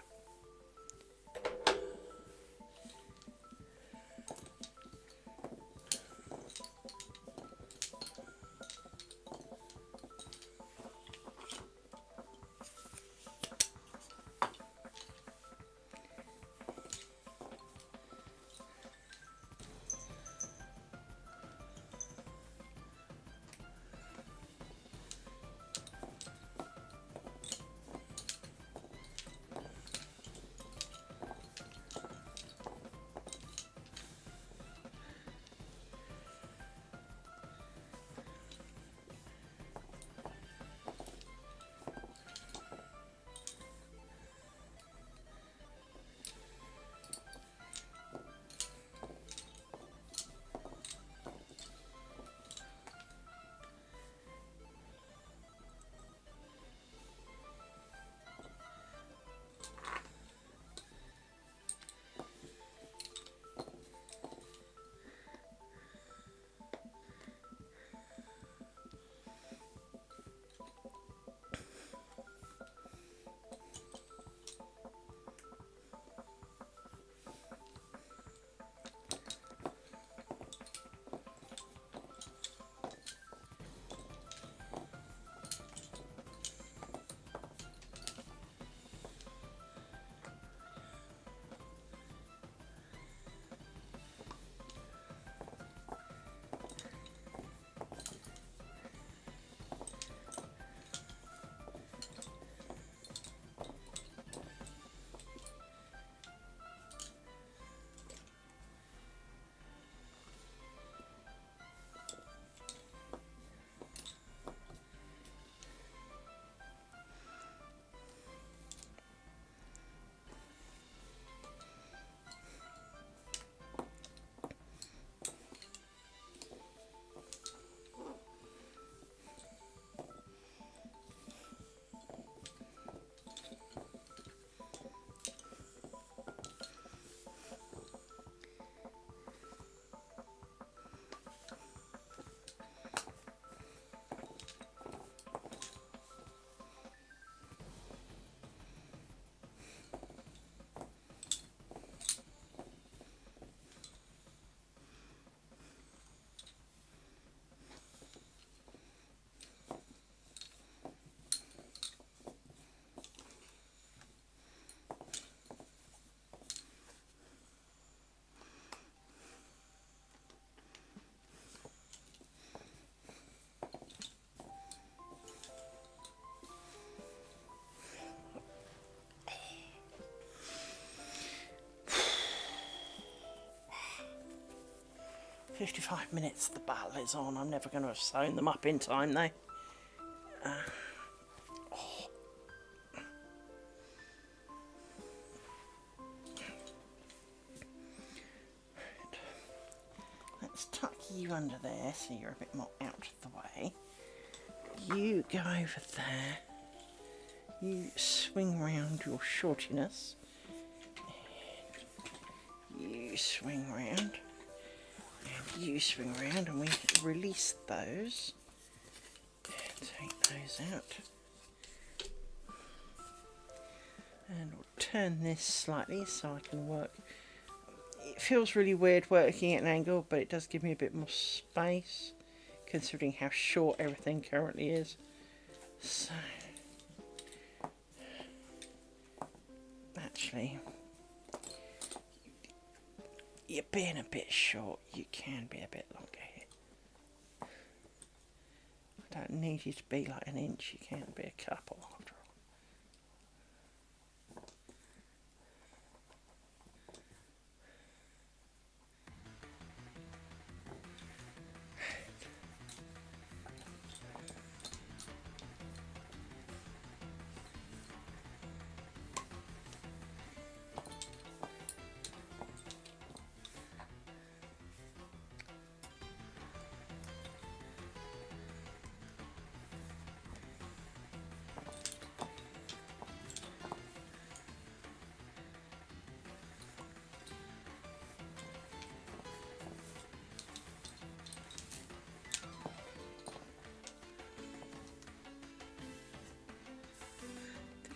"55 minutes the battle is on. I'm never going to have sewn them up in time, though." Let's tuck you under there so you're a bit more out of the way. You go over there. You swing round your shortiness. You swing round. And you swing around, and we release those. Take those out. And we'll turn this slightly so I can work. It feels really weird working at an angle, but it does give me a bit more space, considering how short everything currently is. So, actually, you're being a bit short. You can be a bit longer here. I don't need you to be like an inch. You can be a couple after all.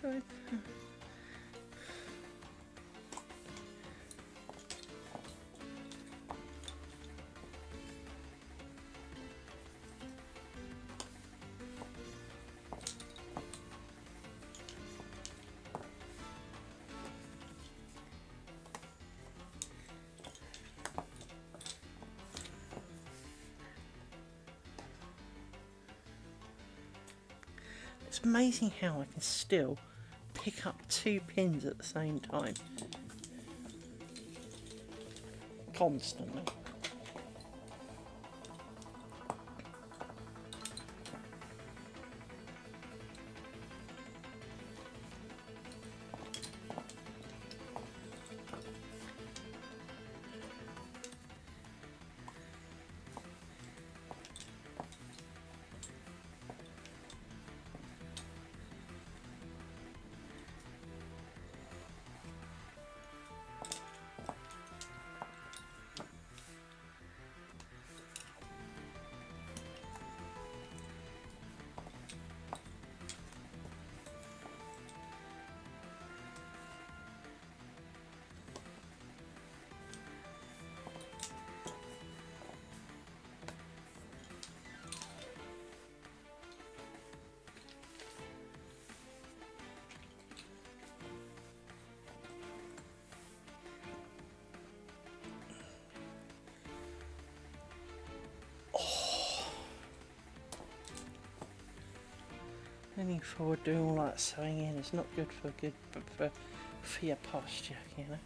Did I? It's amazing how I can still pick up 2 pins at the same time. Constantly. Leaning forward, doing all that sewing in is not good for your posture, you know.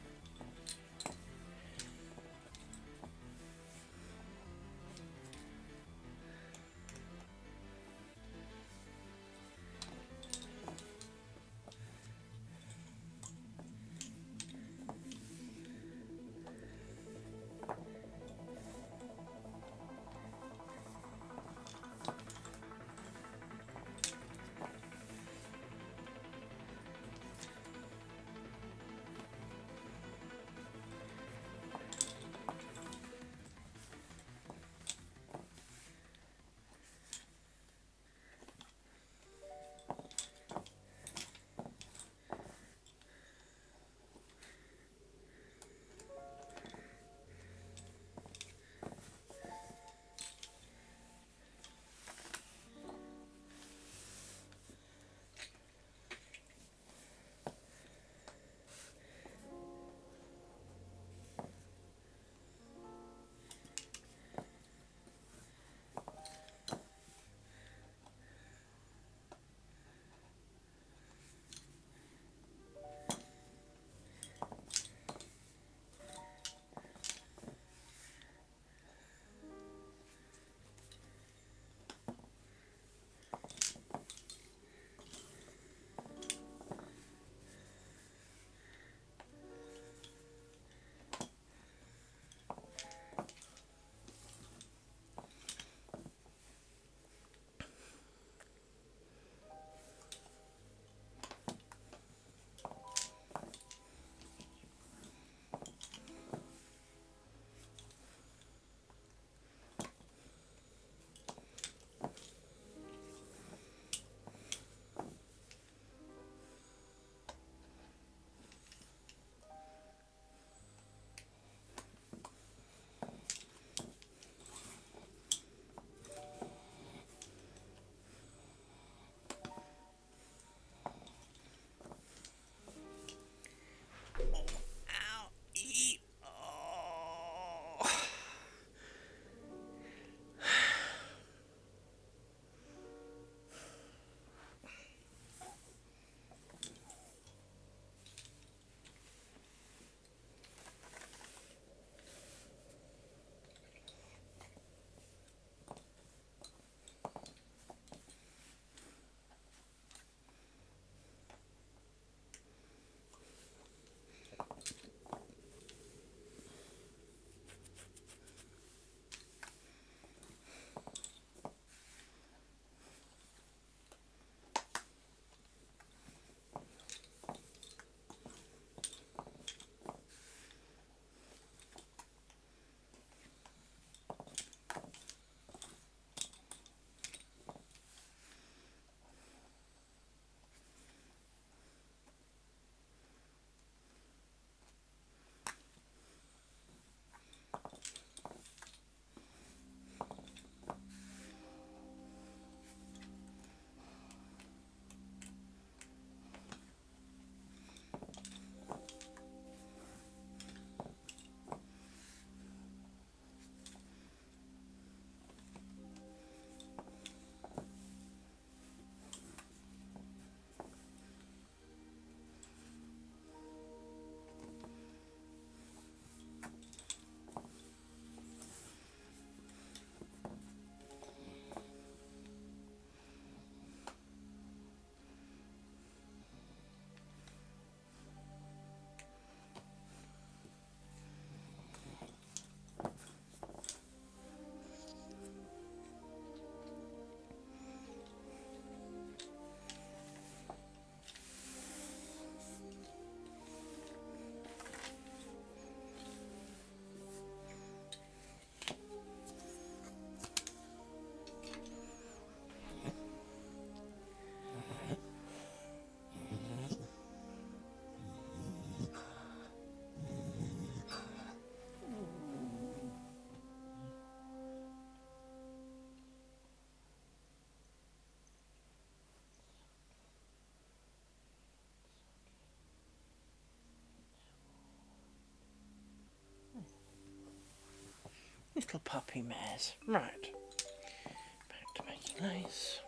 Little puppy mares. Right. Back to making lace.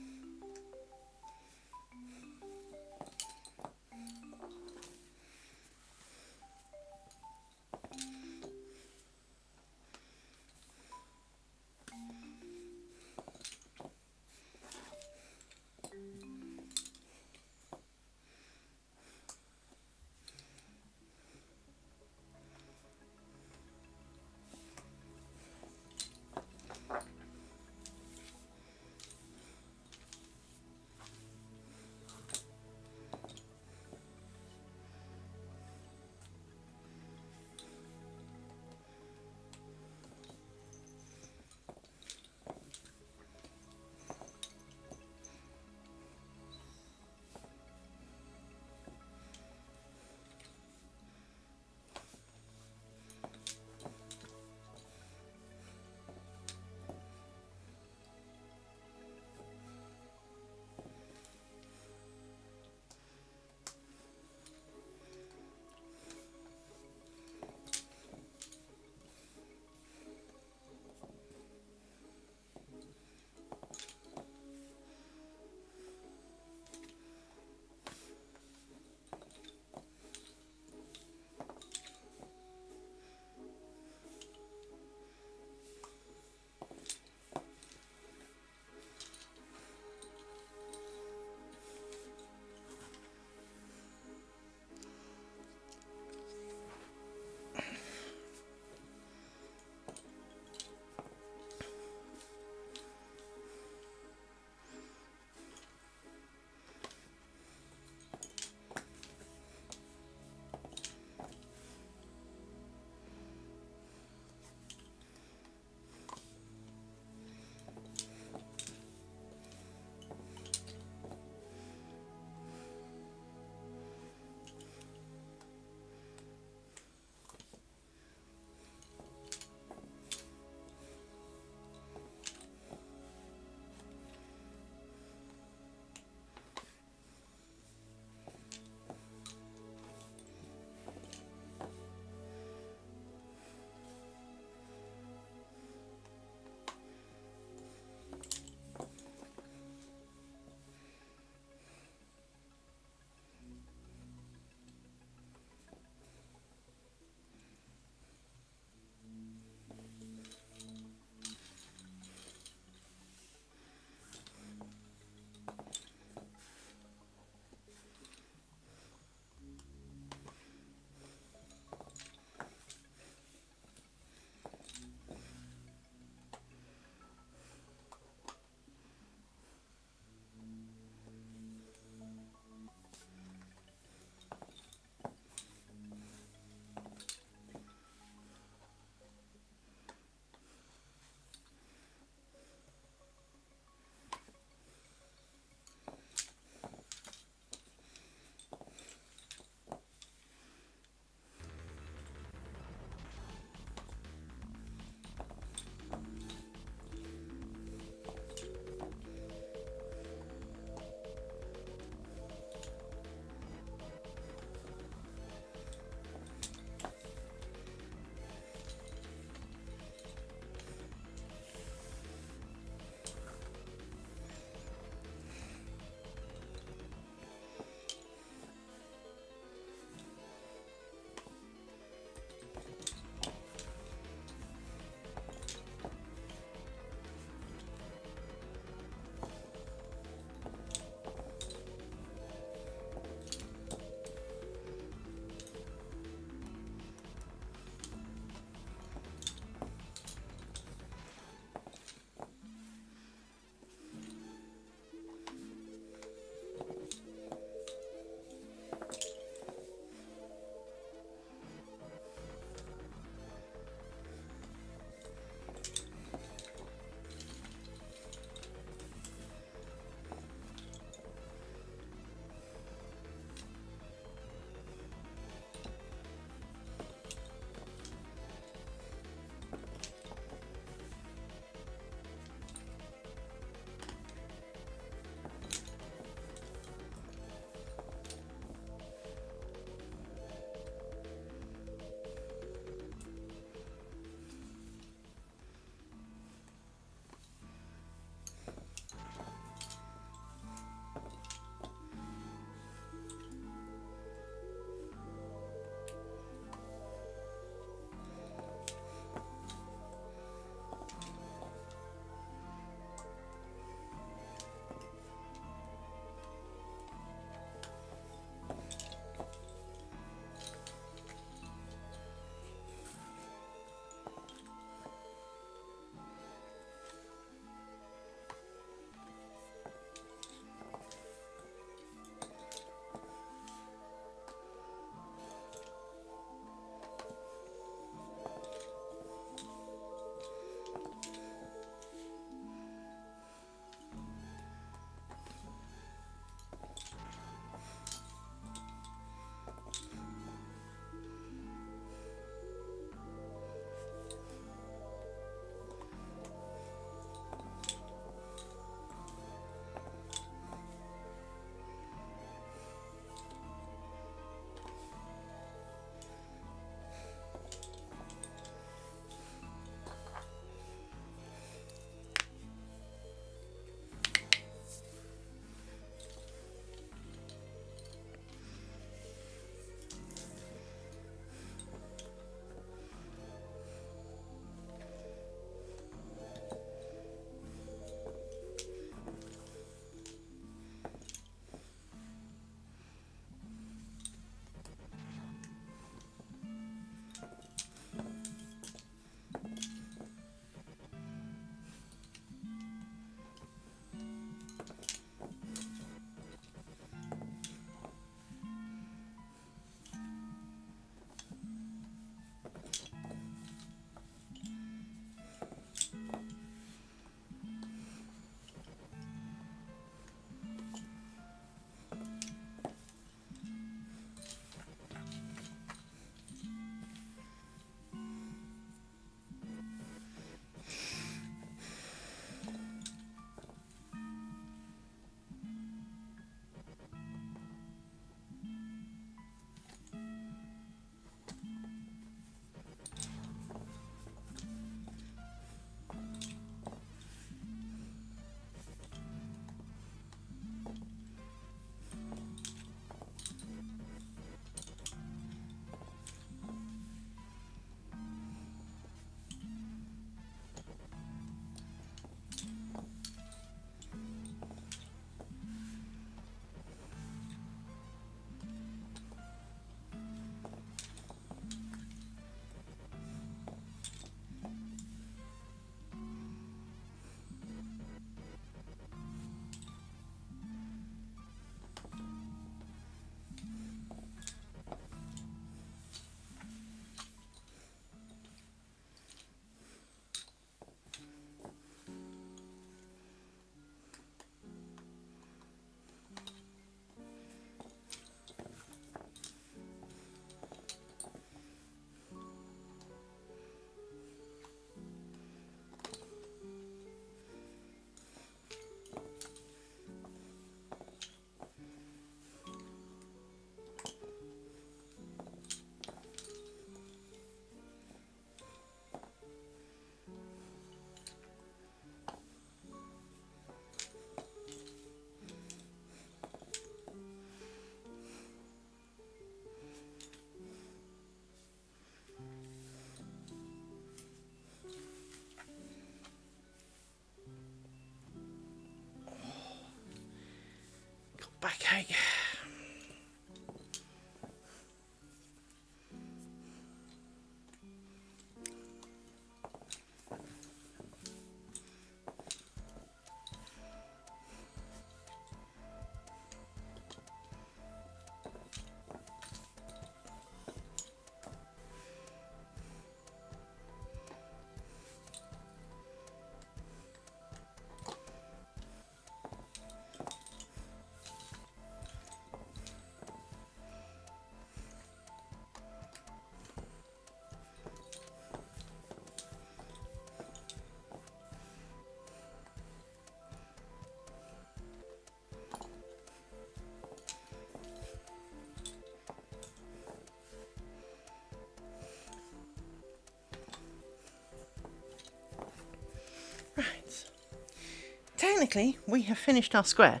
technically we have finished our square,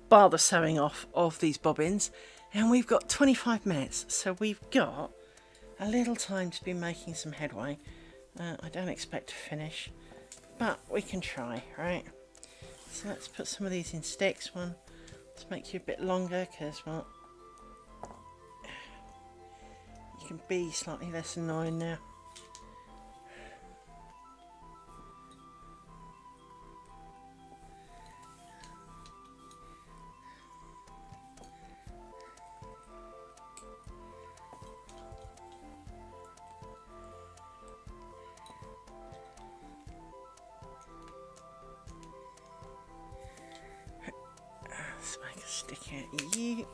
bar the sewing off of these bobbins, and we've got 25 minutes, so we've got a little time to be making some headway. I don't expect to finish, but we can try, right? So let's put some of these in sticks. Let's make you a bit longer, because, well, you can be slightly less annoying now. Let's make a stick out of you.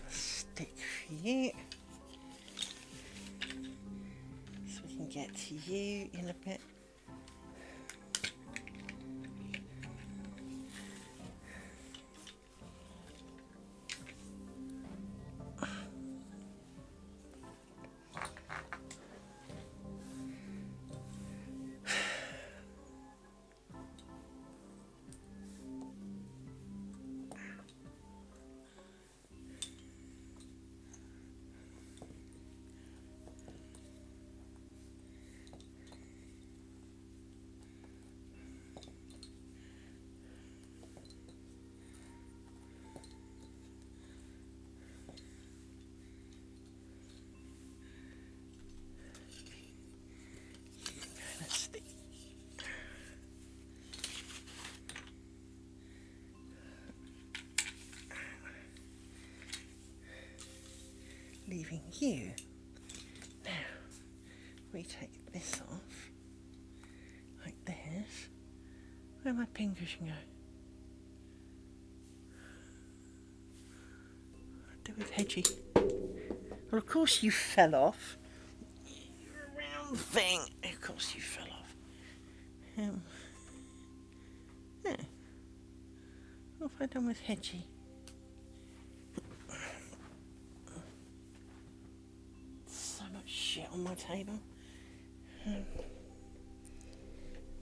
Stick for you, so we can get to you in a bit. Leaving you. Now, we take this off, like this. Where'd my pincushion go? What do with Hedgie? Well, of course you fell off. You round thing. Of course you fell off. Yeah. What have I done with Hedgie? Shit on my table.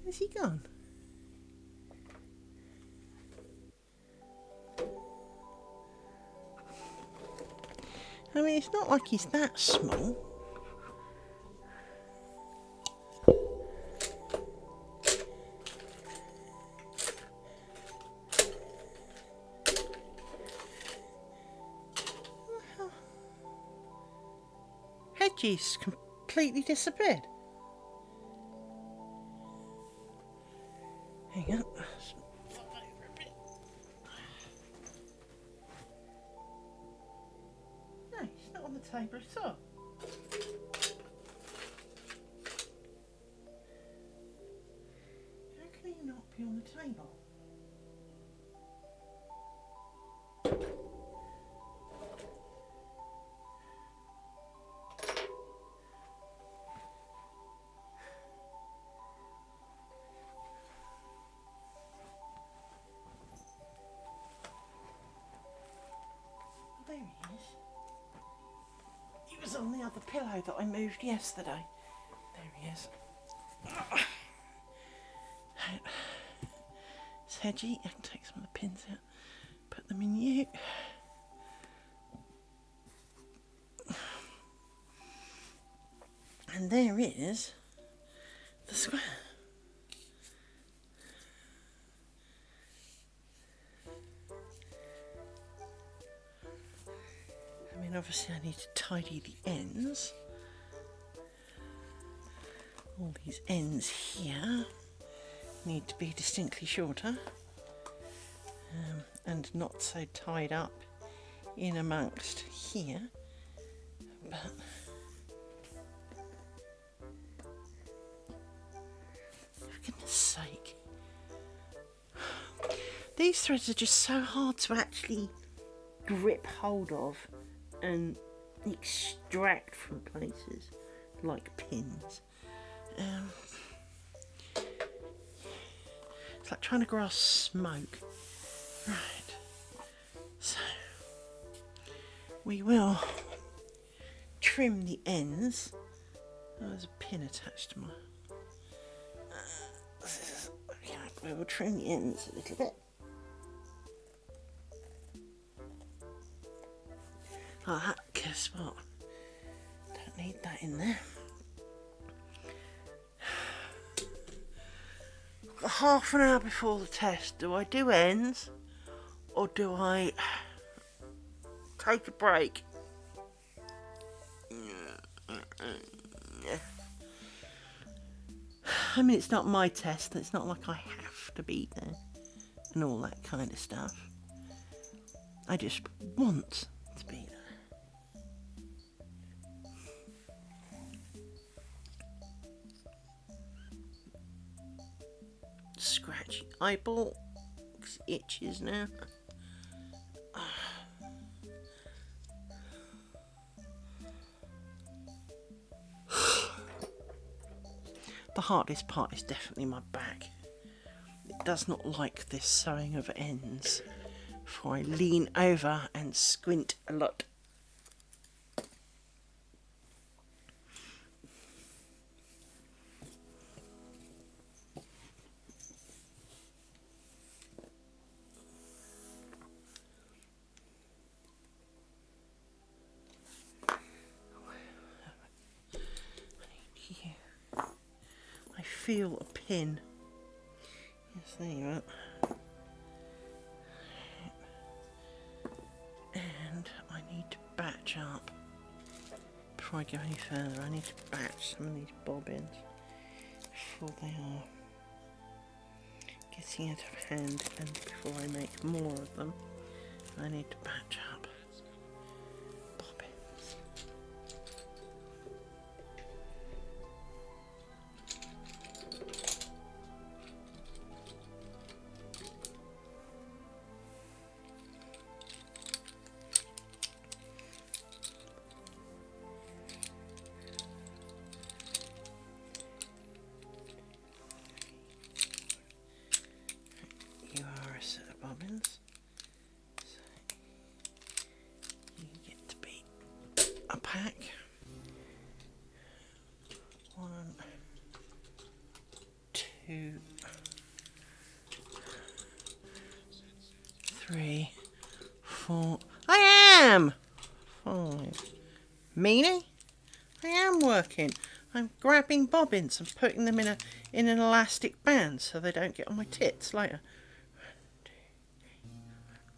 Where's he gone? I mean, it's not like he's that small. Hedgie's completely disappeared. Hang on. No, he's not on the table at all. How can he not be on the table? There he is. He was on the other pillow that I moved yesterday. There he is. It's Hedgie. I can take some of the pins out, put them in you. And there is the square. Obviously I need to tidy the ends. all these ends here need to be distinctly shorter and not so tied up in amongst here, but for goodness sake, these threads are just so hard to actually grip hold of and extract from places like pins. It's like trying to grasp smoke. Right, so we will trim the ends. Oh, there's a pin attached to my... we will trim the ends a little bit. Like that, guess what? Don't need that in there. Half an hour before the test, do I do ends or do I take a break? I mean, it's not my test, it's not like I have to be there and all that kind of stuff. I just want to be there. Scratchy eyeball, because it itches now. The hardest part is definitely my back. It does not like this sewing of ends, for I lean over and squint a lot. I feel a pin. Yes, there you are. And I need to batch up. Before I go any further, I need to batch some of these bobbins before they are getting out of hand, and before I make more of them, I need to batch up bobbins. You are a set of bobbins, so you get to be a pack. 1, 2, 3, 4. I am 5. Meanie? I am working. I'm grabbing bobbins and putting them in an elastic band so they don't get on my tits later. 1, 2,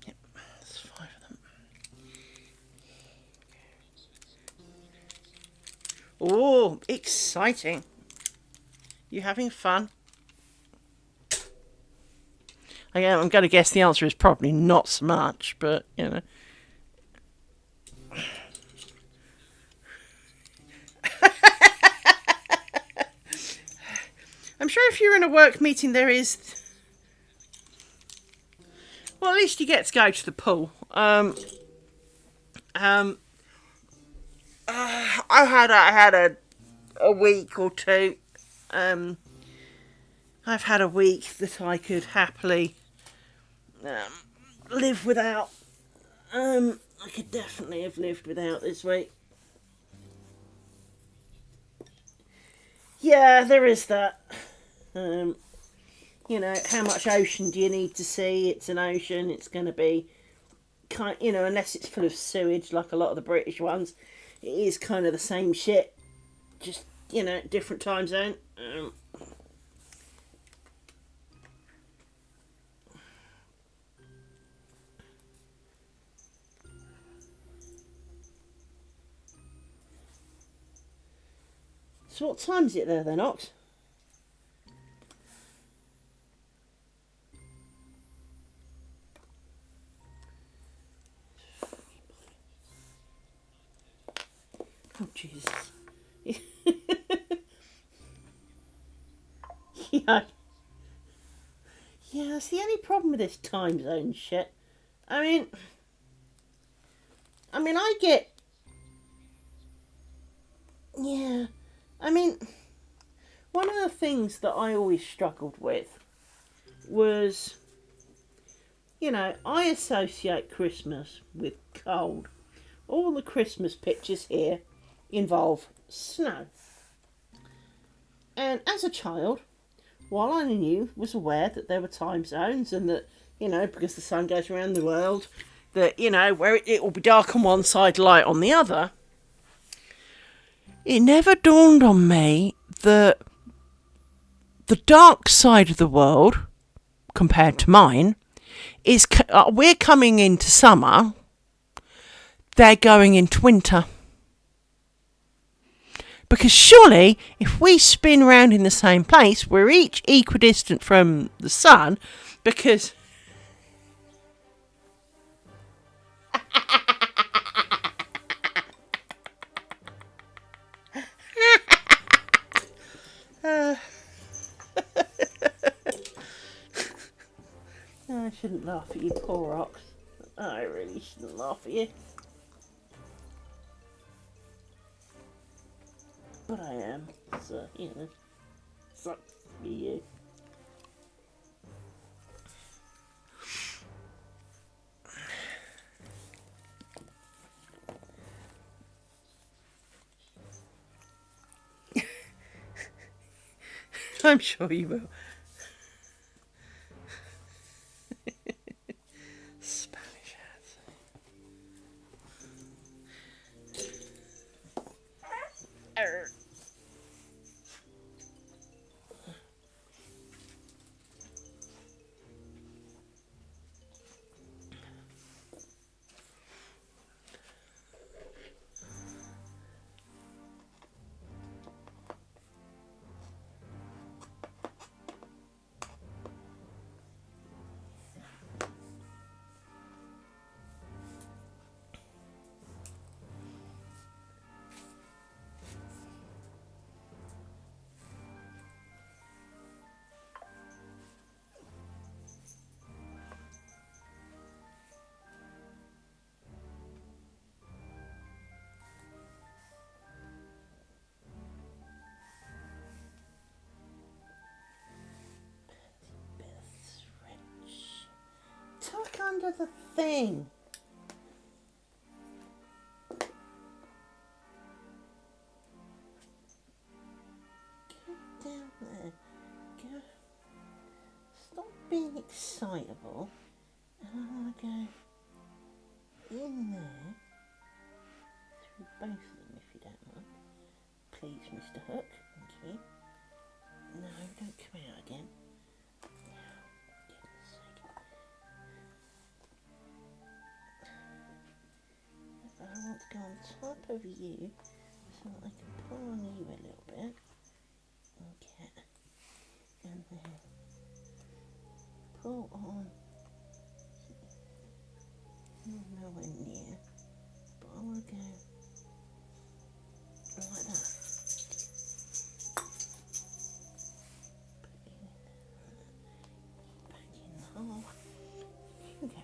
3. Yep, there's 5 of them. Oh, exciting! You having fun? I'm going to guess the answer is probably not so much, but you know. I'm sure if you're in a work meeting there is... Well, at least you get to go to the pool. I had a week or two. I've had a week that I could happily live without. I could definitely have lived without this week. Yeah, there is that. You know, how much ocean do you need to see? It's an ocean. It's going to be unless it's full of sewage like a lot of the British ones, it is kind of the same shit. Just, different time zone. So what time is it there then, Ox? Oh, Jesus. Yeah. Yeah, that's the only problem with this time zone shit. I mean, I get... Yeah. I mean, one of the things that I always struggled with was, you know, I associate Christmas with cold. All the Christmas pictures here involve snow. And as a child, while I was aware that there were time zones and that, you know, because the sun goes around the world, that, you know, where it will be dark on one side, light on the other, it never dawned on me that the dark side of the world, compared to mine, is we're coming into summer, they're going into winter. Because surely, if we spin round in the same place, we're each equidistant from the sun, because... I shouldn't laugh at you, poor Ox. I really shouldn't laugh at you. But I am, so, you know, sucks to be you. I'm sure you will. Spanish hats. Tuck under the thing. Go down there. Go. Stop being excitable. And I want to go in there through both of them if you don't mind. Please, Mr. Hook. Thank you. No, don't come out again. I want to go on top of you so that I can pull on you a little bit and get, and then pull on. You're nowhere near, but I want to go like that. Back in the hole. You get a nod.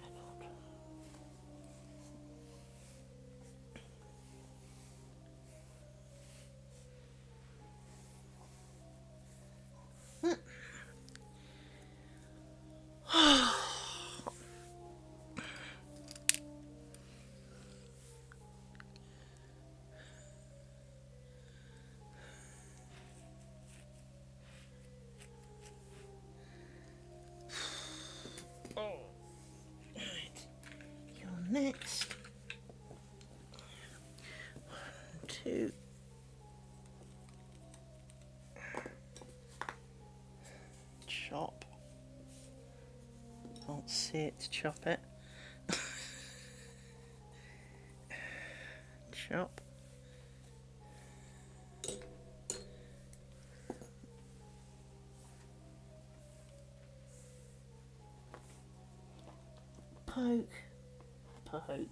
Next, 1, 2, chop. Can't see it to chop it. Chop. poke, poke,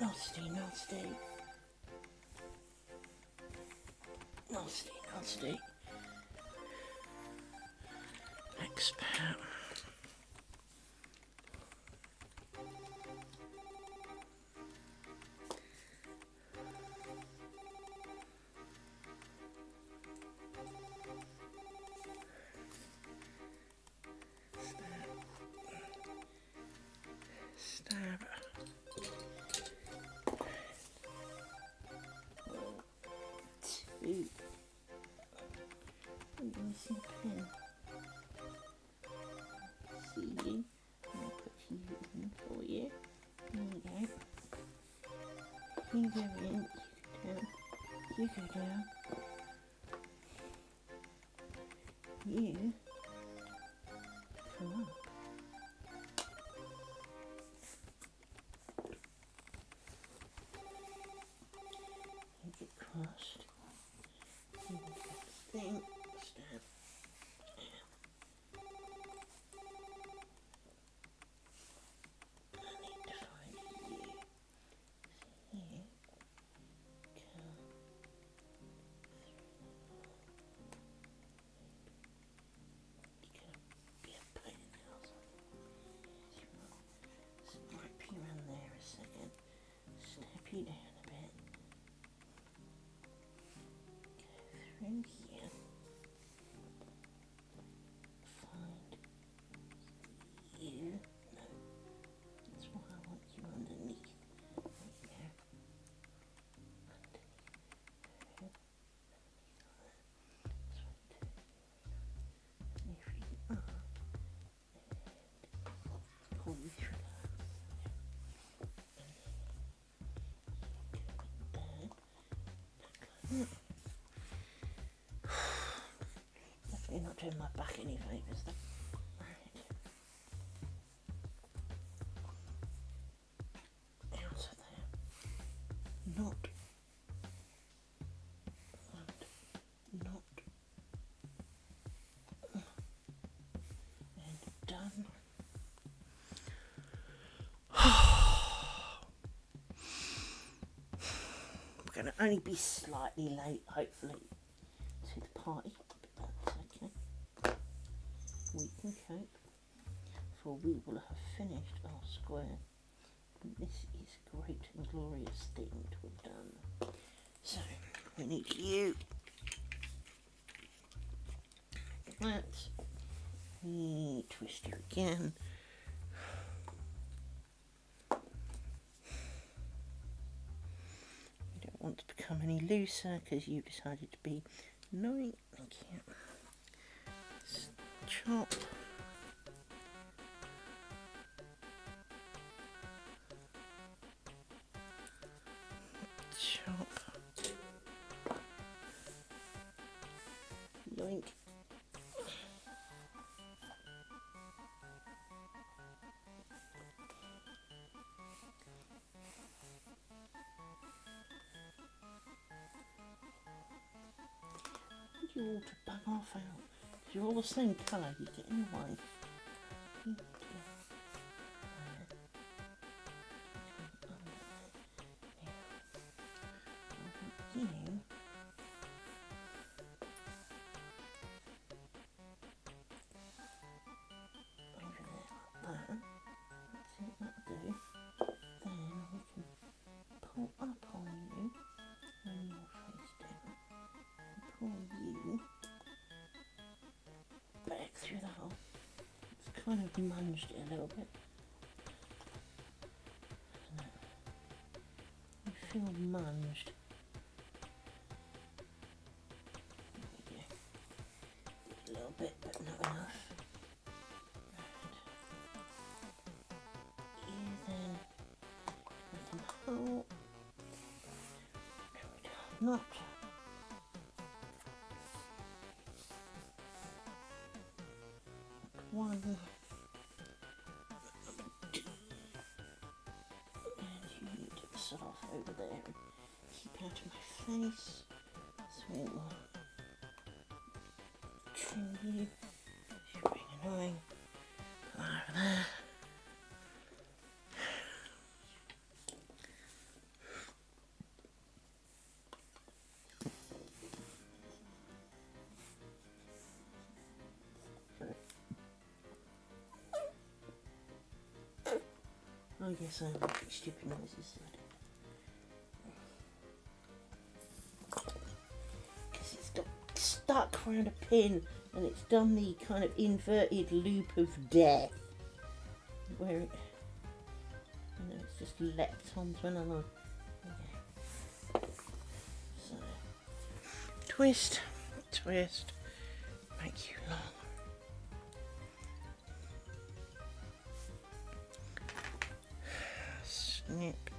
nasty, nasty, nasty, nasty. Expert. Stab. Two. Missing pen. See you. I'll put you in for you. There you go. You go in. You go down. You come up. You get crushed. You get the thing. Stab. I need to find you. So you come be a pain in the ass. Snipe you in there a second. Step you down a bit. Go through here. Find you. No. That's why I want you underneath. There you go. Underneath. That's right. And if you are, and pull you through that. And then definitely not doing my back any favours though. Right. Out of there. Not. And done. We're going to only be slightly late, hopefully, to the party, but that's okay. We can cope, for we will have finished our square. And this is a great and glorious thing to have done. So, we need you. That. We twist you again. Want to become any looser because you decided to be annoying. Thank you. Chop. Chop. Yoink. You all to bug off out. You're all the same colour, you get in the way. You over there like that. Let's see what that'll do. Then we can pull up on you when you're face down. Pull you back through the hole. It's kind of munged it a little bit. everything all munged. A little bit, but not enough. And then some hole. Not. One. And you need to set off over there and keep out of my face. So it will trim you. You're being annoying. Come over there. I guess I make stupid noises. Because it's got stuck around a pin and it's done the kind of inverted loop of death. Where it, you know, it's just leapt onto another. Okay. So, twist, twist, make you long. Snip,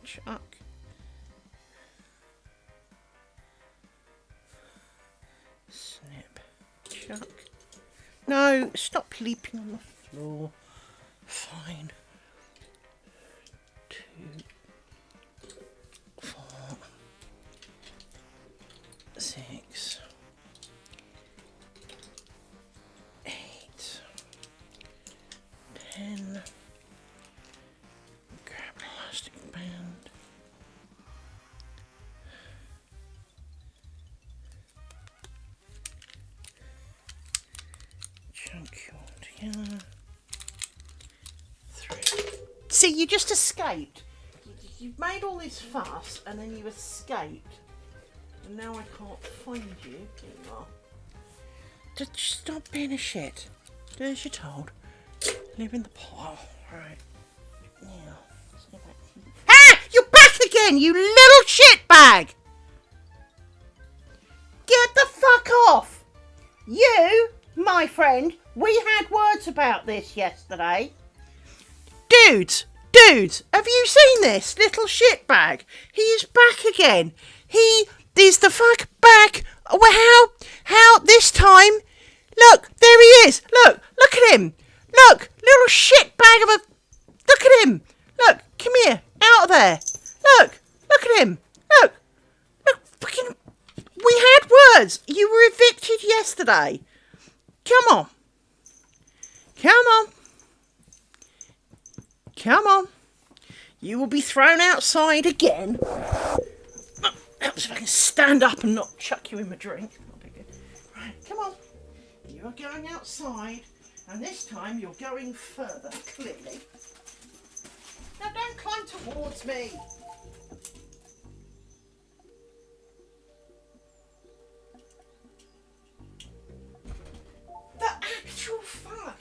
chuck, snip, chuck. No, stop leaping on the floor. Fine. 2, 4, 6, 8, 10. Band. Chunk you all together. 3. See, you just escaped. You've made all this fuss and then you escaped. And now I can't find you. Here you are. Just stop being a shit. Do as you're told. Live in the pile. Right. Now. You're back again, you little shitbag! Get the fuck off! You, my friend, we had words about this yesterday. Dudes, have you seen this little shitbag? He is back again. He is the fuck back. Well, how this time? Look, there he is. Look at him. Look, little shitbag of a... Look at him. Look, come here. Out of there. Look at him. Look, fucking... We had words. You were evicted yesterday. Come on. You will be thrown outside again. That was if I can stand up and not chuck you in my drink. That'll be good. Right, come on. You are going outside, and this time you're going further, clearly. Now don't climb towards me. The actual fuck.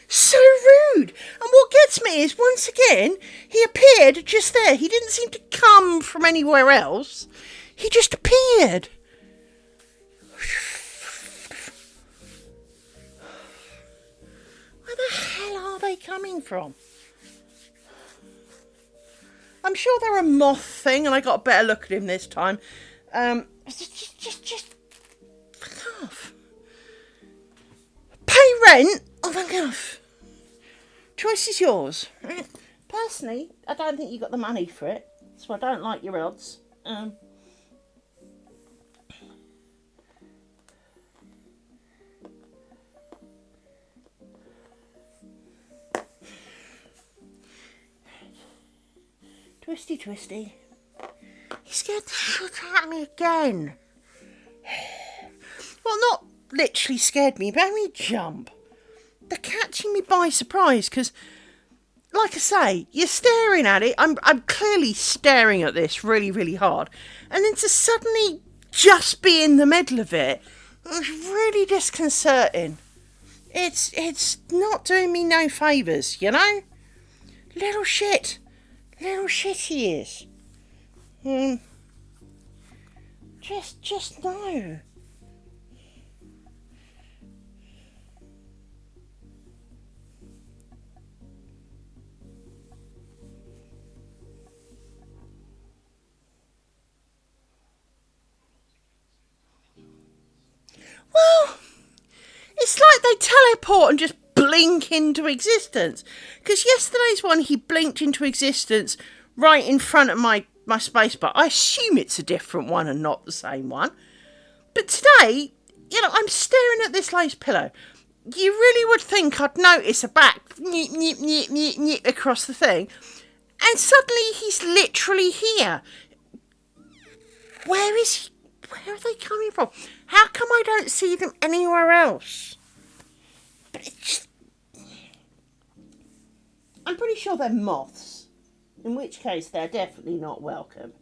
So rude. And what gets me is, once again, he appeared just there. He didn't seem to come from anywhere else. He just appeared. Where the hell are they coming from? I'm sure they're a moth thing, and I got a better look at him this time. Just fuck off. Pay rent? Oh, fuck off. Choice is yours. Personally, I don't think you got the money for it, so I don't like your odds. Twisty. He scared the shit out of me again. Well, not literally scared me, but made me jump. They're catching me by surprise, because, like I say, you're staring at it. I'm clearly staring at this really, really hard. And then to suddenly just be in the middle of it, It's really disconcerting. It's not doing me no favours, you know? Little shit. Little shit he is. Just no. Well, it's like they teleport and just blink into existence. Because yesterday's one, he blinked into existence right in front of my space bar. I assume it's a different one and not the same one. But today, I'm staring at this lace pillow. You really would think I'd notice a back across the thing. And suddenly he's literally here. Where is he? Where are they coming from? How come I don't see them anywhere else? But I'm pretty sure they're moths. In which case, they're definitely not welcome.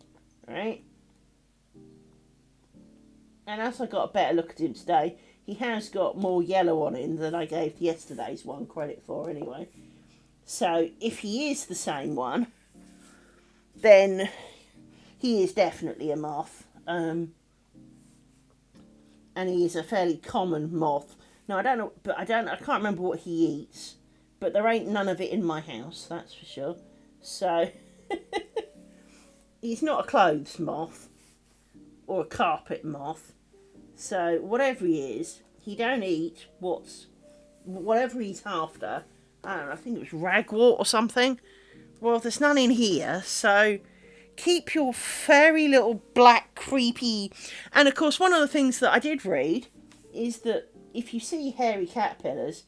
Right? And as I got a better look at him today, he has got more yellow on him than I gave yesterday's one credit for anyway. So, if he is the same one, then he is definitely a moth. And he is a fairly common moth. Now, I can't remember what he eats. But there ain't none of it in my house, that's for sure. So, he's not a clothes moth. Or a carpet moth. So, whatever he is, he don't eat whatever he's after. I don't know, I think it was ragwort or something. Well, there's none in here, so keep your furry little black creepy... And of course, one of the things that I did read is that if you see hairy caterpillars,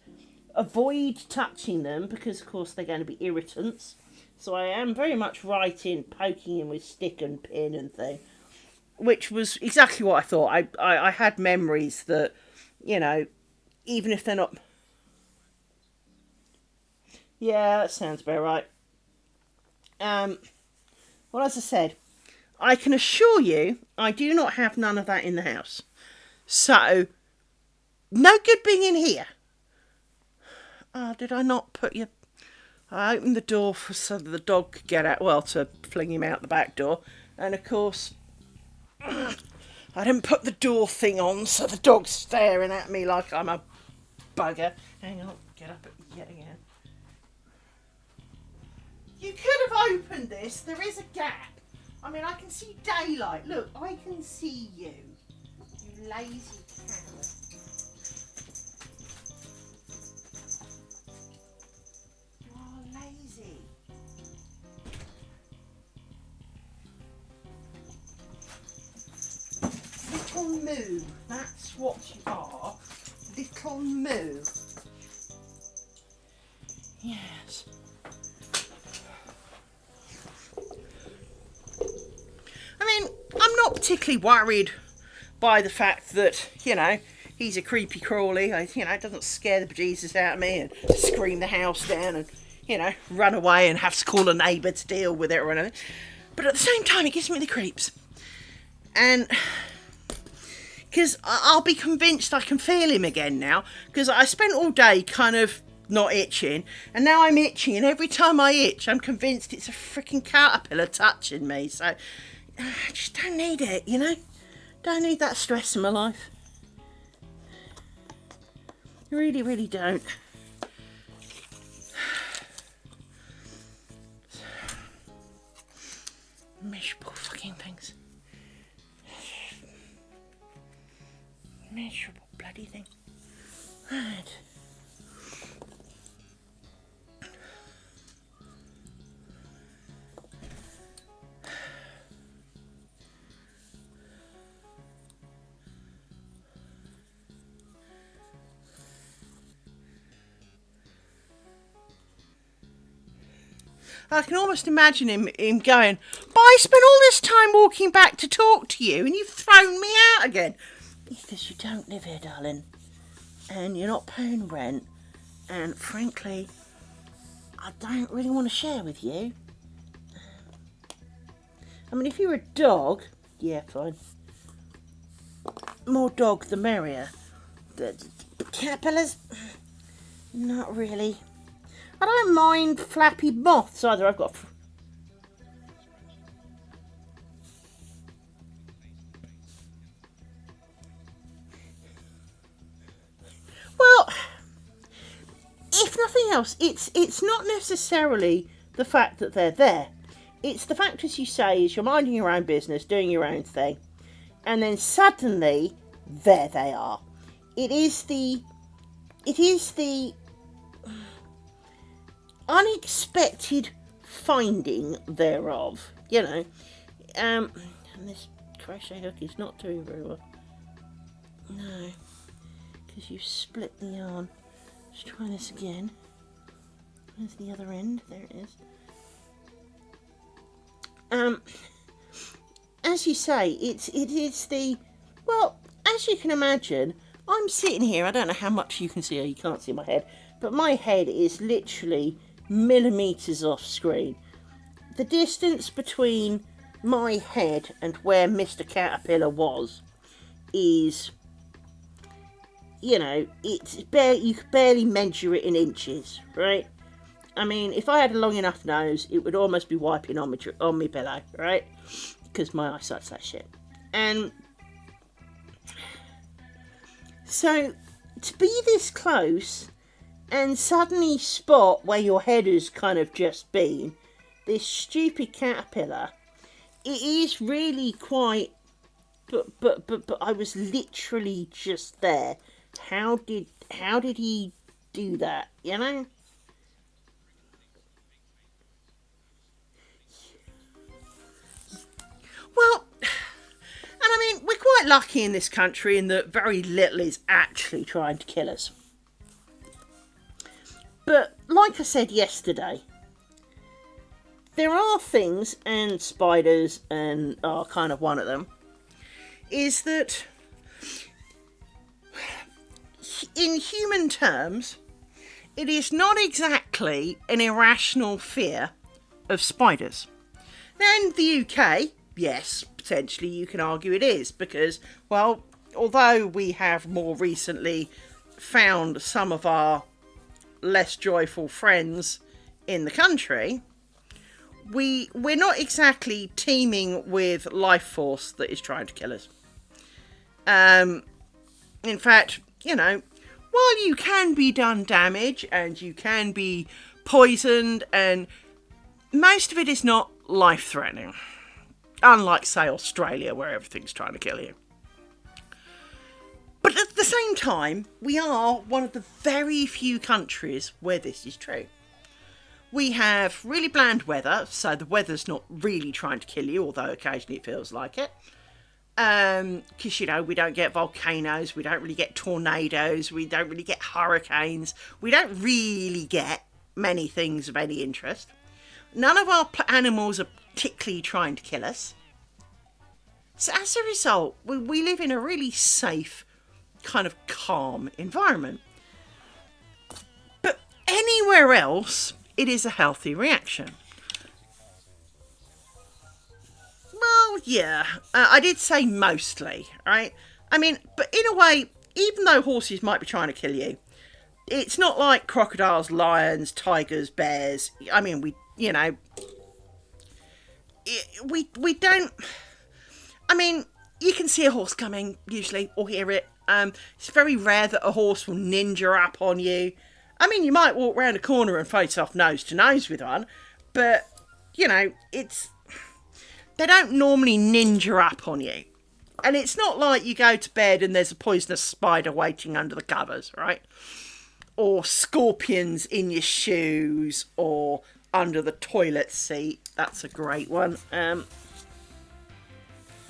avoid touching them because, of course, they're going to be irritants. So I am very much right in poking him with stick and pin and thing. Which was exactly what I thought. I had memories that, even if they're not... Yeah, that sounds about right. Well, as I said, I can assure you I do not have none of that in the house. So, no good being in here. Did I not put you... I opened the door so that the dog could get out, well, to fling him out the back door. And, of course... I didn't put the door thing on, so the dog's staring at me like I'm a bugger. Hang on, get up yet again. You could have opened this. There is a gap. I mean, I can see daylight. Look, I can see you. You lazy coward. You are lazy. Little moo, that's what you are. Little moo. Yes. I mean, I'm not particularly worried by the fact that, he's a creepy crawly. It doesn't scare the bejesus out of me and scream the house down and, run away and have to call a neighbour to deal with it or anything. But at the same time, it gives me the creeps. And... because I'll be convinced I can feel him again now. Because I spent all day kind of not itching. And now I'm itching. And every time I itch, I'm convinced it's a freaking caterpillar touching me. So I just don't need it, Don't need that stress in my life. Really, really don't. Miserable fucking things. Miserable bloody thing. Right. I can almost imagine him going, but I spent all this time walking back to talk to you and you've thrown me out again. Because you don't live here, darling. And you're not paying rent. And frankly, I don't really want to share with you. I mean, if you were a dog, yeah, fine. more dog the merrier. The caterpillars, not really. I don't mind flappy moths either. I've got. Well, if nothing else, it's not necessarily the fact that they're there. It's the fact, as you say, is you're minding your own business, doing your own thing, and then suddenly there they are. It is the unexpected finding thereof, you know. And this crochet hook is not doing very well. No, because you've split the yarn. Let's try this again. Where's the other end? There it is. As you say, it is the, well, as you can imagine, I'm sitting here, I don't know how much you can see, or you can't see my head, but my head is literally millimetres off screen. The distance between my head and where Mr. Caterpillar was is, you know, it's barely, you could barely measure it in inches, right? I mean, if I had a long enough nose, it would almost be wiping on my pillow, right? Because my eyesight's that shit. And so, to be this close and suddenly spot where your head has kind of just been, this stupid caterpillar, it is really quite, but I was literally just there. How did he do that, you know? Well, and I mean, we're quite lucky in this country in that very little is actually trying to kill us. But like I said yesterday, there are things, and spiders are kind of one of them, is that in human terms, it is not exactly an irrational fear of spiders. Now in the UK, yes, potentially you can argue it is, because, well, although we have more recently found some of our less joyful friends in the country, we're not exactly teeming with life force that is trying to kill us. In fact, you know, while you can be done damage and you can be poisoned, and most of it is not life-threatening. Unlike, say, Australia, where everything's trying to kill you. But at the same time, we are one of the very few countries where this is true. We have really bland weather, so the weather's not really trying to kill you, although occasionally it feels like it. Because, you know, we don't get volcanoes, we don't really get tornadoes, we don't really get hurricanes, we don't really get many things of any interest. None of our animals are particularly trying to kill us. So as a result, we live in a really safe, kind of calm environment. But anywhere else, it is a healthy reaction. Well, yeah, I did say mostly, right? I mean, but in a way, even though horses might be trying to kill you, it's not like crocodiles, lions, tigers, bears. I mean, we don't. I mean, you can see a horse coming, usually, or hear it. It's very rare that a horse will ninja up on you. I mean, you might walk round a corner and face off nose to nose with one, but, you know, they don't normally ninja up on you. And it's not like you go to bed and there's a poisonous spider waiting under the covers, right? Or scorpions in your shoes, or under the toilet seat. That's a great one.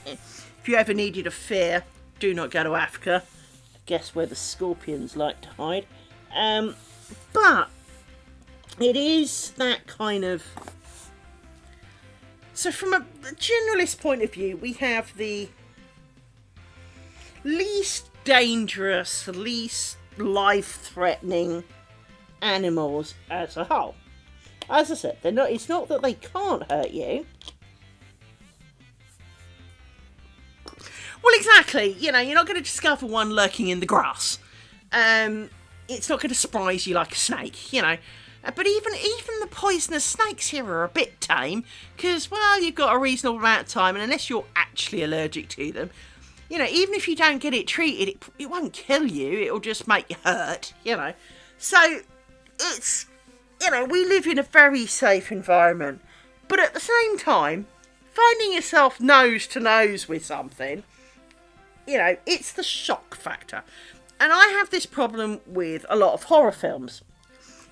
If you ever needed a fear, do not go to Africa. Guess where the scorpions like to hide. But it is that kind of... So from a generalist point of view, we have the least dangerous, least life-threatening animals as a whole. As I said, they're not. It's not that they can't hurt you. Well, exactly. You know, you're not going to discover one lurking in the grass. It's not going to surprise you like a snake, you know. But even the poisonous snakes here are a bit tame because, well, you've got a reasonable amount of time, and unless you're actually allergic to them, you know, even if you don't get it treated, it won't kill you. It'll just make you hurt, you know. So it's, you know, we live in a very safe environment, but at the same time, finding yourself nose to nose with something, you know, it's the shock factor. And I have this problem with a lot of horror films,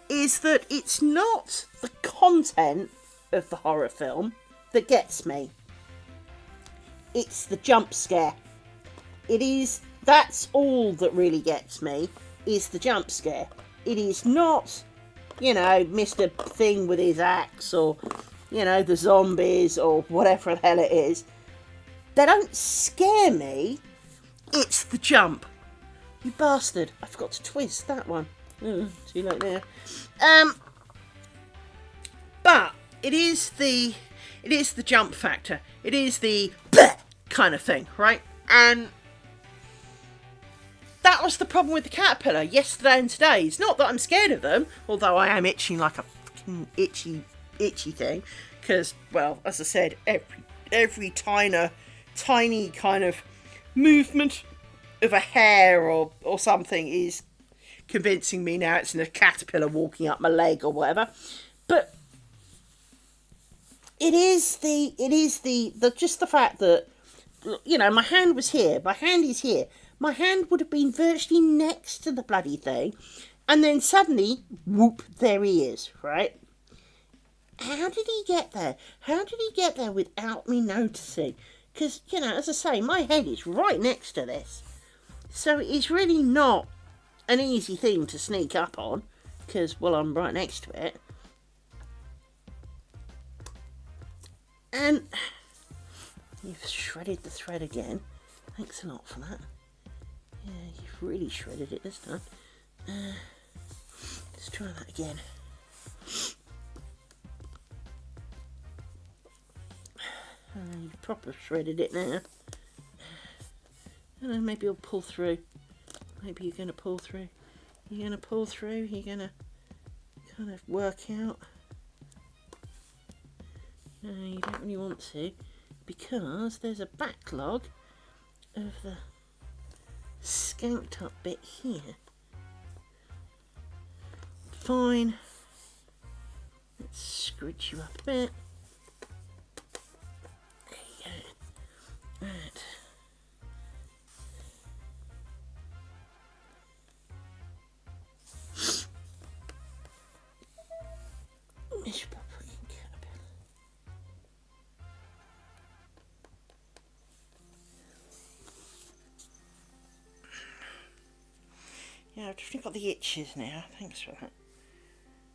is that it's not the content of the horror film that gets me. It's the jump scare. That's all that really gets me, is the jump scare. It is not, you know, Mr. Thing with his axe, or, you know, the zombies, or whatever the hell it is. They don't scare me. It's the jump. You bastard. I forgot to twist that one. Too late there. But it is the jump factor. It is the bleh kind of thing, right? And that was the problem with the caterpillar yesterday and today. It's not that I'm scared of them, although I am itching like a fucking itchy thing. Because, well, as I said, every tiny kind of movement of a hair or something is convincing me now it's a caterpillar walking up my leg or whatever. But it is just the fact that, you know, my hand was here, my hand is here. My hand would have been virtually next to the bloody thing, and then suddenly, whoop, there he is, right? How did he get there? How did he get there without me noticing? Because, you know, as I say, my head is right next to this. So it's really not an easy thing to sneak up on, because, well, I'm right next to it. And you've shredded the thread again. Thanks a lot for that. Yeah, you've really shredded it this time. Let's try that again. You've proper shredded it now. I don't know, maybe you'll pull through. Maybe you're going to pull through. You're going to pull through. You're going to kind of work out. No, you don't really want to, because there's a backlog of the skanked up bit here. Fine. Let's scrunch you up a bit. There you go. Right. Miserable fucking caterpillar. Yeah, I've definitely got the itches now. Thanks for that.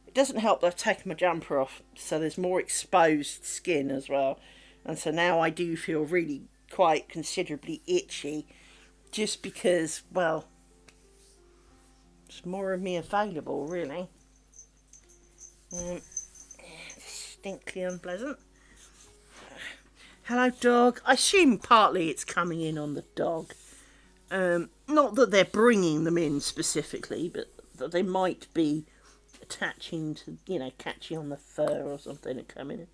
It doesn't help that I've taken my jumper off, so there's more exposed skin as well. And so now I do feel really quite considerably itchy, just because, well, there's more of me available, really. Distinctly unpleasant. Hello, dog. I assume partly it's coming in on the dog. Not that they're bringing them in specifically, but that they might be attaching to, you know, catching on the fur or something and coming in.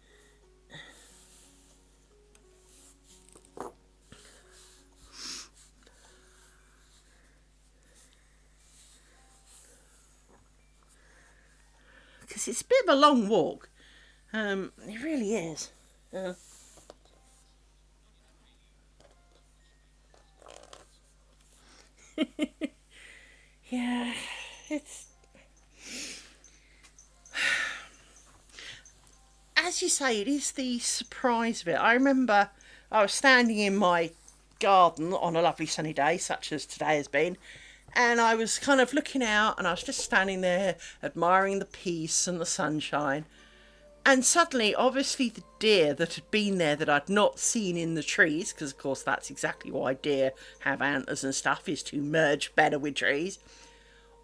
Because it's a bit of a long walk. It really is. Yeah, it's... As you say, it is the surprise of it. I remember I was standing in my garden on a lovely sunny day, such as today has been, and I was kind of looking out, and I was just standing there admiring the peace and the sunshine. And suddenly, obviously, the deer that had been there that I'd not seen in the trees, because of course that's exactly why deer have antlers and stuff, is to merge better with trees,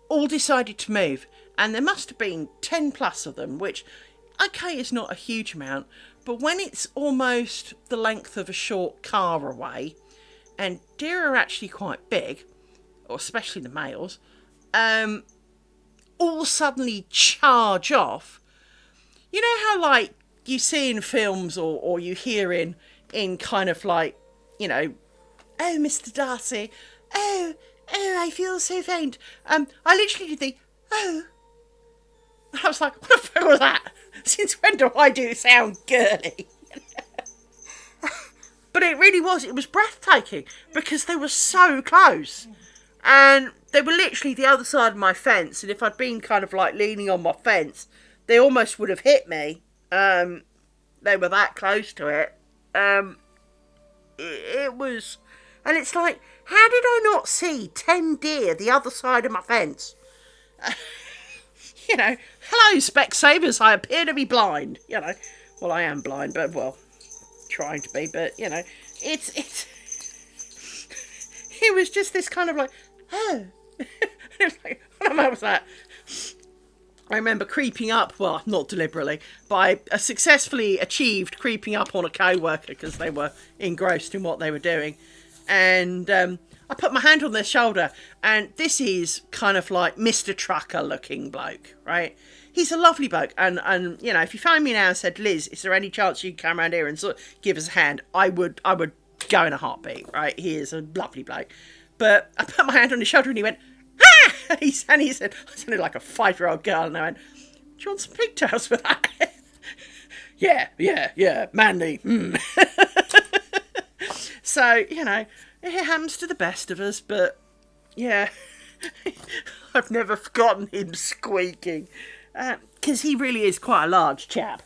all decided to move. And there must have been 10 plus of them, which, okay, is not a huge amount, but when it's almost the length of a short car away, and deer are actually quite big, or especially the males, all suddenly charge off. You know how, like, you see in films or you hear in kind of like, you know, oh, Mr. Darcy, oh, I feel so faint. I literally did the, oh. I was like, what the fuck was that? Since when do I do sound girly? But it really was. It was breathtaking because they were so close. And they were literally the other side of my fence. And if I'd been kind of like leaning on my fence, they almost would have hit me. They were that close to it. It was... And it's like, how did I not see 10 deer the other side of my fence? You know, hello, Specsavers, I appear to be blind. You know, well, I am blind, but, well, trying to be, but, you know, it was just this kind of like, oh. It was like, what was that? I remember creeping up, well, not deliberately, but I successfully achieved creeping up on a co-worker because they were engrossed in what they were doing. And I put my hand on their shoulder, and this is kind of like Mr. Trucker looking bloke, right? He's a lovely bloke, and you know, if you phoned me now and said, Liz, is there any chance you can come around here and sort of give us a hand? I would go in a heartbeat, right? He is a lovely bloke. But I put my hand on his shoulder and he went, ah! And he said, I sounded like a 5-year-old girl, and I went, do you want some pigtails for that? yeah, manly. So, you know, it happens to the best of us, but yeah, I've never forgotten him squeaking, because he really is quite a large chap,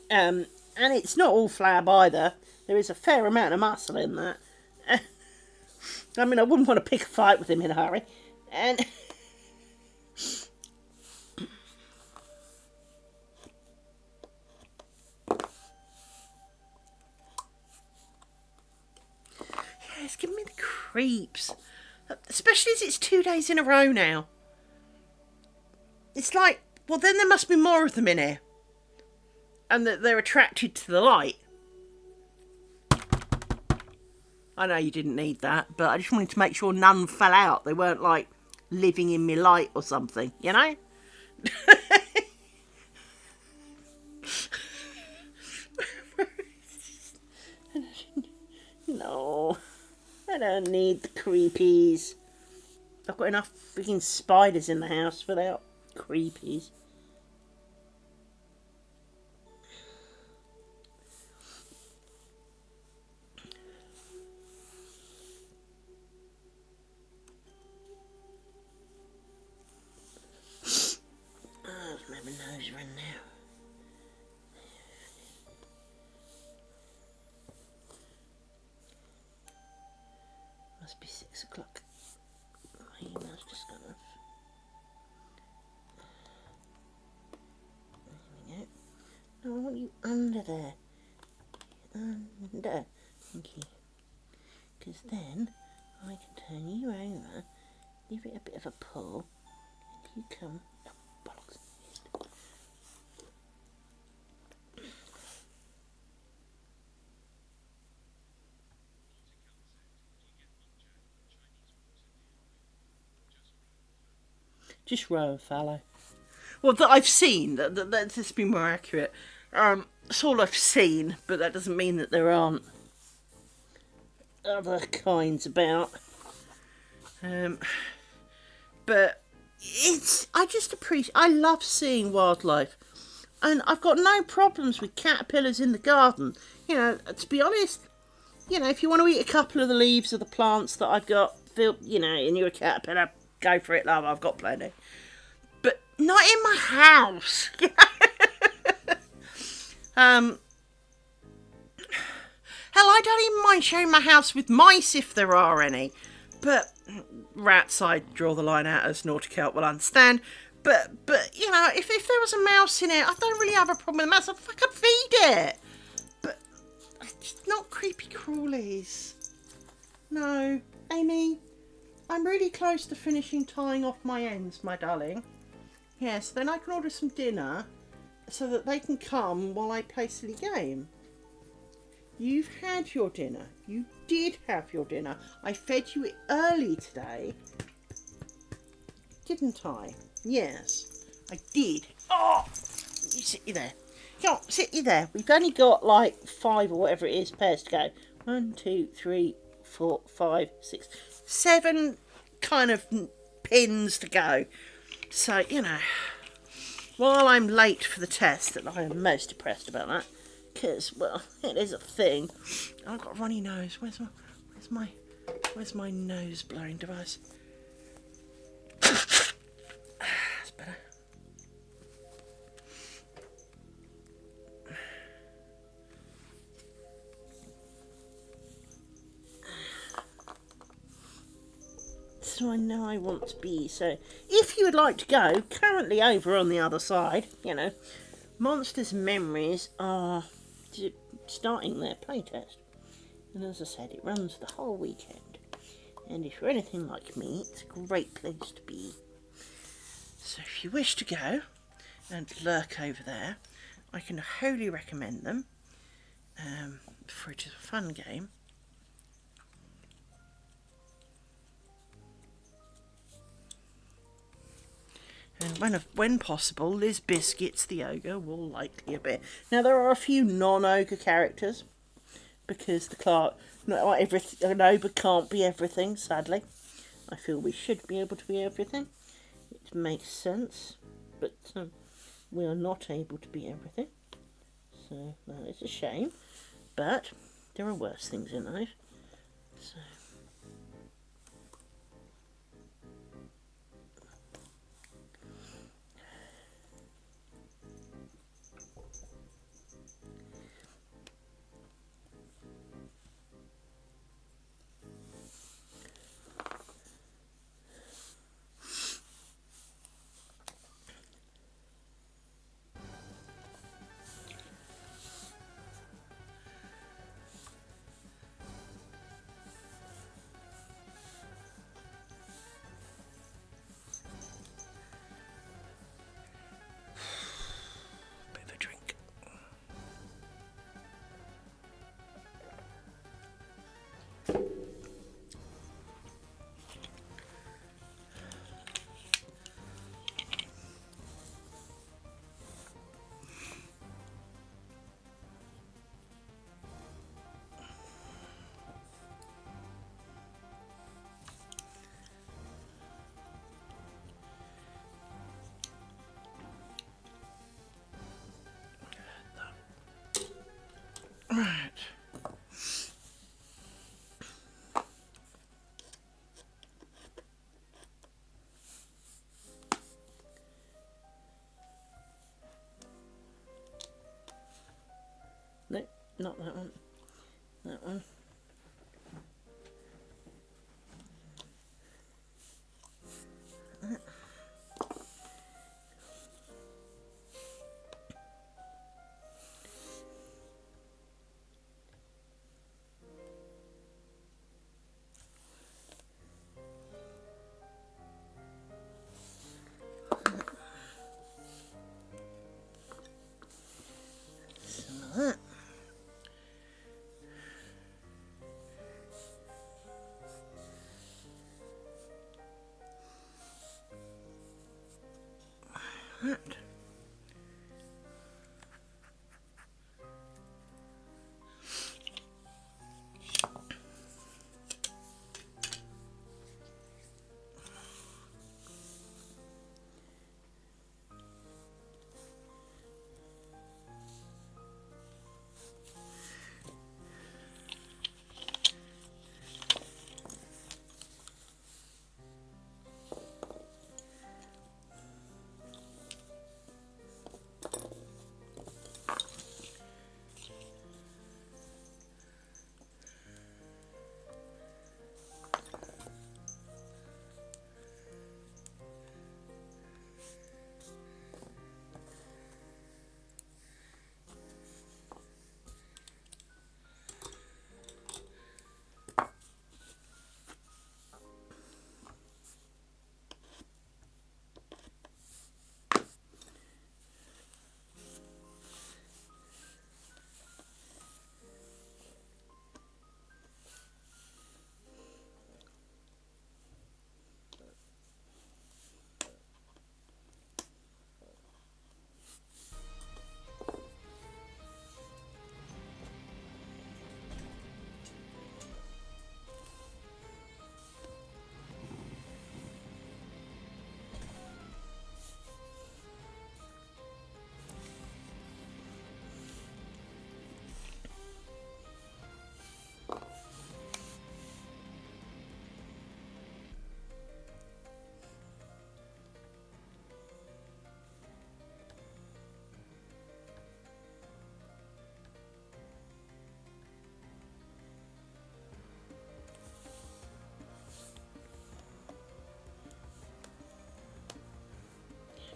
and it's not all flab either. There is a fair amount of muscle in that. I mean, I wouldn't want to pick a fight with him in a hurry, and it's giving me the creeps. Especially as it's 2 days in a row now. It's like, well, then there must be more of them in here. And that they're attracted to the light. I know you didn't need that, but I just wanted to make sure none fell out. They weren't, like, living in me light or something, you know? No. I don't need the creepies. I've got enough freaking spiders in the house without creepies. Oh, my nose run now. Must be 6 o'clock. My email's just gone off. There we go. No, I want you under there. Under. Thank you. Because then I can turn you over, give it a bit of a pull, and you come. Oh, bollocks. Just row and fallow. Well, that I've seen. That's been more accurate. That's all I've seen, but that doesn't mean that there aren't other kinds about. But I just appreciate. I love seeing wildlife, and I've got no problems with caterpillars in the garden. You know, to be honest, you know, if you want to eat a couple of the leaves of the plants that I've got, you know, and you're a caterpillar, go for it, love. I've got plenty. But not in my house. Hell, I don't even mind sharing my house with mice if there are any. But rats, I draw the line out, as Nautical will understand. But you know, if there was a mouse in it, I don't really have a problem with the mouse. I fucking feed it. But just not creepy crawlies. No, Amy. I'm really close to finishing tying off my ends, my darling. Yes, then I can order some dinner so that they can come while I play silly game. You've had your dinner. You did have your dinner. I fed you early today. Didn't I? Yes, I did. Oh! You sit you there. Come on, sit you there. We've only got like 5 or whatever it is pairs to go. 1, 2, 3, 4, 5, 6, 7 kind of pins to go. So, you know, while I'm late for the test, that I am most depressed about that. Because, well, it is a thing. I've got a runny nose. Where's my nose blowing device? That's better. So I know I want to be. So if you would like to go, currently over on the other side, you know, Monsters Memories are starting their playtest. And as I said, it runs the whole weekend. And if you're anything like me, it's a great place to be. So if you wish to go and lurk over there, I can wholly recommend them, for it is a fun game. And when possible, Liz Biscuits, the ogre, will likely appear. Now, there are a few non-ogre characters, because an ogre can't be everything, sadly. I feel we should be able to be everything. It makes sense, but we are not able to be everything. So, that is a shame. But, there are worse things in life. So... Right. No, not that one. That one. That. That.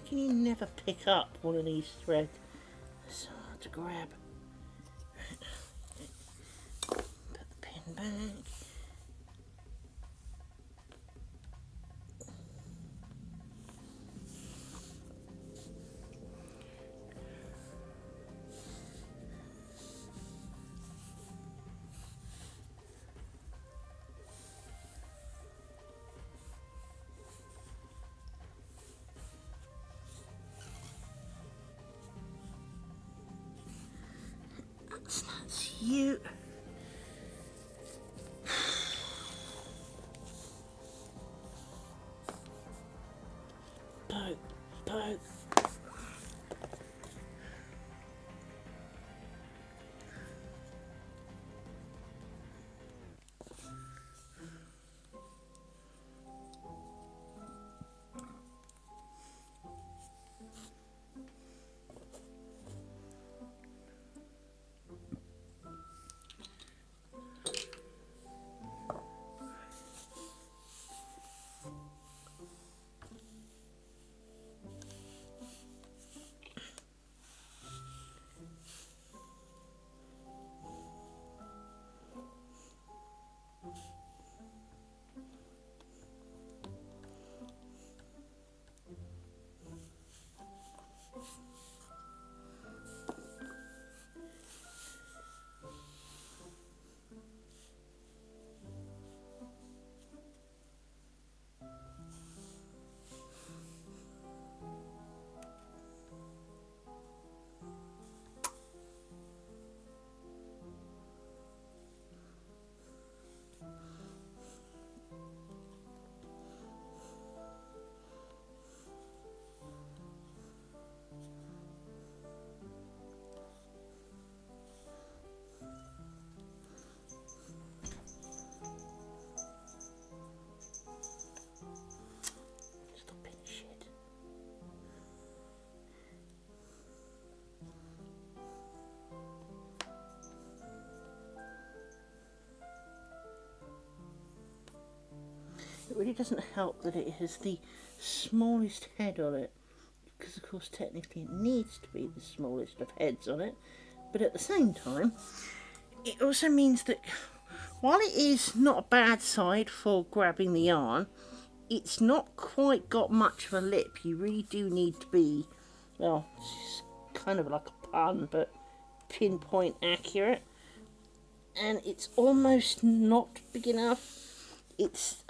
can you never pick up one of these threads? It's so hard to grab. Put the pin back. That's you. Poke, poke. It really doesn't help that it has the smallest head on it, because of course technically it needs to be the smallest of heads on it, but at the same time it also means that while it is not a bad side for grabbing the yarn, it's not quite got much of a lip. You really do need to be, well, it's kind of like a pun, but pinpoint accurate, and it's almost not big enough. It's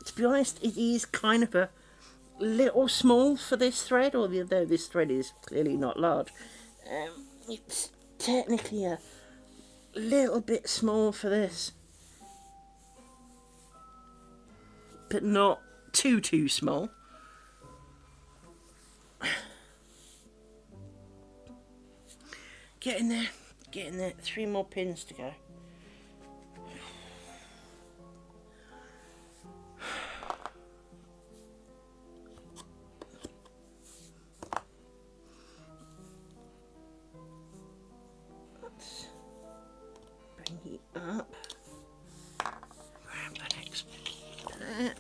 to be honest, it is kind of a little small for this thread, although this thread is clearly not large. It's technically a little bit small for this, but not too small. Get in there, get in there. 3 more pins to go. Bring it up. Grab the next pair.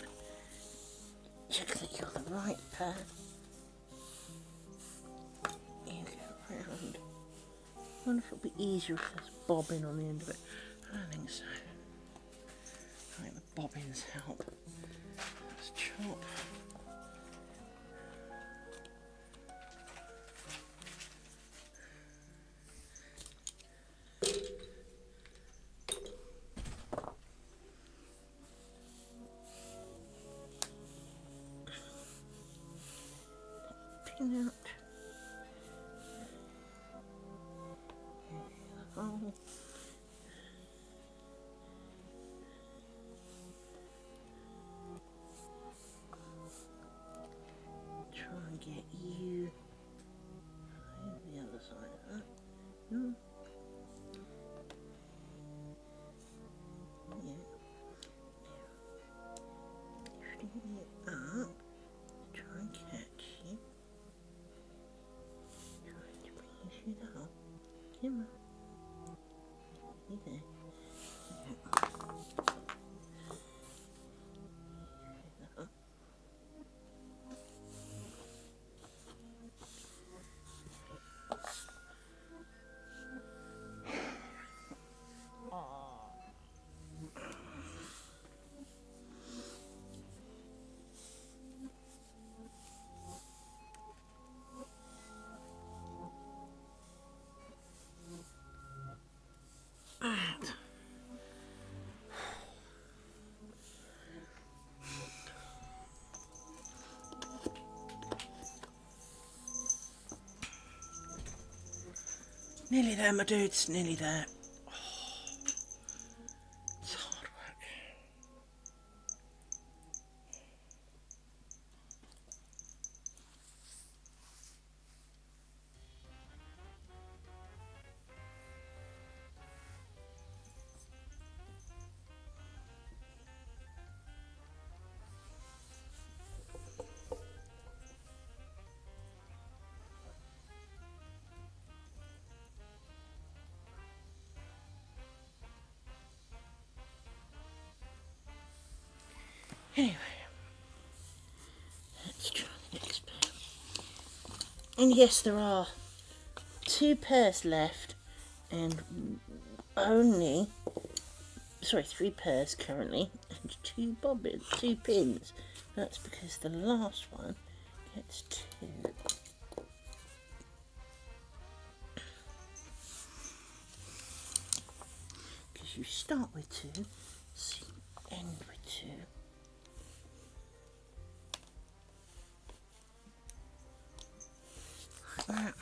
Check that you're the right pair. You go round. I wonder if it'll be easier if there's bobbin on the end of it. I don't think so. I think the bobbins help. Let's chop. Pin out. Oh. Try and get you the other side of that. Yeah. Lifting it up. Try and catch you. Trying to bring you down. Come on. You there. Nearly there, my dudes, nearly there. Oh, it's hard work. Anyway, let's try the next pair. And yes, there are 2 pairs left, and only, sorry, 3 pairs currently, and 2 bobbins, 2 pins. That's because the last one gets 2. Because you start with 2, so you end with 2. Like that.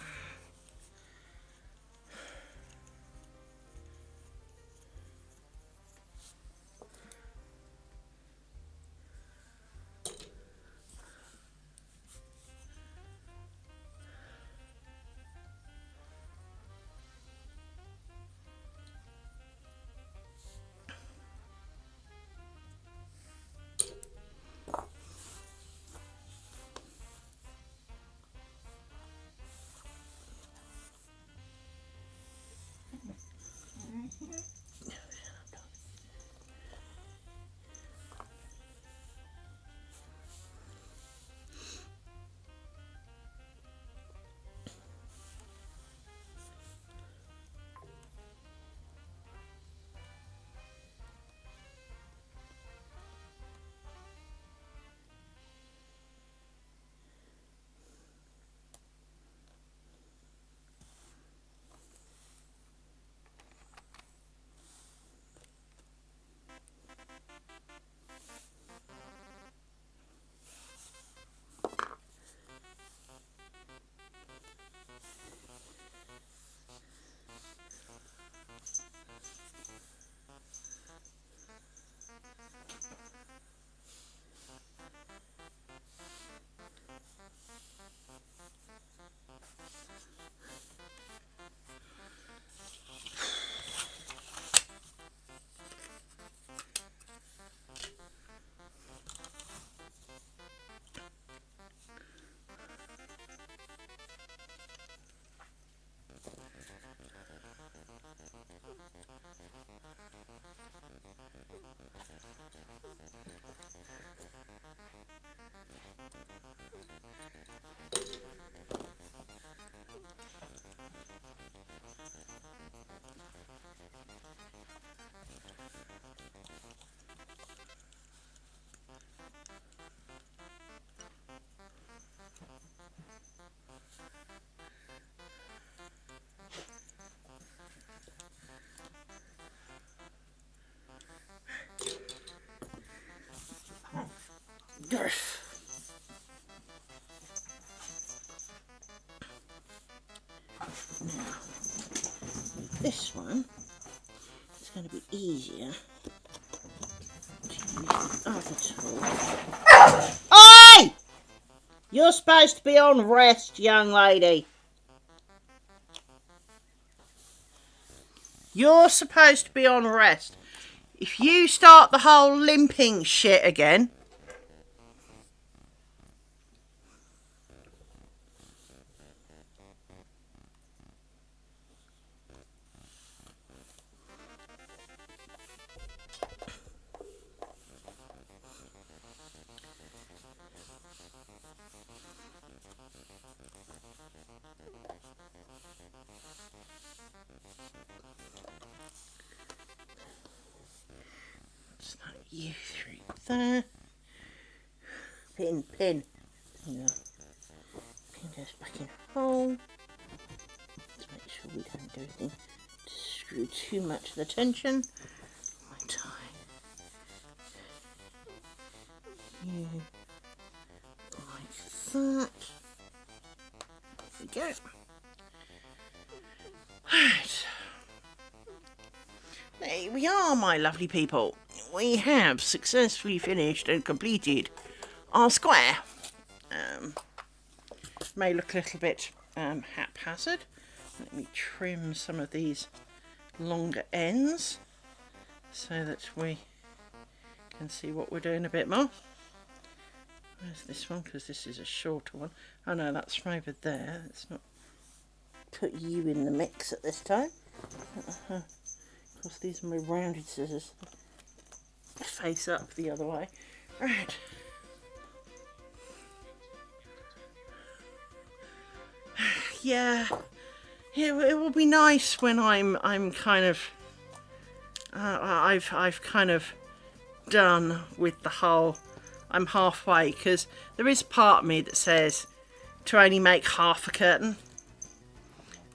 Garf. Now, this one is going to be easier to use the other tool. Oi! You're supposed to be on rest, young lady. You're supposed to be on rest. If you start the whole limping shit again... Start you through there. Pin. Yeah. Pin goes back in hole. Let's make sure we don't do anything to screw too much of the tension. My tie. You like that. There we go. Right. There we are, my lovely people. We have successfully finished and completed our square. May look a little bit haphazard. Let me trim some of these longer ends so that we can see what we're doing a bit more. Where's this one? Because this is a shorter one. Oh no, that's from over there. Let's not put you in the mix at this time. Of course, these are my rounded scissors. Face up the other way. Right. Yeah, it will be nice when I'm kind of I've kind of done with the whole. I'm halfway, because there is part of me that says to only make half a curtain.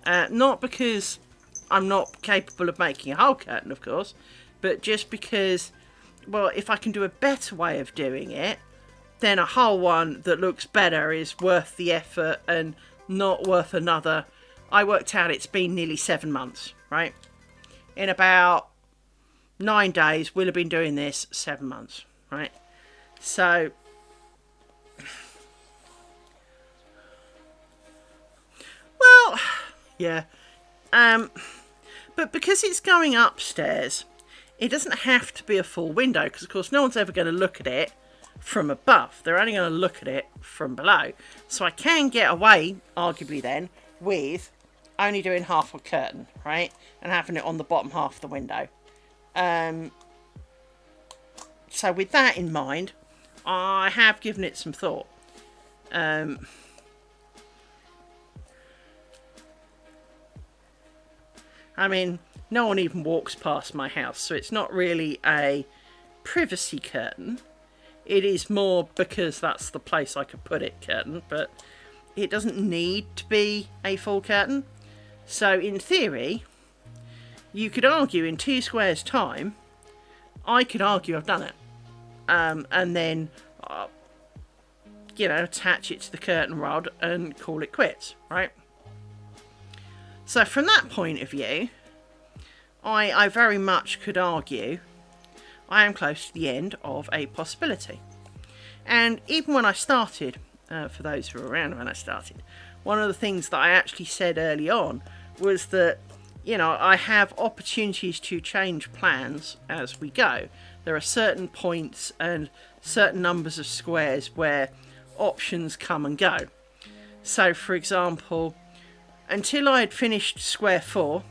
Not because I'm not capable of making a whole curtain, of course, but just because, well, if I can do a better way of doing it, then a whole one that looks better is worth the effort and not worth another. I worked out it's been nearly 7 months, right? In about 9 days, we'll have been doing this 7 months, right? So, well, yeah. But because it's going upstairs, it doesn't have to be a full window, because of course no one's ever going to look at it from above. They're only going to look at it from below. So I can get away, arguably then, with only doing half a curtain, right? And having it on the bottom half of the window. So with that in mind, I have given it some thought. I mean, no one even walks past my house, so it's not really a privacy curtain. It is more because that's the place I could put it curtain, but it doesn't need to be a full curtain. So in theory, you could argue in 2 squares time, I could argue I've done it. And then, attach it to the curtain rod and call it quits, right? So from that point of view, I very much could argue I am close to the end of a possibility. And even when I started, for those who were around when I started, one of the things that I actually said early on was that, I have opportunities to change plans as we go. There are certain points and certain numbers of squares where options come and go. So, for example, until I had finished square 4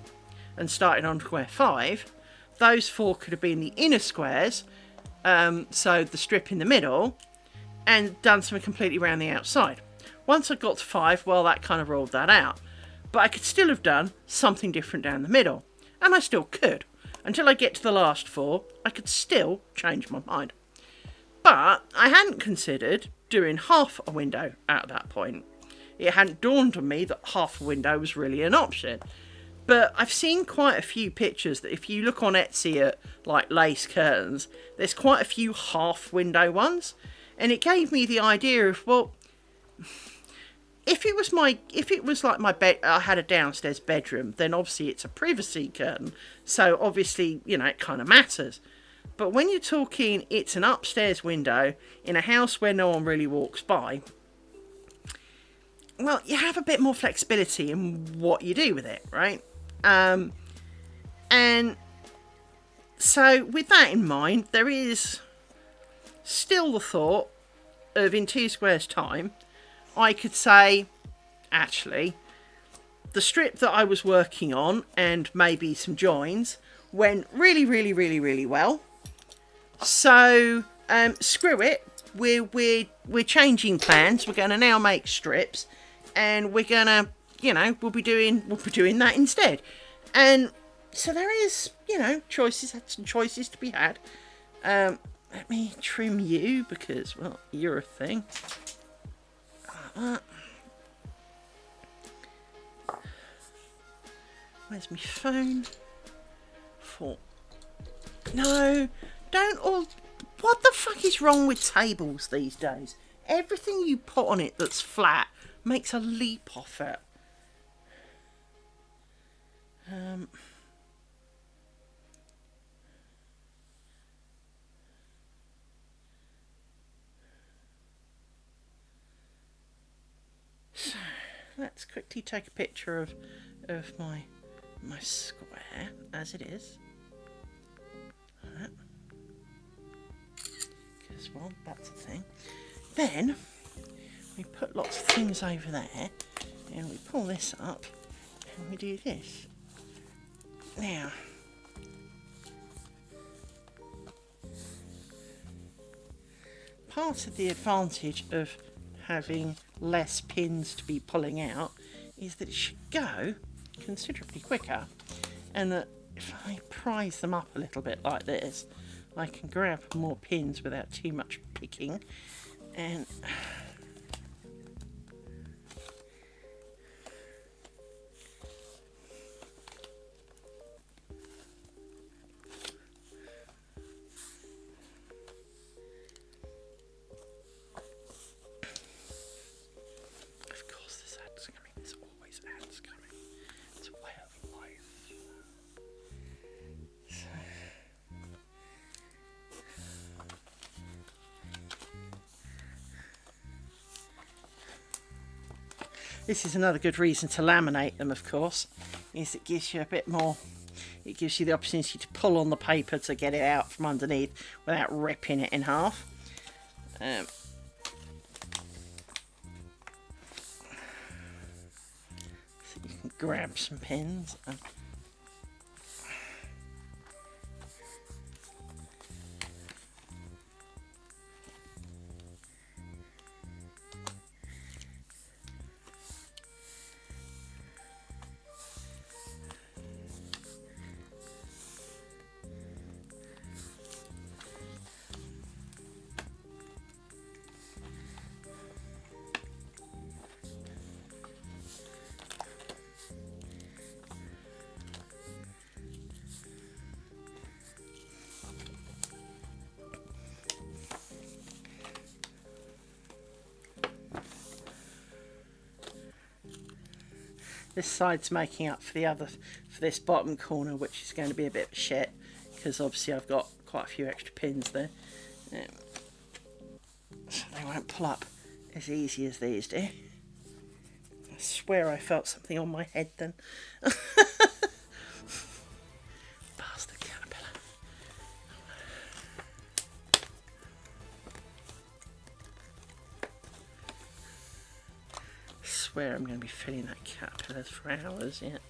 and started on square 5, those 4 could have been the inner squares, so the strip in the middle, and done something completely around the outside. Once I got to 5, well, that kind of ruled that out. But I could still have done something different down the middle. And I still could. Until I get to the last 4, I could still change my mind. But I hadn't considered doing half a window at that point. It hadn't dawned on me that half a window was really an option. But I've seen quite a few pictures that if you look on Etsy at like lace curtains, there's quite a few half window ones. And it gave me the idea of, well, if it was like my bed, I had a downstairs bedroom, then obviously it's a privacy curtain. So obviously, it kind of matters. But when you're talking it's an upstairs window in a house where no one really walks by, well, you have a bit more flexibility in what you do with it, right? And so with that in mind, there is still the thought of in 2 squares time, I could say, actually, the strip that I was working on and maybe some joins went really, really, really, really well. So screw it. We're changing plans. We're going to now make strips, and we're going to, we'll be doing that instead. And so there is, some choices to be had. Let me trim you because, well, you're a thing. Where's my phone? No, don't all. What the fuck is wrong with tables these days? Everything you put on it that's flat makes a leap off it. let's quickly take a picture of my square as it is. Because, well, that's a thing. Then we put lots of things over there, and we pull this up, and we do this. Now, part of the advantage of having less pins to be pulling out is that it should go considerably quicker, and that if I prise them up a little bit like this, I can grab more pins without too much picking. And of course there's ads coming, there's always ads coming. It's a way of life. So. This is another good reason to laminate them, of course, is it gives you a bit more, it gives you the opportunity to pull on the paper to get it out from underneath without ripping it in half. So you can grab some pins and this side's making up for for this bottom corner, which is going to be a bit of shit because obviously I've got quite a few extra pins there, so they won't pull up as easy as these do. I swear I felt something on my head then. Bastard caterpillar. I swear I'm going to be filling that caterpillars for hours yet.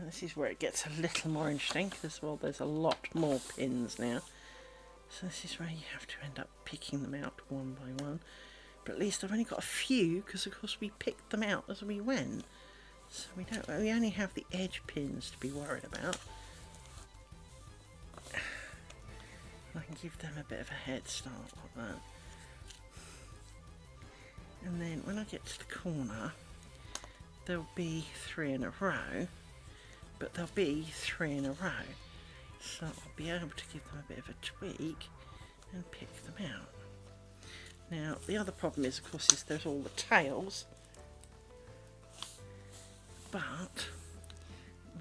This is where it gets a little more interesting because, well, there's a lot more pins now. So this is where you have to end up picking them out one by one. But at least I've only got a few because, of course, we picked them out as we went. So we only have the edge pins to be worried about. I can give them a bit of a head start like that. And then when I get to the corner, there'll be 3 in a row. But there'll be 3 in a row, so I'll be able to give them a bit of a tweak and pick them out. Now the other problem is, of course, is there's all the tails, but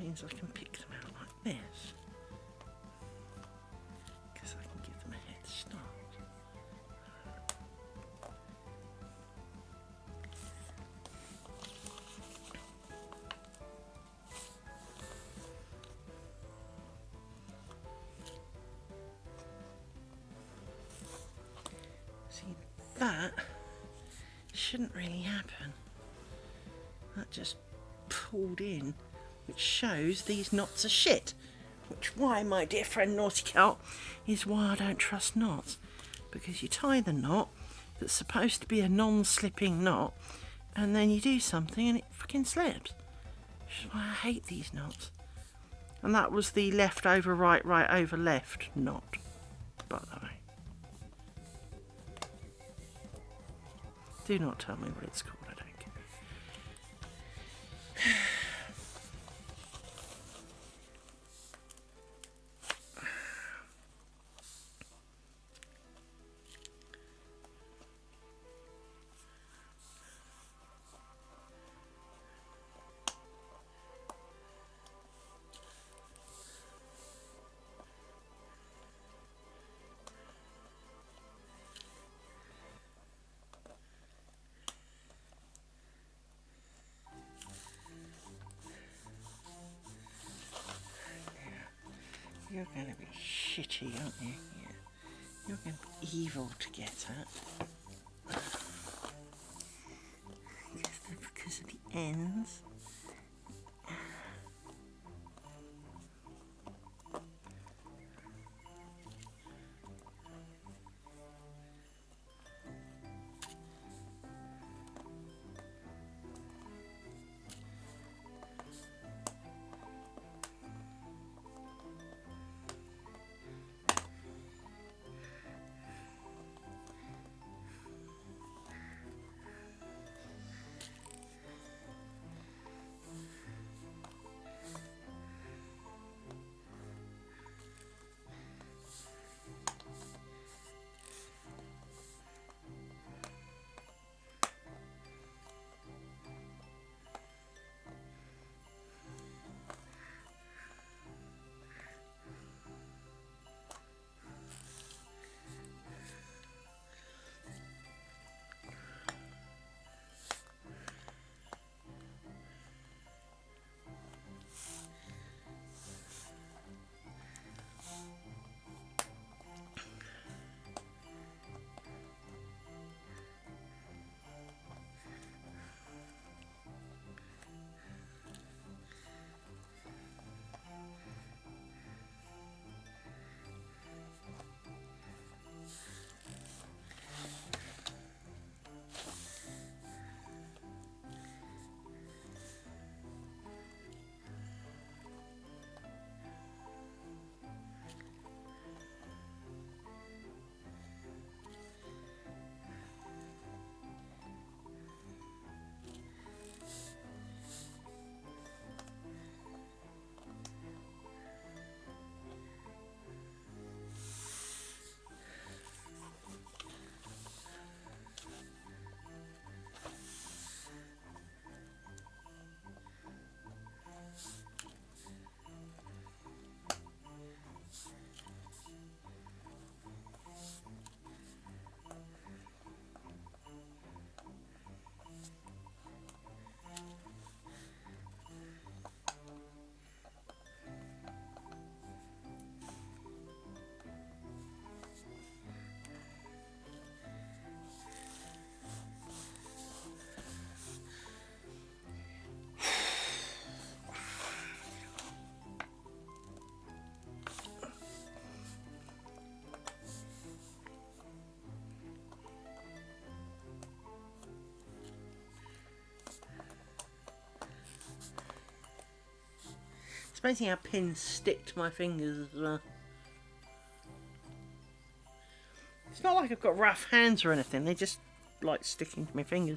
means I can pick them out like this. Because I can give them a head start. See, that shouldn't really happen. That just pulled in, which shows these knots are shit. Which why, my dear friend Naughty Cat, is why I don't trust knots. Because you tie the knot that's supposed to be a non-slipping knot, and then you do something and it fucking slips. Which is why I hate these knots. And that was the left over right, right over left knot, by the way. Do not tell me what it's called, I don't care. You're going to be shitty, aren't you? Yeah. You're going to be evil to get at. Because of the ends. It's amazing how pins stick to my fingers as well. It's not like I've got rough hands or anything, they just like sticking to my fingers.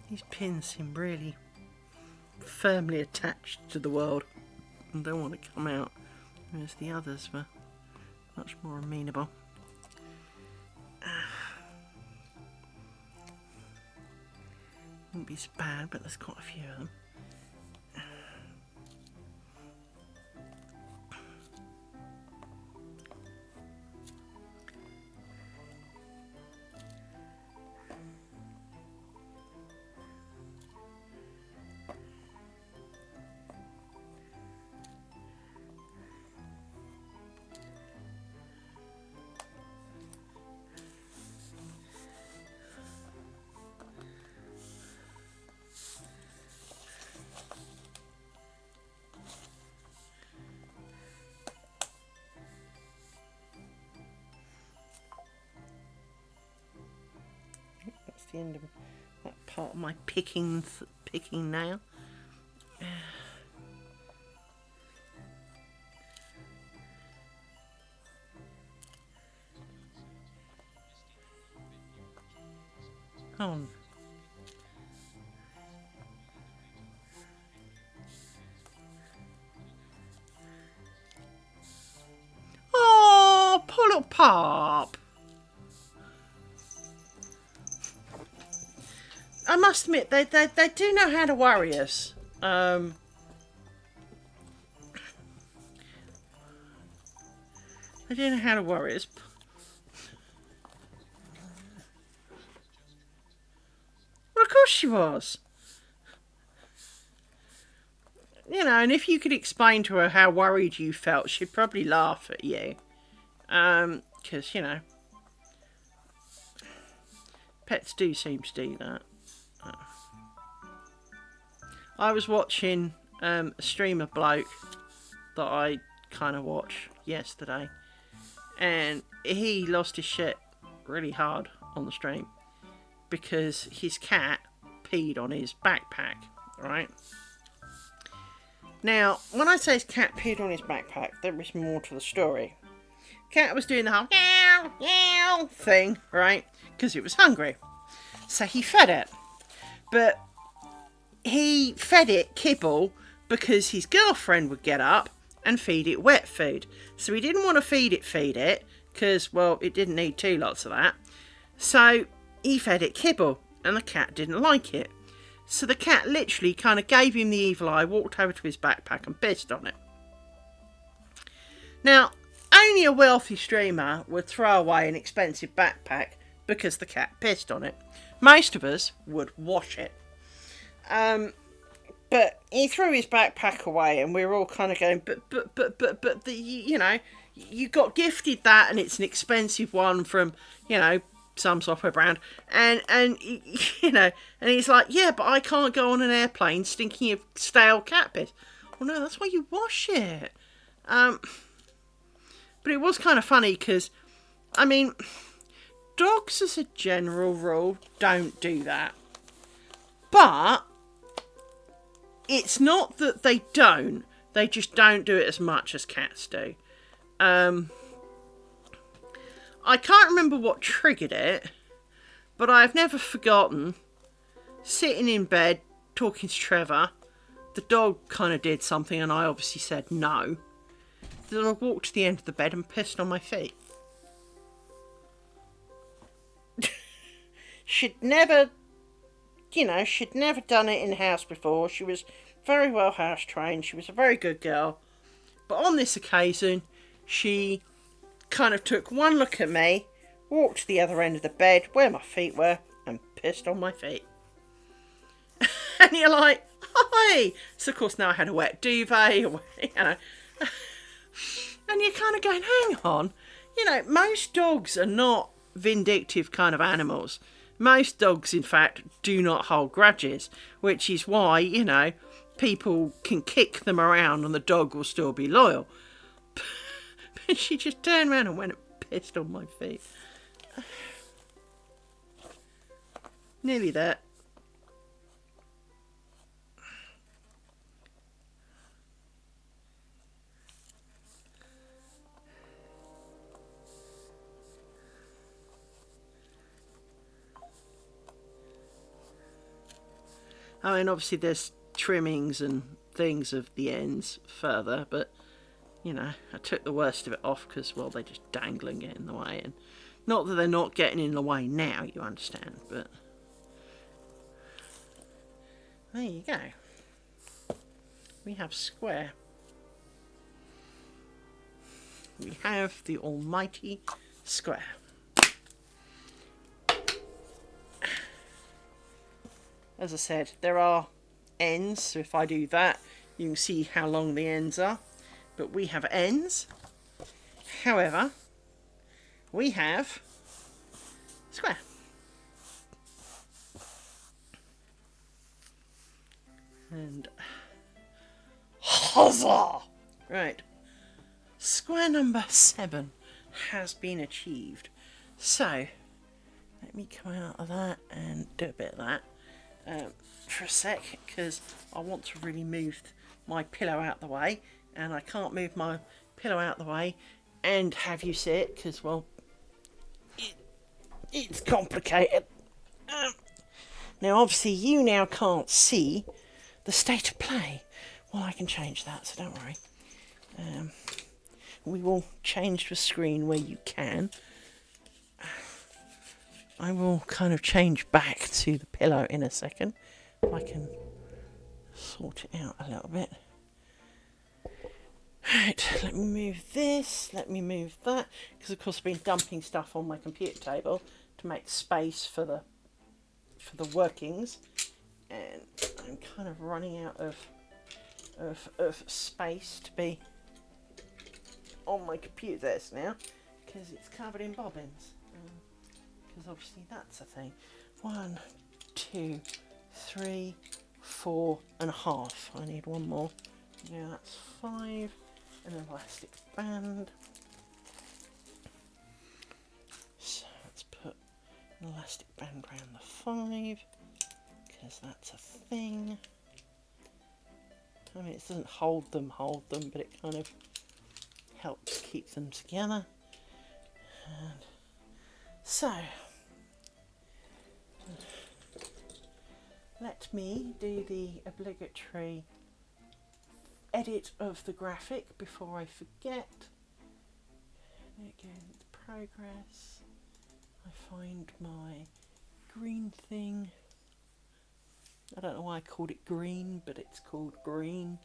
These pins seem really firmly attached to the world and don't want to come out, whereas the others were much more amenable. Wouldn't be so bad, but there's quite a few of them. That's the end of that part of my picking nail. Oh. Oh, poor little pup. I must admit, they do know how to worry us. They do know how to worry us. Well, of course she was. You know, and if you could explain to her how worried you felt, she'd probably laugh at you. Because, you know, pets do seem to do that. I was watching a streamer bloke that I kind of watch yesterday, and he lost his shit really hard on the stream because his cat peed on his backpack, right? Now, when I say his cat peed on his backpack, there is more to the story. Cat was doing the whole meow, meow thing, right? Because it was hungry. So he fed it. But he fed it kibble because his girlfriend would get up and feed it wet food. So he didn't want to feed it because, well, it didn't need two lots of that. So he fed it kibble and the cat didn't like it. So the cat literally kind of gave him the evil eye, walked over to his backpack and pissed on it. Now, only a wealthy streamer would throw away an expensive backpack because the cat pissed on it. Most of us would wash it. But he threw his backpack away and we were all kind of going, but you know, you got gifted that and it's an expensive one from, you know, some software brand. And you know, and he's like, yeah, but I can't go on an airplane stinking of stale cat piss. Well, no, that's why you wash it. But it was kind of funny because, I mean, dogs as a general rule don't do that. But it's not that they don't. They just don't do it as much as cats do. I can't remember what triggered it, but I've never forgotten sitting in bed talking to Trevor. The dog kind of did something and I obviously said no. The dog walked to the end of the bed and pissed on my feet. She'd never done it in house before. She was very well house trained. She was a very good girl. But on this occasion, she kind of took one look at me, walked to the other end of the bed where my feet were, and pissed on my feet. And you're like, hi! So of course now I had a wet duvet, you know. And you're kind of going, hang on. You know, most dogs are not vindictive kind of animals. Most dogs, in fact, do not hold grudges, which is why, you know, people can kick them around and the dog will still be loyal. But she just turned around and went and pissed on my feet. Nearly there. I mean, obviously there's trimmings and things of the ends further, but you know, I took the worst of it off because, well, they just dangle and get in the way. And not that they're not getting in the way now, you understand, but there you go. We have square. We have the almighty square. As I said, there are ends, so if I do that, you can see how long the ends are. But we have ends. However, we have square. And huzzah! Right. Square number 7 has been achieved. So, let me come out of that and do a bit of that for a sec, because I want to really move my pillow out the way, and I can't move my pillow out the way and have you see it, because, well, it's complicated. Now, obviously, you now can't see the state of play. Well, I can change that, so don't worry. We will change the screen where you can. I will kind of change back to the pillow in a second. If I can sort it out a little bit. Right, let me move this, let me move that, because of course I've been dumping stuff on my computer table to make space for the workings, and I'm kind of running out of space to be on my computer desk now, because it's covered in bobbins. Because obviously that's a thing. 1, 2, 3, 4.5. I need one more. Yeah, that's 5. An elastic band. So let's put an elastic band around the 5, because that's a thing. I mean, it doesn't hold them, but it kind of helps keep them together. And so, let me do the obligatory edit of the graphic before I forget. Again, progress. I find my green thing. I don't know why I called it green, but it's called green.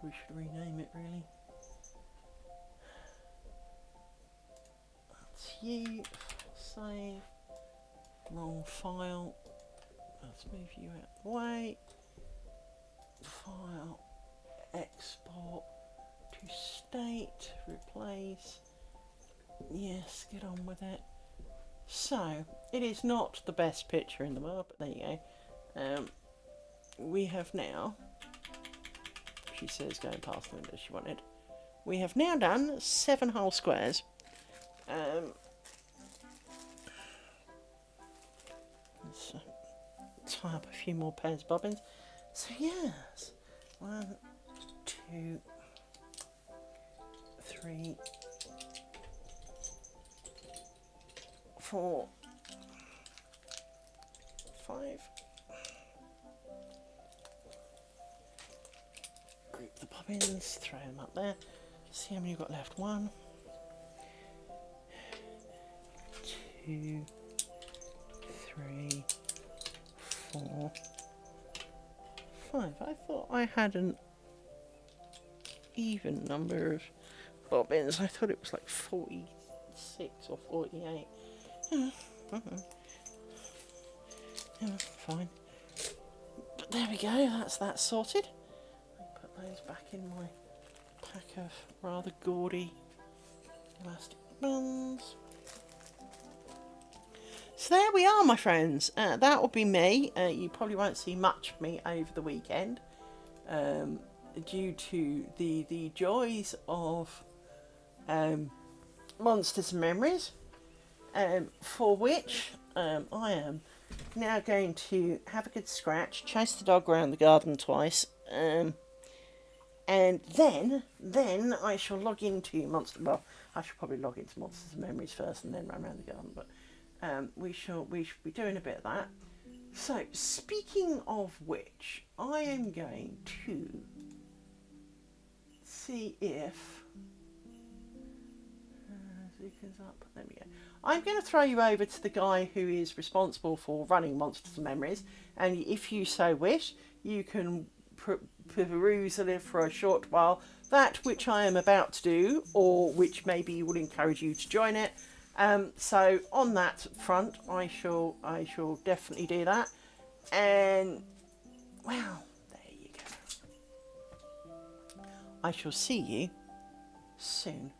We should rename it, really. That's you. Save. Wrong file. Let's move you out of the way. File. Export to state. Replace. Yes, get on with it. So, it is not the best picture in the world, but there you go. We have now, she says going past the window she wanted, we have now done 7 whole squares. Let's tie up a few more pairs of bobbins. So yes, 1, 2, 3, 4, 5. Group the bobbins, throw them up there. See how many you've got left. 1, 2, 3, 4, 5. I thought I had an even number of bobbins. I thought it was like 46 or 48. Yeah, fine. But there we go, that's that sorted. I'll put those back in my pack of rather gaudy elastic bands. So there we are, my friends. That will be me. You probably won't see much of me over the weekend, due to the joys of Monsters and Memories, for which I am now going to have a good scratch, chase the dog around the garden twice, and then I shall log into I should probably log into Monsters and Memories first and then run around the garden, but we should be doing a bit of that. So, speaking of which, I am going to see if Zuka's up. There we go. I'm going to throw you over to the guy who is responsible for running Monsters and Memories, and if you so wish, you can peruse it for a short while. That which I am about to do, or which maybe would encourage you to join it. So on that front, I shall definitely do that. And well, there you go. I shall see you soon.